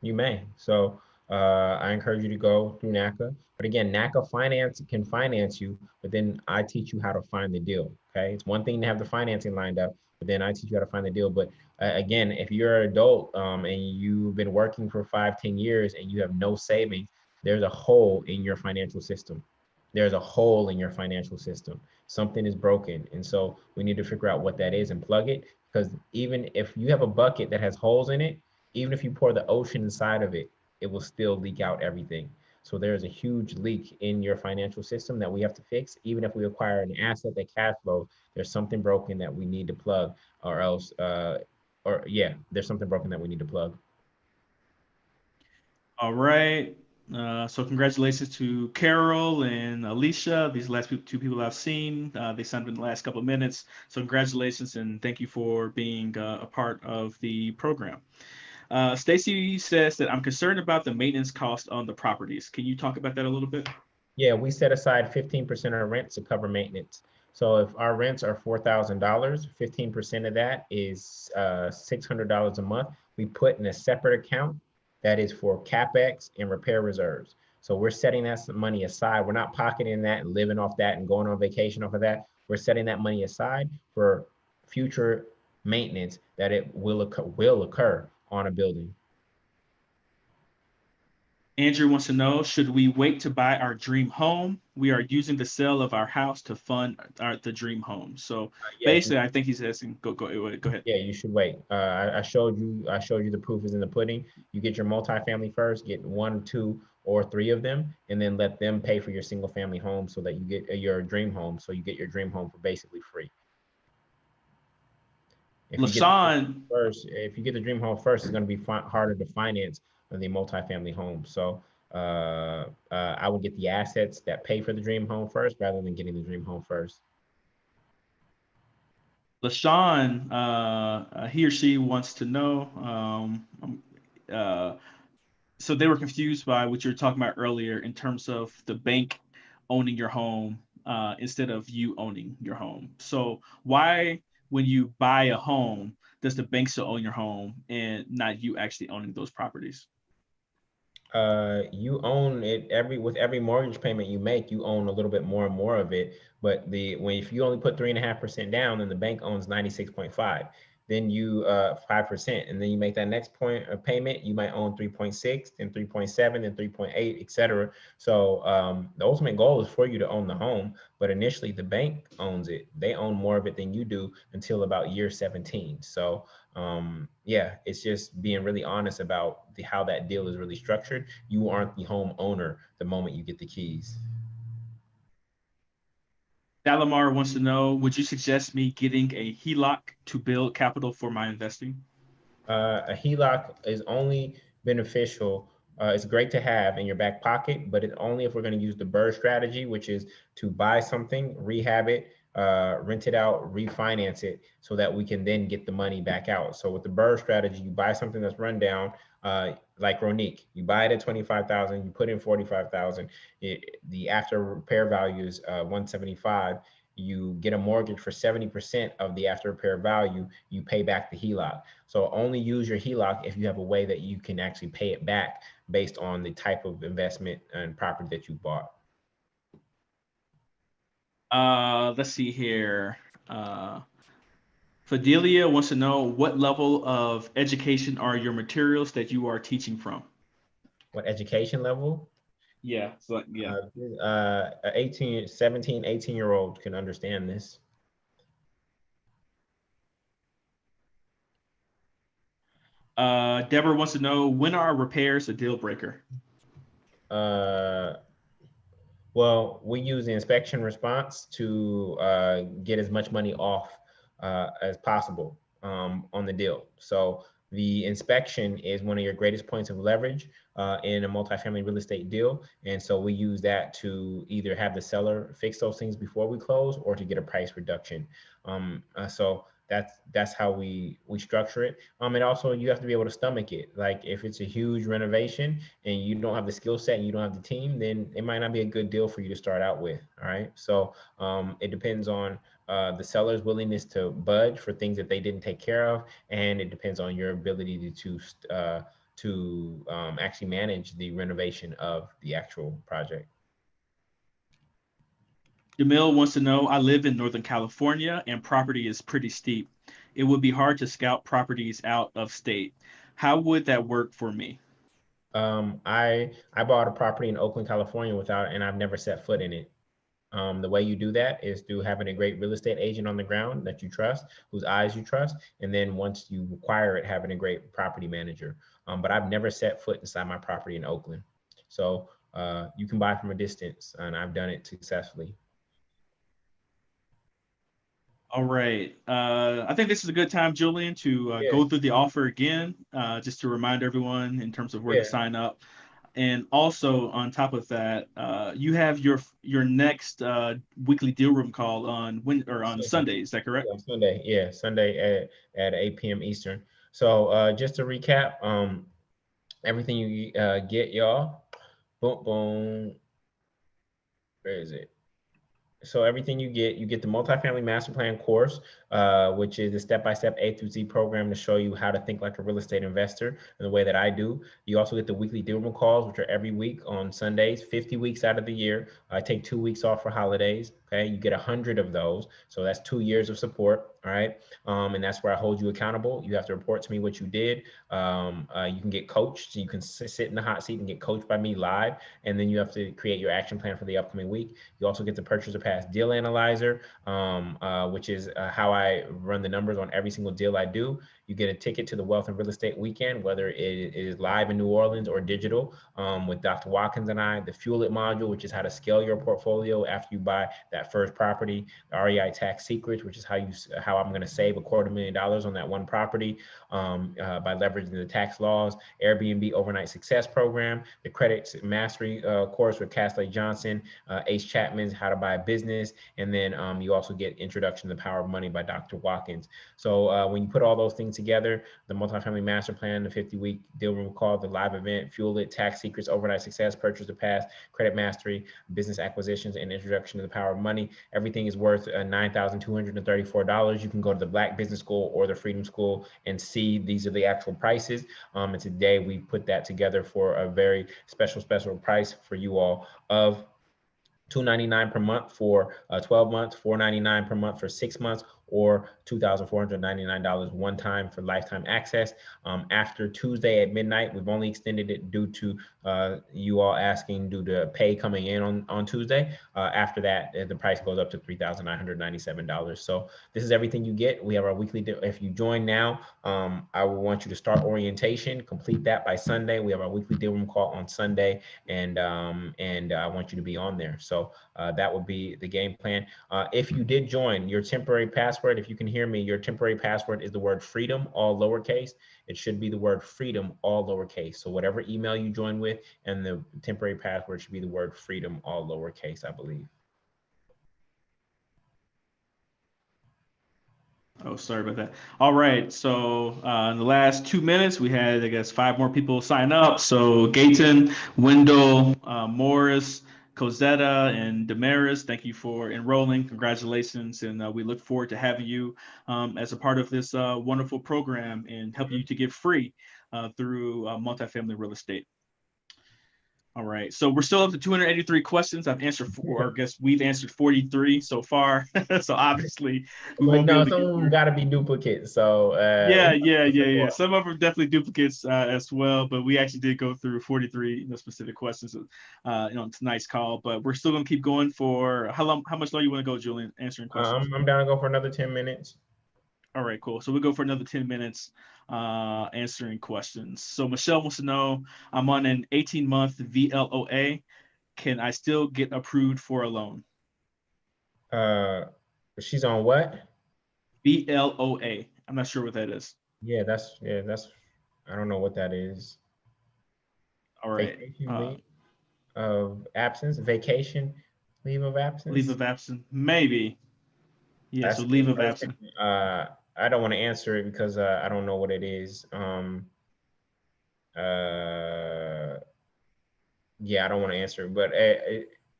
You may. So I encourage you to go through NACA. But again, NACA can finance you, but then I teach you how to find the deal. Okay, it's one thing to have the financing lined up, but then I teach you how to find the deal. But again, if you're an adult and you've been working for 5, 10 years and you have no savings, there's a hole in your financial system. There's a hole in your financial system. Something is broken. And so we need to figure out what that is and plug it. Because even if you have a bucket that has holes in it, even if you pour the ocean inside of it, it will still leak out everything. So there's a huge leak in your financial system that we have to fix. Even if we acquire an asset that cash flows, there's something broken that we need to plug, or else, there's something broken that we need to plug. All right. So congratulations to Carol and Alicia. These last two people I've seen, they signed in the last couple of minutes. So congratulations and thank you for being a part of the program. Stacy says that I'm concerned about the maintenance cost on the properties. Can you talk about that a little bit? Yeah, we set aside 15% of rent to cover maintenance. So if our rents are $4,000, 15% of that is $600 a month. We put in a separate account that is for CapEx and repair reserves. So we're setting that money aside. We're not pocketing that and living off that and going on vacation off of that. We're setting that money aside for future maintenance that it will occur on a building. Andrew wants to know, should we wait to buy our dream home? We are using the sale of our house to fund the dream home. So Yes, basically, I think he's asking, go ahead. yeah, you should wait. I showed you the proof is in the pudding. You get your multifamily first, get 1, 2, or 3 of them, and then let them pay for your single family home so that you get your dream home. So you get your dream home for basically free. LaShawn, If you get the dream home first, it's going to be harder to finance than the multifamily home. So I would get the assets that pay for the dream home first rather than getting the dream home first. he or she wants to know, so they were confused by what you were talking about earlier in terms of the bank owning your home instead of you owning your home. So why, when you buy a home, does the bank still own your home and not you actually owning those properties? You own it with every mortgage payment you make, you own a little bit more and more of it. But if you only put 3.5% down, then the bank owns 96.5. Then you 5%, and then you make that next point of payment, you might own 3.6, then 3.7, then 3.8, etc. So the ultimate goal is for you to own the home, but initially the bank owns it. They own more of it than you do until about year 17. So yeah, it's just being really honest about how that deal is really structured. You aren't the home owner the moment you get the keys. Dalamar wants to know, would you suggest me getting a HELOC to build capital for my investing? A HELOC is only beneficial. It's great to have in your back pocket, but it's only if we're going to use the BRRRR strategy, which is to buy something, rehab it, rent it out, refinance it, so that we can then get the money back out. So with the BRRRR strategy, you buy something that's run down, like Ronique. You buy it at 25,000, you put in 45,000. The after repair value is 175. You get a mortgage for 70% of the after repair value, you pay back the HELOC. So only use your HELOC if you have a way that you can actually pay it back based on the type of investment and property that you bought. Let's see here. Fidelia wants to know, what level of education are your materials that you are teaching from? What education level? Yeah, so yeah. 17, 18-year-old can understand this. Deborah wants to know, when are repairs a deal breaker? Well, we use the inspection response to get as much money off as possible on the deal. So the inspection is one of your greatest points of leverage in a multifamily real estate deal. And so we use that to either have the seller fix those things before we close or to get a price reduction. So that's how we structure it. And also you have to be able to stomach it. Like if it's a huge renovation and you don't have the skill set and you don't have the team, then it might not be a good deal for you to start out with. All right. So it depends on the seller's willingness to budge for things that they didn't take care of, and it depends on your ability to actually manage the renovation of the actual project. Jamil wants to know, I live in Northern California and property is pretty steep. It would be hard to scout properties out of state. How would that work for me? I bought a property in Oakland, California and I've never set foot in it. The way you do that is through having a great real estate agent on the ground that you trust, whose eyes you trust. And then once you acquire it, having a great property manager. But I've never set foot inside my property in Oakland. So you can buy from a distance, and I've done it successfully. All right. I think this is a good time, Julian, to go through the offer again, just to remind everyone in terms of where to sign up. And also on top of that, you have your next weekly deal room call on Sunday. Is that correct? Yeah, Sunday. Yeah, Sunday at 8 p.m. Eastern. So just to recap, everything you get, y'all. Boom, boom. Where is it? So everything you get the multifamily master plan course, which is a step-by-step A through Z program to show you how to think like a real estate investor in the way that I do. You also get the weekly deal room calls, which are every week on Sundays, 50 weeks out of the year. I take 2 weeks off for holidays. Okay, you get 100 of those, so that's 2 years of support. All right, and that's where I hold you accountable. You have to report to me what you did. You can get coached. So you can sit in the hot seat and get coached by me live, and then you have to create your action plan for the upcoming week. You also get the purchase or pass deal analyzer, which is how I run the numbers on every single deal I do. You get a ticket to the Wealth and Real Estate Weekend, whether it is live in New Orleans or digital, with Dr. Watkins and I. The Fuel It module, which is how to scale your portfolio after you buy that first property. The REI Tax Secrets, which is how I'm going to save $250,000 on that one property by leveraging the tax laws. Airbnb Overnight Success Program. The Credit Mastery course with Castley Johnson. Ace Chapman's How to Buy a Business. And then you also get Introduction to the Power of Money by Dr. Watkins. So when you put all those things together, the multifamily master plan, the 50-week deal room call, the live event, Fuel It, Tax Secrets, Overnight Success, Purchase to Pass, Credit Mastery, Business Acquisitions, and Introduction to the Power of Money, everything is worth $9,234. You can go to the Black Business School or the Freedom School and see these are the actual prices. And today we put that together for a very special price for you all of $299 per month for 12 months, $499 per month for 6 months, or $2,499 one time for lifetime access. After Tuesday at midnight, we've only extended it due to you all asking due to pay coming in on Tuesday. After that, the price goes up to $3,997. So this is everything you get. We have our weekly, if you join now, I will want you to start orientation, complete that by Sunday. We have our weekly deal room call on Sunday, and I want you to be on there. So that would be the game plan. If you did join, your temporary password, if you can hear me, your temporary password is the word freedom, all lowercase. It should be the word freedom, all lowercase. So whatever email you join with, and the temporary password should be the word freedom, all lowercase, I believe. Oh, sorry about that. All right. So in the last 2 minutes, we had, I guess, 5 more people sign up. So Gayton, Wendell, Morris, Cosetta, and Damaris, thank you for enrolling. Congratulations. And we look forward to having you as a part of this wonderful program and helping you to get free through multifamily real estate. All right, so we're still up to 283 questions. I've answered 4, I guess we've answered 43 so far. So obviously, we But won't be no, able to some of them got to be duplicates. So yeah. Some of them definitely duplicates as well, but we actually did go through 43 specific questions. Tonight's call, but we're still gonna keep going for how long? How much longer you want to go, Julian? Answering questions. I'm down to go for another 10 minutes. All right, cool. So we'll go for another 10 minutes answering questions. So Michelle wants to know, I'm on an 18-month VLOA. Can I still get approved for a loan? She's on what? VLOA. I'm not sure what that is. Yeah, that's I don't know what that is. All right. Vacation leave of absence, vacation leave of absence. Leave of absence, maybe. Yeah, That's so leave of absence. I don't want to answer it because I don't know what it is. Yeah, I don't want to answer it, but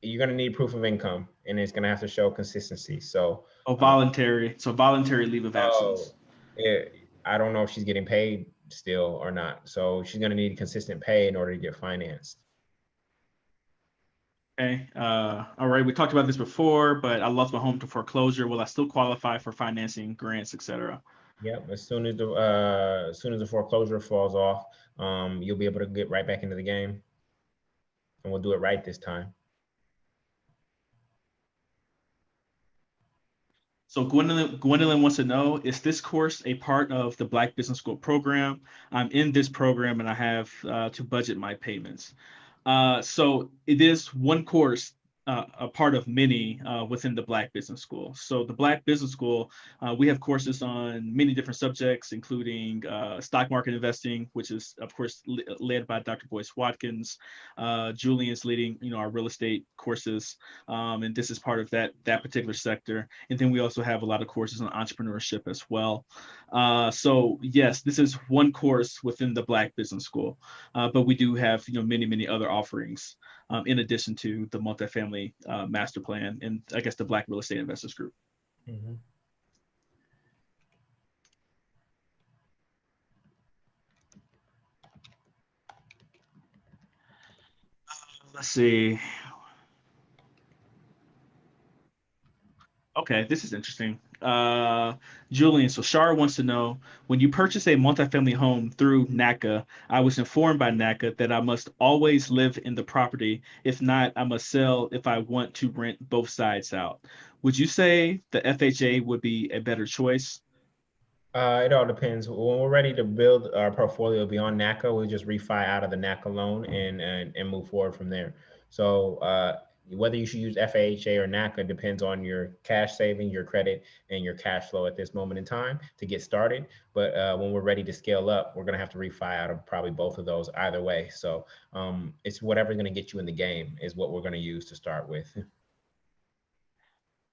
you're gonna need proof of income, and it's gonna have to show consistency. So voluntary. So voluntary leave of absence. I don't know if she's getting paid still or not. So she's gonna need consistent pay in order to get financed. Okay. All right. We talked about this before, but I lost my home to foreclosure. Will I still qualify for financing, grants, etc.? Yep. As soon as the foreclosure falls off, you'll be able to get right back into the game, and we'll do it right this time. So Gwendolyn wants to know, is this course a part of the Black Business School program? I'm in this program and I have to budget my payments. So it is one course a part of many within the Black Business School. So the Black Business School, we have courses on many different subjects, including stock market investing, which is of course led by Dr. Boyce Watkins. Julian's leading, our real estate courses, and this is part of that particular sector. And then we also have a lot of courses on entrepreneurship as well. So yes, this is one course within the Black Business School, but we do have many other offerings in addition to the multifamily master plan and I guess the Black Real Estate Investors Group. Mm-hmm. Let's see. Okay, this is interesting. Julian, so Shar wants to know, when you purchase a multifamily home through NACA, I was informed by NACA that I must always live in the property. If not, I must sell if I want to rent both sides out. Would you say the FHA would be a better choice? It all depends. When we're ready to build our portfolio beyond NACA, we just refi out of the NACA loan and move forward from there. So whether you should use FHA or NACA depends on your cash saving, your credit, and your cash flow at this moment in time to get started. But when we're ready to scale up, we're going to have to refi out of probably both of those either way. So it's whatever's going to get you in the game is what we're going to use to start with.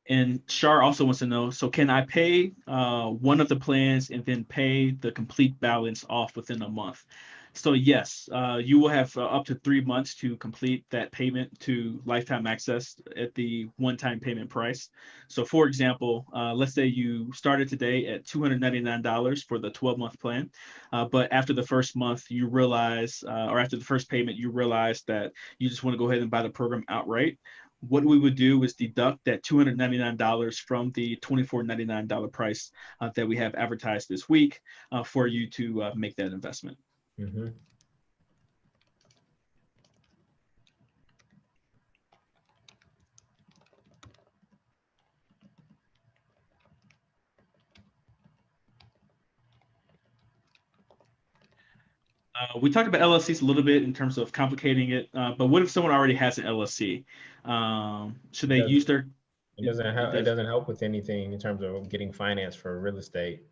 And Shar also wants to know, so can I pay one of the plans and then pay the complete balance off within a month? So yes, you will have up to 3 months to complete that payment to Lifetime Access at the one-time payment price. So for example, let's say you started today at $299 for the 12-month plan, but after the first month you realize, or after the first payment, you realize that you just want to go ahead and buy the program outright. What we would do is deduct that $299 from the $24.99 price that we have advertised this week for you to make that investment. Mm-hmm. We talked about LLCs a little bit in terms of complicating it, but what if someone already has an LLC? Should they use their? It doesn't help. It Does, doesn't help with anything in terms of getting finance for real estate.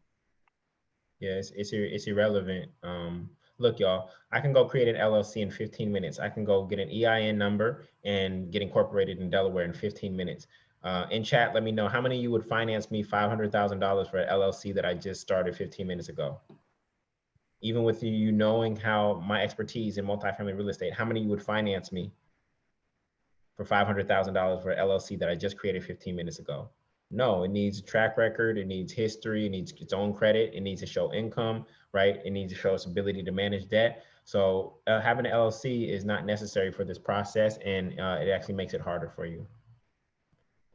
Yeah, it's irrelevant. Look, y'all, I can go create an LLC in 15 minutes. I can go get an EIN number and get incorporated in Delaware in 15 minutes. In chat, let me know how many of you would finance me $500,000 for an LLC that I just started 15 minutes ago. Even with you knowing how my expertise in multifamily real estate, how many of you would finance me for $500,000 for an LLC that I just created 15 minutes ago? No, it needs a track record. It needs history. It needs its own credit. It needs to show income, right? It needs to show its ability to manage debt. So having an LLC is not necessary for this process, and it actually makes it harder for you.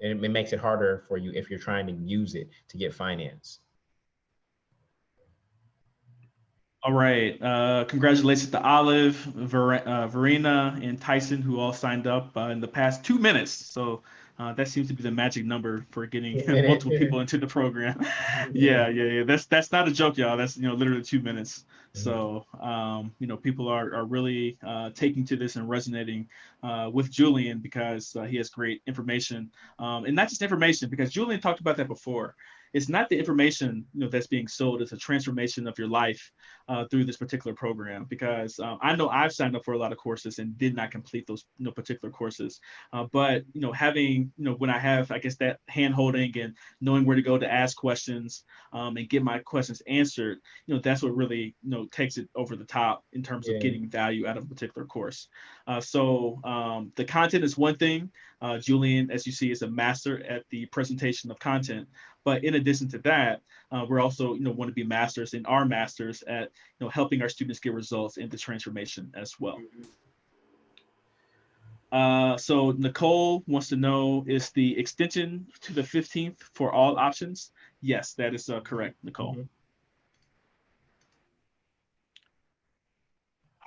And it makes it harder for you if you're trying to use it to get finance. all right. Congratulations to Olive, Verena, and Tyson, who all signed up in the past 2 minutes. So that seems to be the magic number for getting multiple people into the program. Yeah. That's not a joke, y'all. That's literally 2 minutes. So people are really taking to this and resonating with Julian because he has great information, and not just information. Because Julian talked about that before. It's not the information that's being sold; it's a transformation of your life through this particular program. Because I know I've signed up for a lot of courses and did not complete those particular courses, but having when I have, I guess, that hand holding and knowing where to go to ask questions and get my questions answered, that's what really takes it over the top in terms of getting value out of a particular course. So the content is one thing. Julian, as you see, is a master at the presentation of content. But in addition to that, we're also want to be masters and are masters at helping our students get results into transformation as well. So Nicole wants to know, is the extension to the 15th for all options? Yes, that is correct, Nicole. Mm-hmm.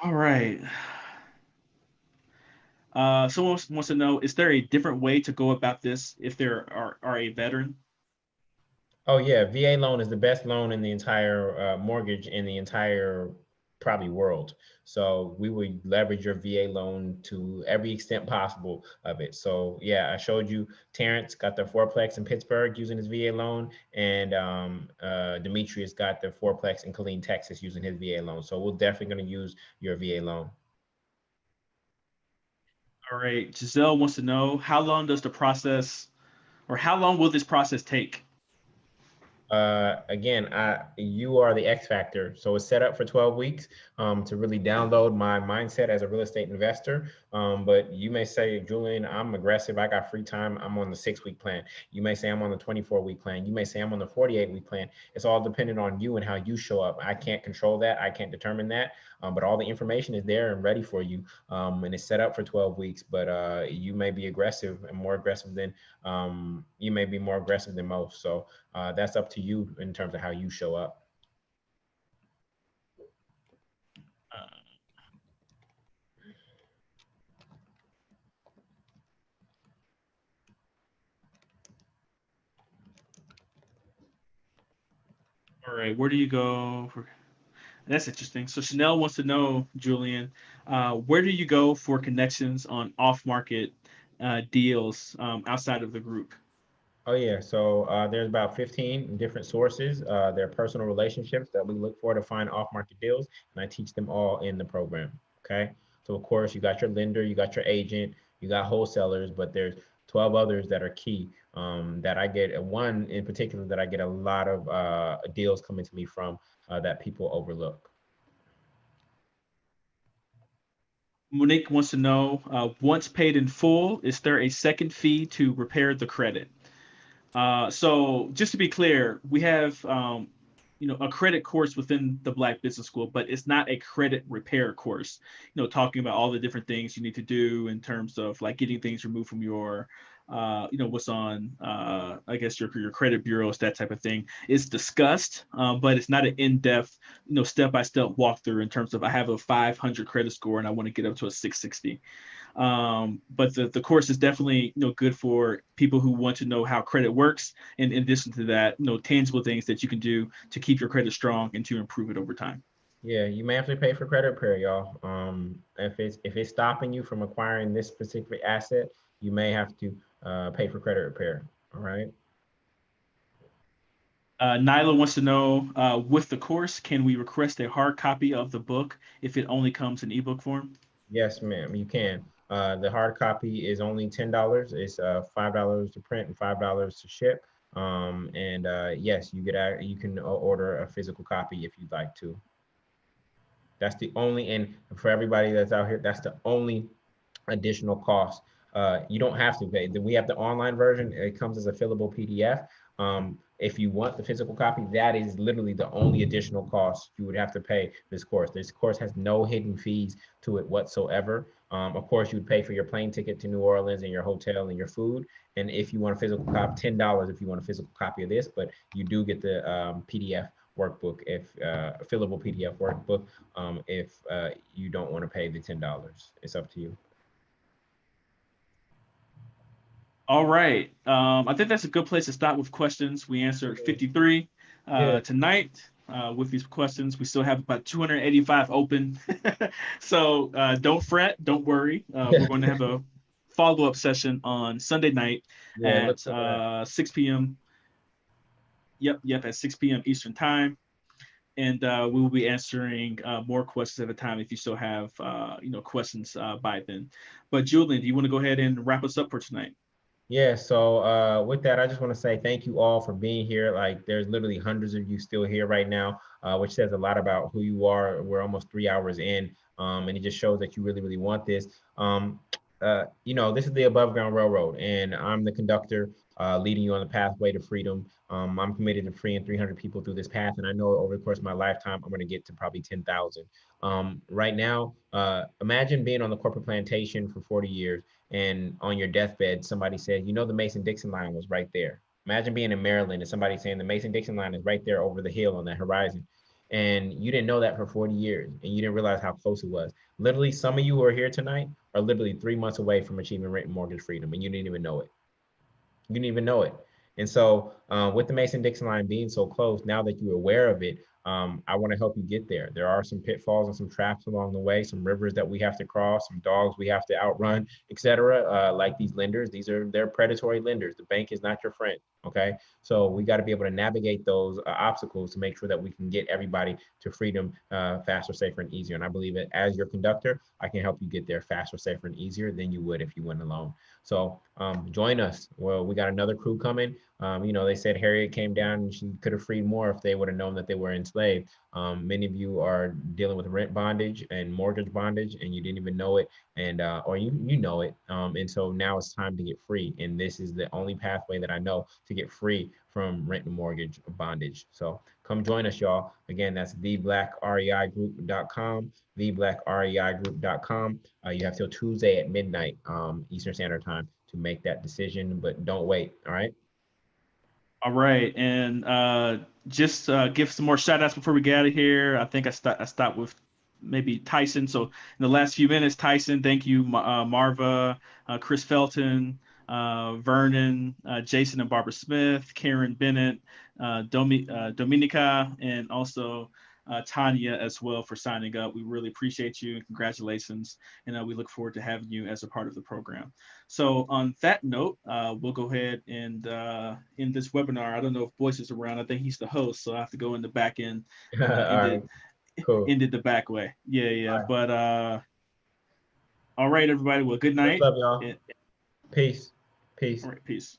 All right. Someone wants to know, is there a different way to go about this if there are a veteran? Oh yeah, VA loan is the best loan in the entire mortgage in the entire probably world. So we would leverage your VA loan to every extent possible of it. So yeah, I showed you Terrence got the fourplex in Pittsburgh using his VA loan, and Demetrius got the fourplex in Killeen, Texas using his VA loan. So we're definitely going to use your VA loan. All right. Giselle wants to know, how long does the process, or how long will this process take? Again, you are the X factor. So it's set up for 12 weeks to really download my mindset as a real estate investor. But you may say, Julian, I'm aggressive. I got free time. I'm on the 6-week plan. You may say I'm on the 24-week plan. You may say I'm on the 48-week plan. It's all dependent on you and how you show up. I can't control that. I can't determine that. But all the information is there and ready for you. And it's set up for 12 weeks. But you may be aggressive and more aggressive than you may be more aggressive than most. So that's up to you in terms of how you show up. All right. Where do you go for? That's interesting. So Chanel wants to know, Julian, where do you go for connections on off-market deals outside of the group? Oh yeah, so there's about 15 different sources. They're personal relationships that we look for to find off-market deals, and I teach them all in the program. Okay, so of course you got your lender, you got your agent, you got wholesalers, but there's 12 others that are key that I get. One in particular that I get a lot of deals coming to me from that people overlook. Monique wants to know, once paid in full, is there a second fee to repair the credit? So just to be clear, we have a credit course within the Black Business School, but it's not a credit repair course. Talking about all the different things you need to do in terms of like getting things removed from your what's on I guess your credit bureaus, that type of thing. It's discussed, but it's not an in-depth step-by-step walkthrough in terms of I have a 500 credit score and I want to get up to a 660. But the course is definitely good for people who want to know how credit works, and in addition to that, tangible things that you can do to keep your credit strong and to improve it over time. Yeah, you may have to pay for credit repair, y'all. If it's stopping you from acquiring this specific asset, you may have to pay for credit repair. All right. Nyla wants to know, with the course, can we request a hard copy of the book if it only comes in ebook form? Yes, ma'am, you can. The hard copy is only $10. It's $5 to print and $5 to ship. And yes, you can order a physical copy if you'd like to. That's the only, and for everybody that's out here, that's the only additional cost. You don't have to pay. We have the online version. It comes as a fillable PDF. If you want the physical copy, that is literally the only additional cost you would have to pay this course. This course has no hidden fees to it whatsoever. Of course, you would pay for your plane ticket to New Orleans and your hotel and your food. And if you want a physical copy, $10 if you want a physical copy of this, but you do get the PDF workbook, if fillable PDF workbook, if you don't want to pay the $10. It's up to you. All right. I think that's a good place to stop with questions. We answered 53 tonight with these questions. We still have about 285 open. So don't fret, don't worry. We're going to have a follow-up session on Sunday night at 6 p.m. Yep, at 6 p.m. Eastern time. And we will be answering more questions at a time if you still have questions by then. But Julian, do you want to go ahead and wrap us up for tonight? Yeah, so with that, I just want to say thank you all for being here. Like, there's literally hundreds of you still here right now, which says a lot about who you are. We're almost 3 hours in, and it just shows that you really, really want this. This is the Above Ground Railroad, and I'm the conductor leading you on the pathway to freedom. I'm committed to freeing 300 people through this path, and I know over the course of my lifetime, I'm going to get to probably 10,000. Right now, imagine being on the corporate plantation for 40 years, and on your deathbed, somebody said, the Mason-Dixon line was right there. Imagine being in Maryland and somebody saying the Mason-Dixon line is right there over the hill on that horizon. And you didn't know that for 40 years, and you didn't realize how close it was. Literally, some of you who are here tonight are literally 3 months away from achieving rent and mortgage freedom, and you didn't even know it. You didn't even know it. And so with the Mason-Dixon line being so close, now that you're aware of it, I want to help you get there. There are some pitfalls and some traps along the way, some rivers that we have to cross, some dogs we have to outrun, etc. Like these lenders, they're predatory lenders. The bank is not your friend. Okay, so we got to be able to navigate those obstacles to make sure that we can get everybody to freedom faster, safer, and easier. And I believe that as your conductor, I can help you get there faster, safer, and easier than you would if you went alone. So join us. Well, we got another crew coming. They said Harriet came down and she could have freed more if they would have known that they were enslaved. Many of you are dealing with rent bondage and mortgage bondage, and you didn't even know it, and or you know it. And so now it's time to get free. And this is the only pathway that I know to get free from rent and mortgage bondage. So come join us, y'all. Again, that's theblackreigroup.com, theblackreigroup.com. You have till Tuesday at midnight Eastern Standard Time to make that decision, but don't wait. All right. All right, and just give some more shout outs before we get out of here. I think I stopped with maybe Tyson. So in the last few minutes, Tyson, thank you, Marva, Chris Felton, Vernon, Jason and Barbara Smith, Karen Bennett, Dominica, and also Tanya as well for signing up. We really appreciate you. Congratulations. And we look forward to having you as a part of the program. So on that note, we'll go ahead and end this webinar. I don't know if Boyce is around. I think he's the host, so I have to go in the back end. Cool. Ended the back way. Yeah. Right. But all right, everybody. Well, good night. What's up, y'all? Peace. All right, peace.